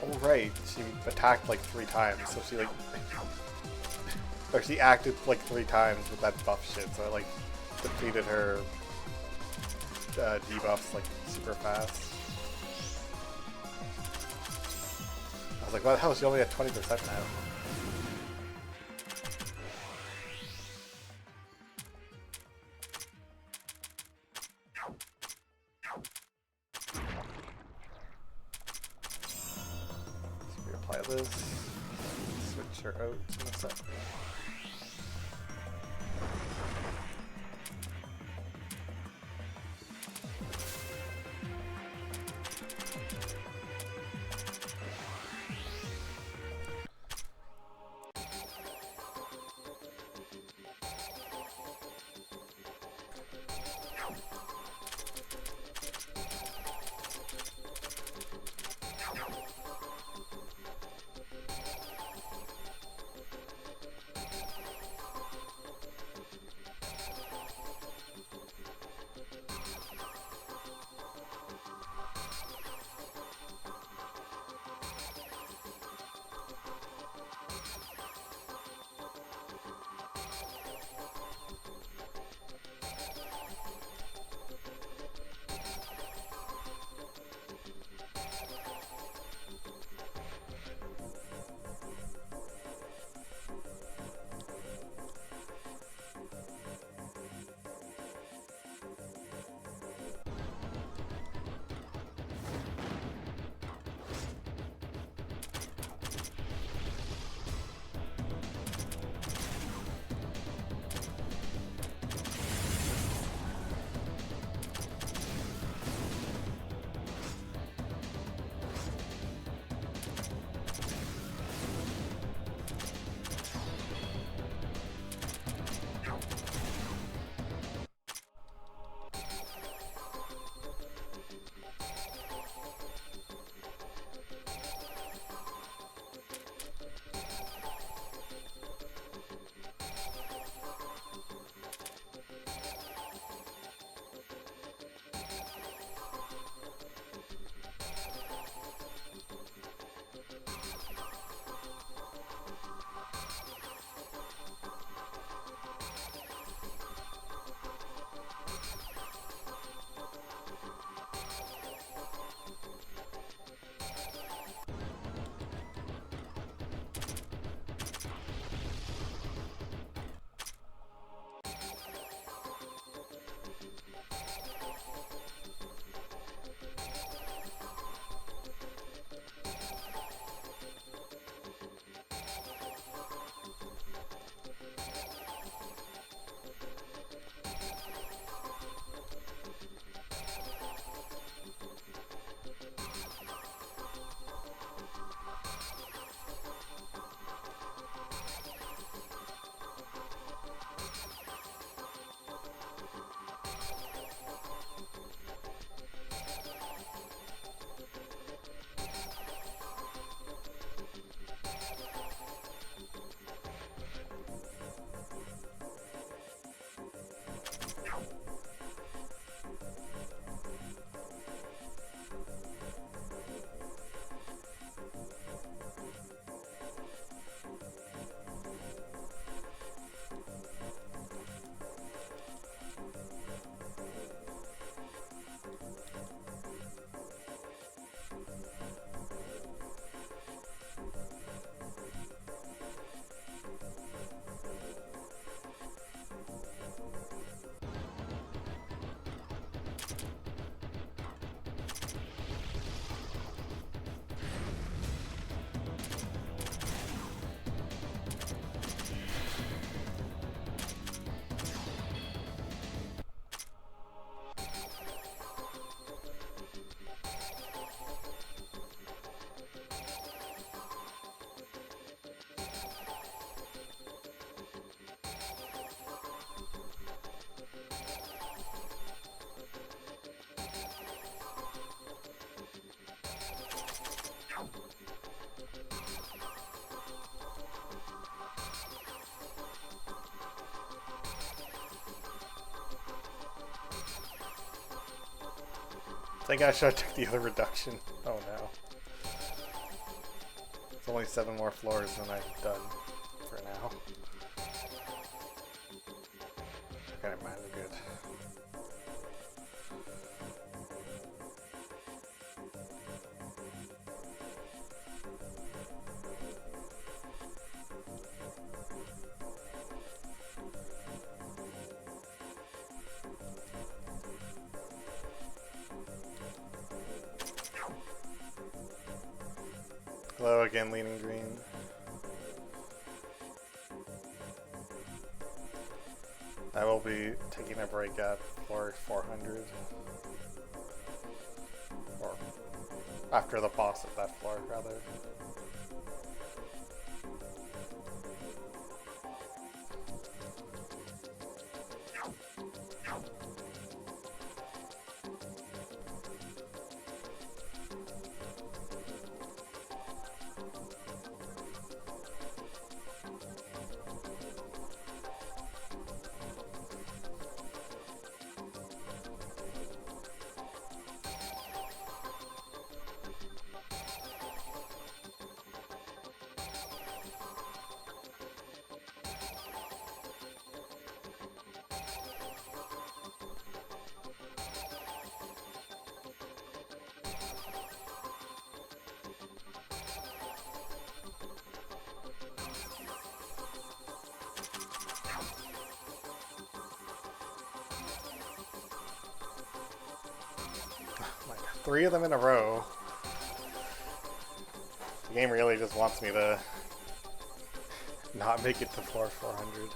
Oh right, she attacked like 3 times, so she like... Or she acted like 3 times with that buff shit, so it like depleted her debuffs like super fast. I was like, what the hell, is she only at 20% now? So we apply this, switch her out in a sec. I think I should have took the other reduction. Oh no. It's only 7 more floors than I've done for now. Okay, never mind, we're good. Hello again, leaning green. I will be taking a break at floor 400. Or after the boss of that floor, rather. Like 3 of them in a row. The game really just wants me to not make it to floor 400.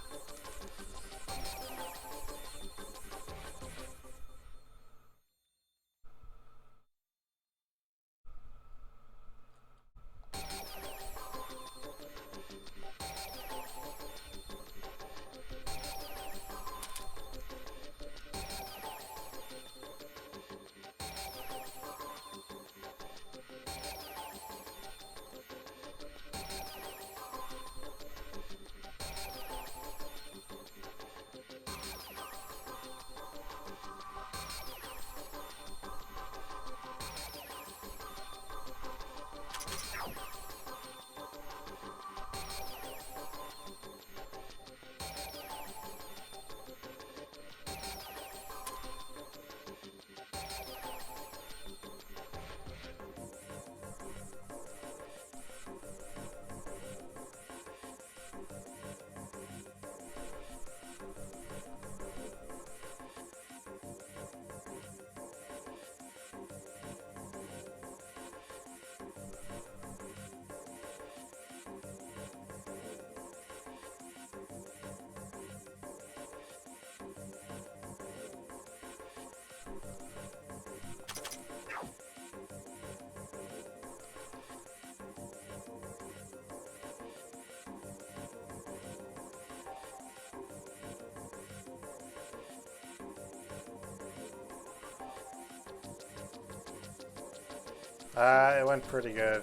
It went pretty good.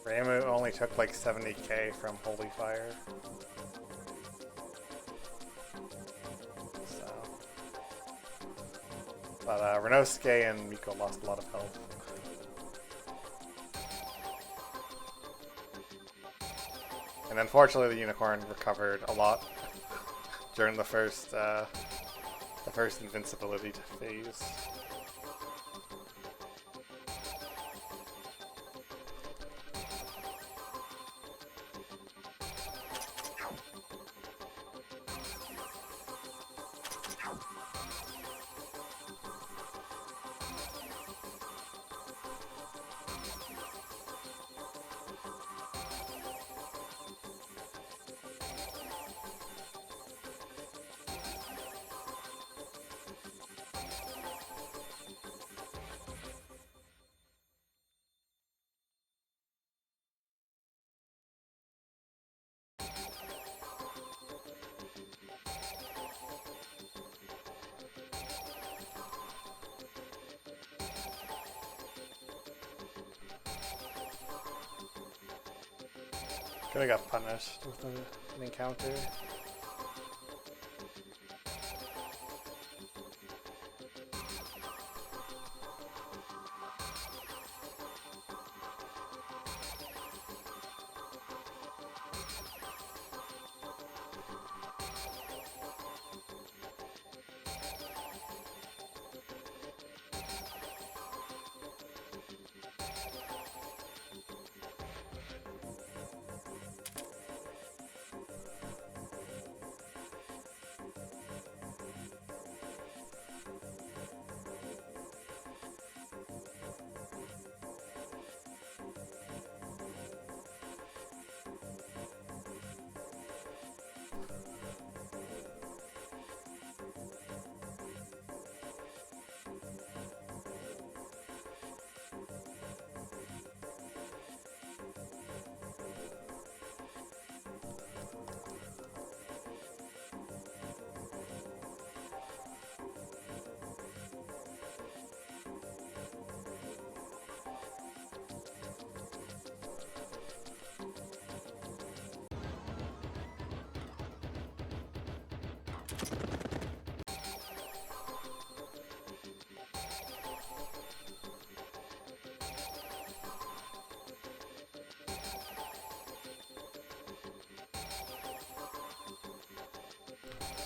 Ramu only took like 70k from Holy Fire. So. But Renosuke and Miko lost a lot of health. And unfortunately the Unicorn recovered a lot during the first invincibility phase. Could have got punished with an encounter.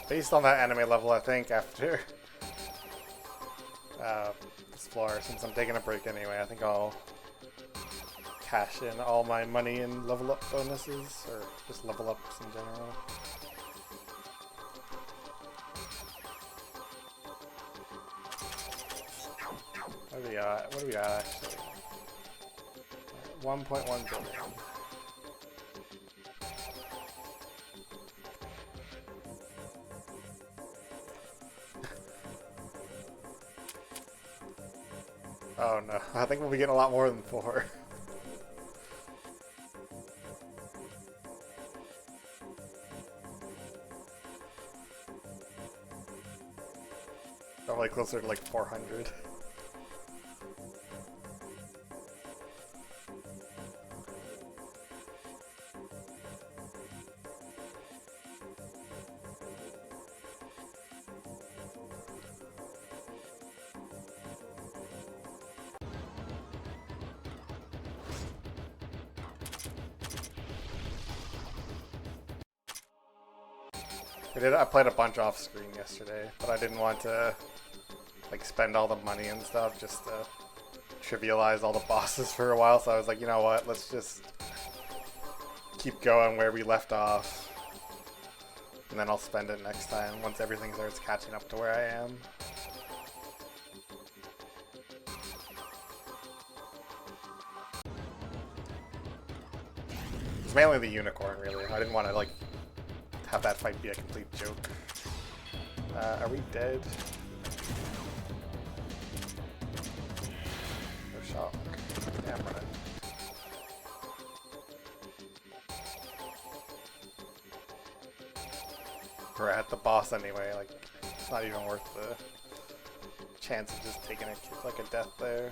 Based on that anime level, I think after this floor, since I'm taking a break anyway, I think I'll cash in all my money in level up bonuses, or just level ups in general. What do we got actually? 1.1 billion. Oh no, I think we'll be getting a lot more than 4. Probably closer to like 400. I played a bunch off screen yesterday, but I didn't want to like spend all the money and stuff just to trivialize all the bosses for a while, so I was like, you know what, let's just keep going where we left off, and then I'll spend it next time once everything starts catching up to where I am. It's mainly the unicorn, really. I didn't want to like have that fight be a complete joke. Are we dead? No shock. Yeah, I'm running. We're at the boss anyway, like, it's not even worth the chance of just taking like a death there.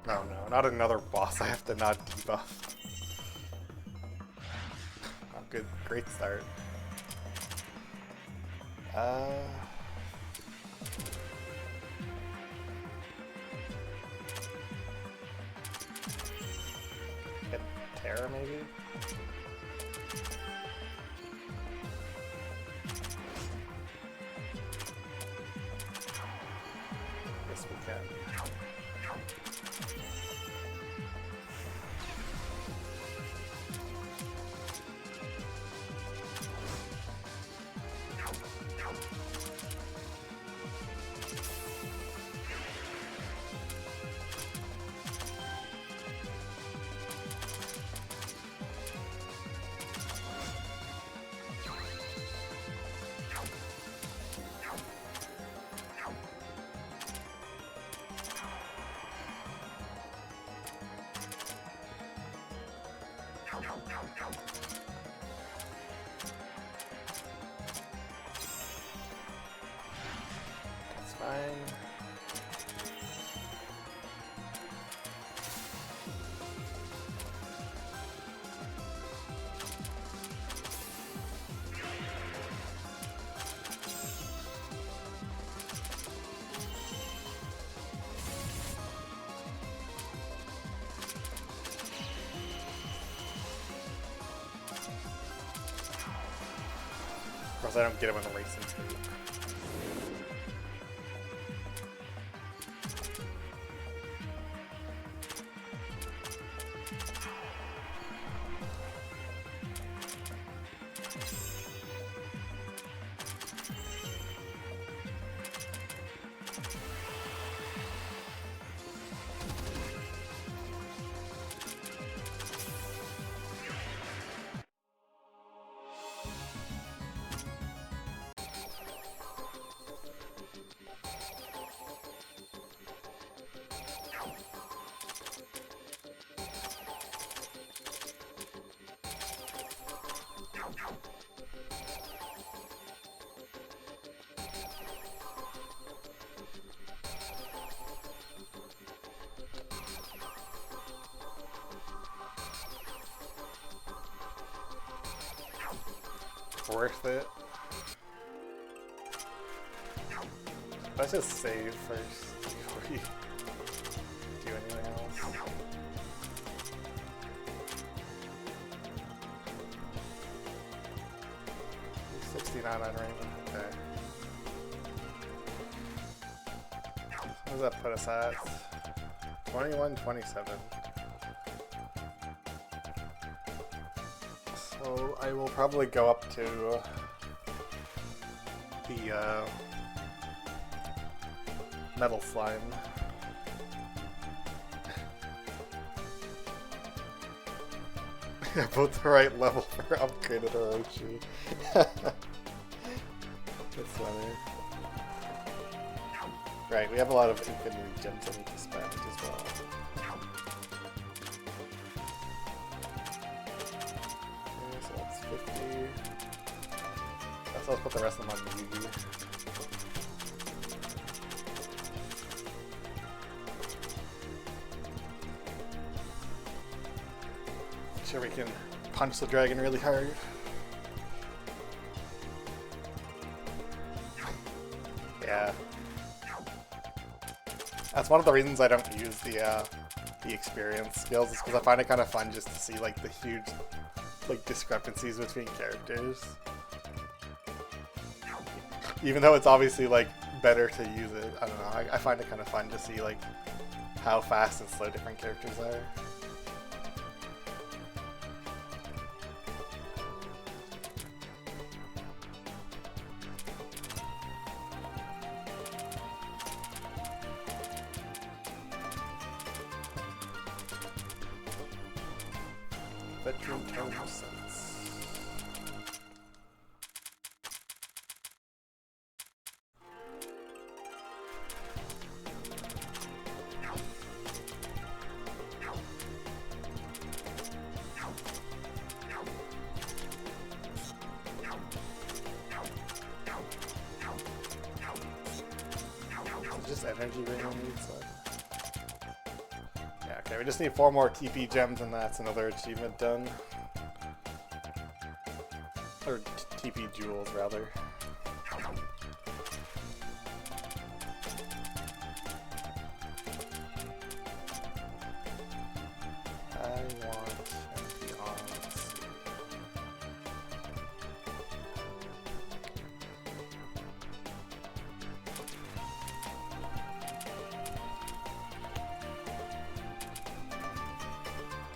Oh no, not another boss I have to not debuff. Oh, good, great start. Hit Terra maybe? Guess we can. course, I don't get him in the racing state. Worth it. Let's just save first before we do anything else. $69 on Raymond. Okay. What does that put us at? 21-27. So I will probably go up to the metal slime. Yeah, both the right level for upgraded Orochi. That's funny. Right, we have a lot of infinity gems I need to spend as well. So that's 50. So let's put the rest of them on the UV. Make sure we can punch the dragon really hard. Yeah. That's one of the reasons I don't use the experience skills, is because I find it kind of fun just to see like the huge discrepancies between characters. Even though it's obviously like better to use it, I don't know. I find it kind of fun to see like how fast and slow different characters are. Bedroom 10%. Just energy ring on each side. Yeah, okay, we just need 4 more TP gems and that's another achievement done. Or TP jewels, rather. I want empty arms.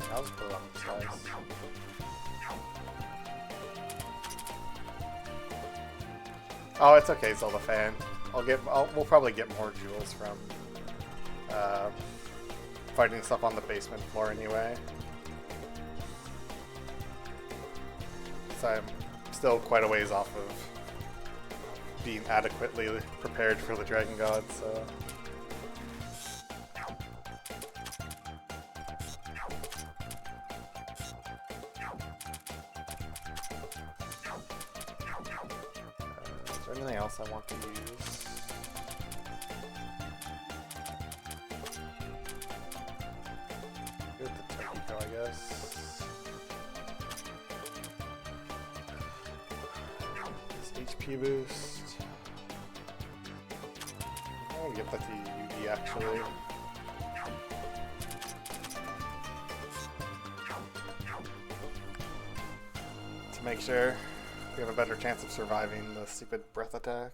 That was put on the size. Oh, it's okay, Zelda fan. We'll probably get more jewels from fighting stuff on the basement floor anyway. So I'm still quite a ways off of being adequately prepared for the Dragon God, so. Is there anything else I want to use? Get the Touhou, I guess. This HP boost. I'll get that to UV actually. To make sure. We have a better chance of surviving the stupid breath attack.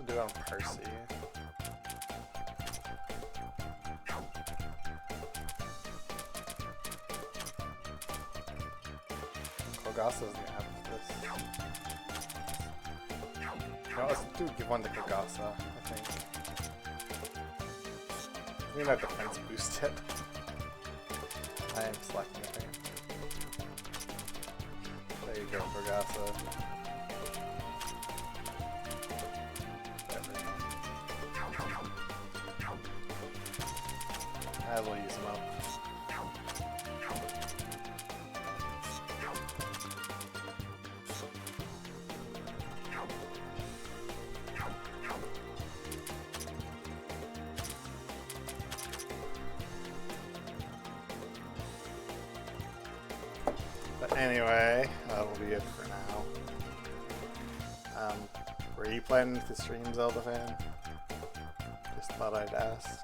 Do it on Percy. Kogasa's gonna have this. No, let's give one to Kogasa, I think. We need that defense boost it. I am slacking the thing. There you go, Kogasa. I will use them up. But anyway, that'll be it for now. Were you planning to stream Zelda fan? Just thought I'd ask.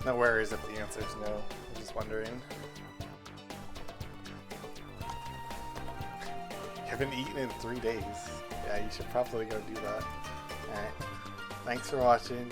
No worries if the answer is no. I'm just wondering. You haven't eaten in 3 days. Yeah, you should probably go do that. Alright. Thanks for watching.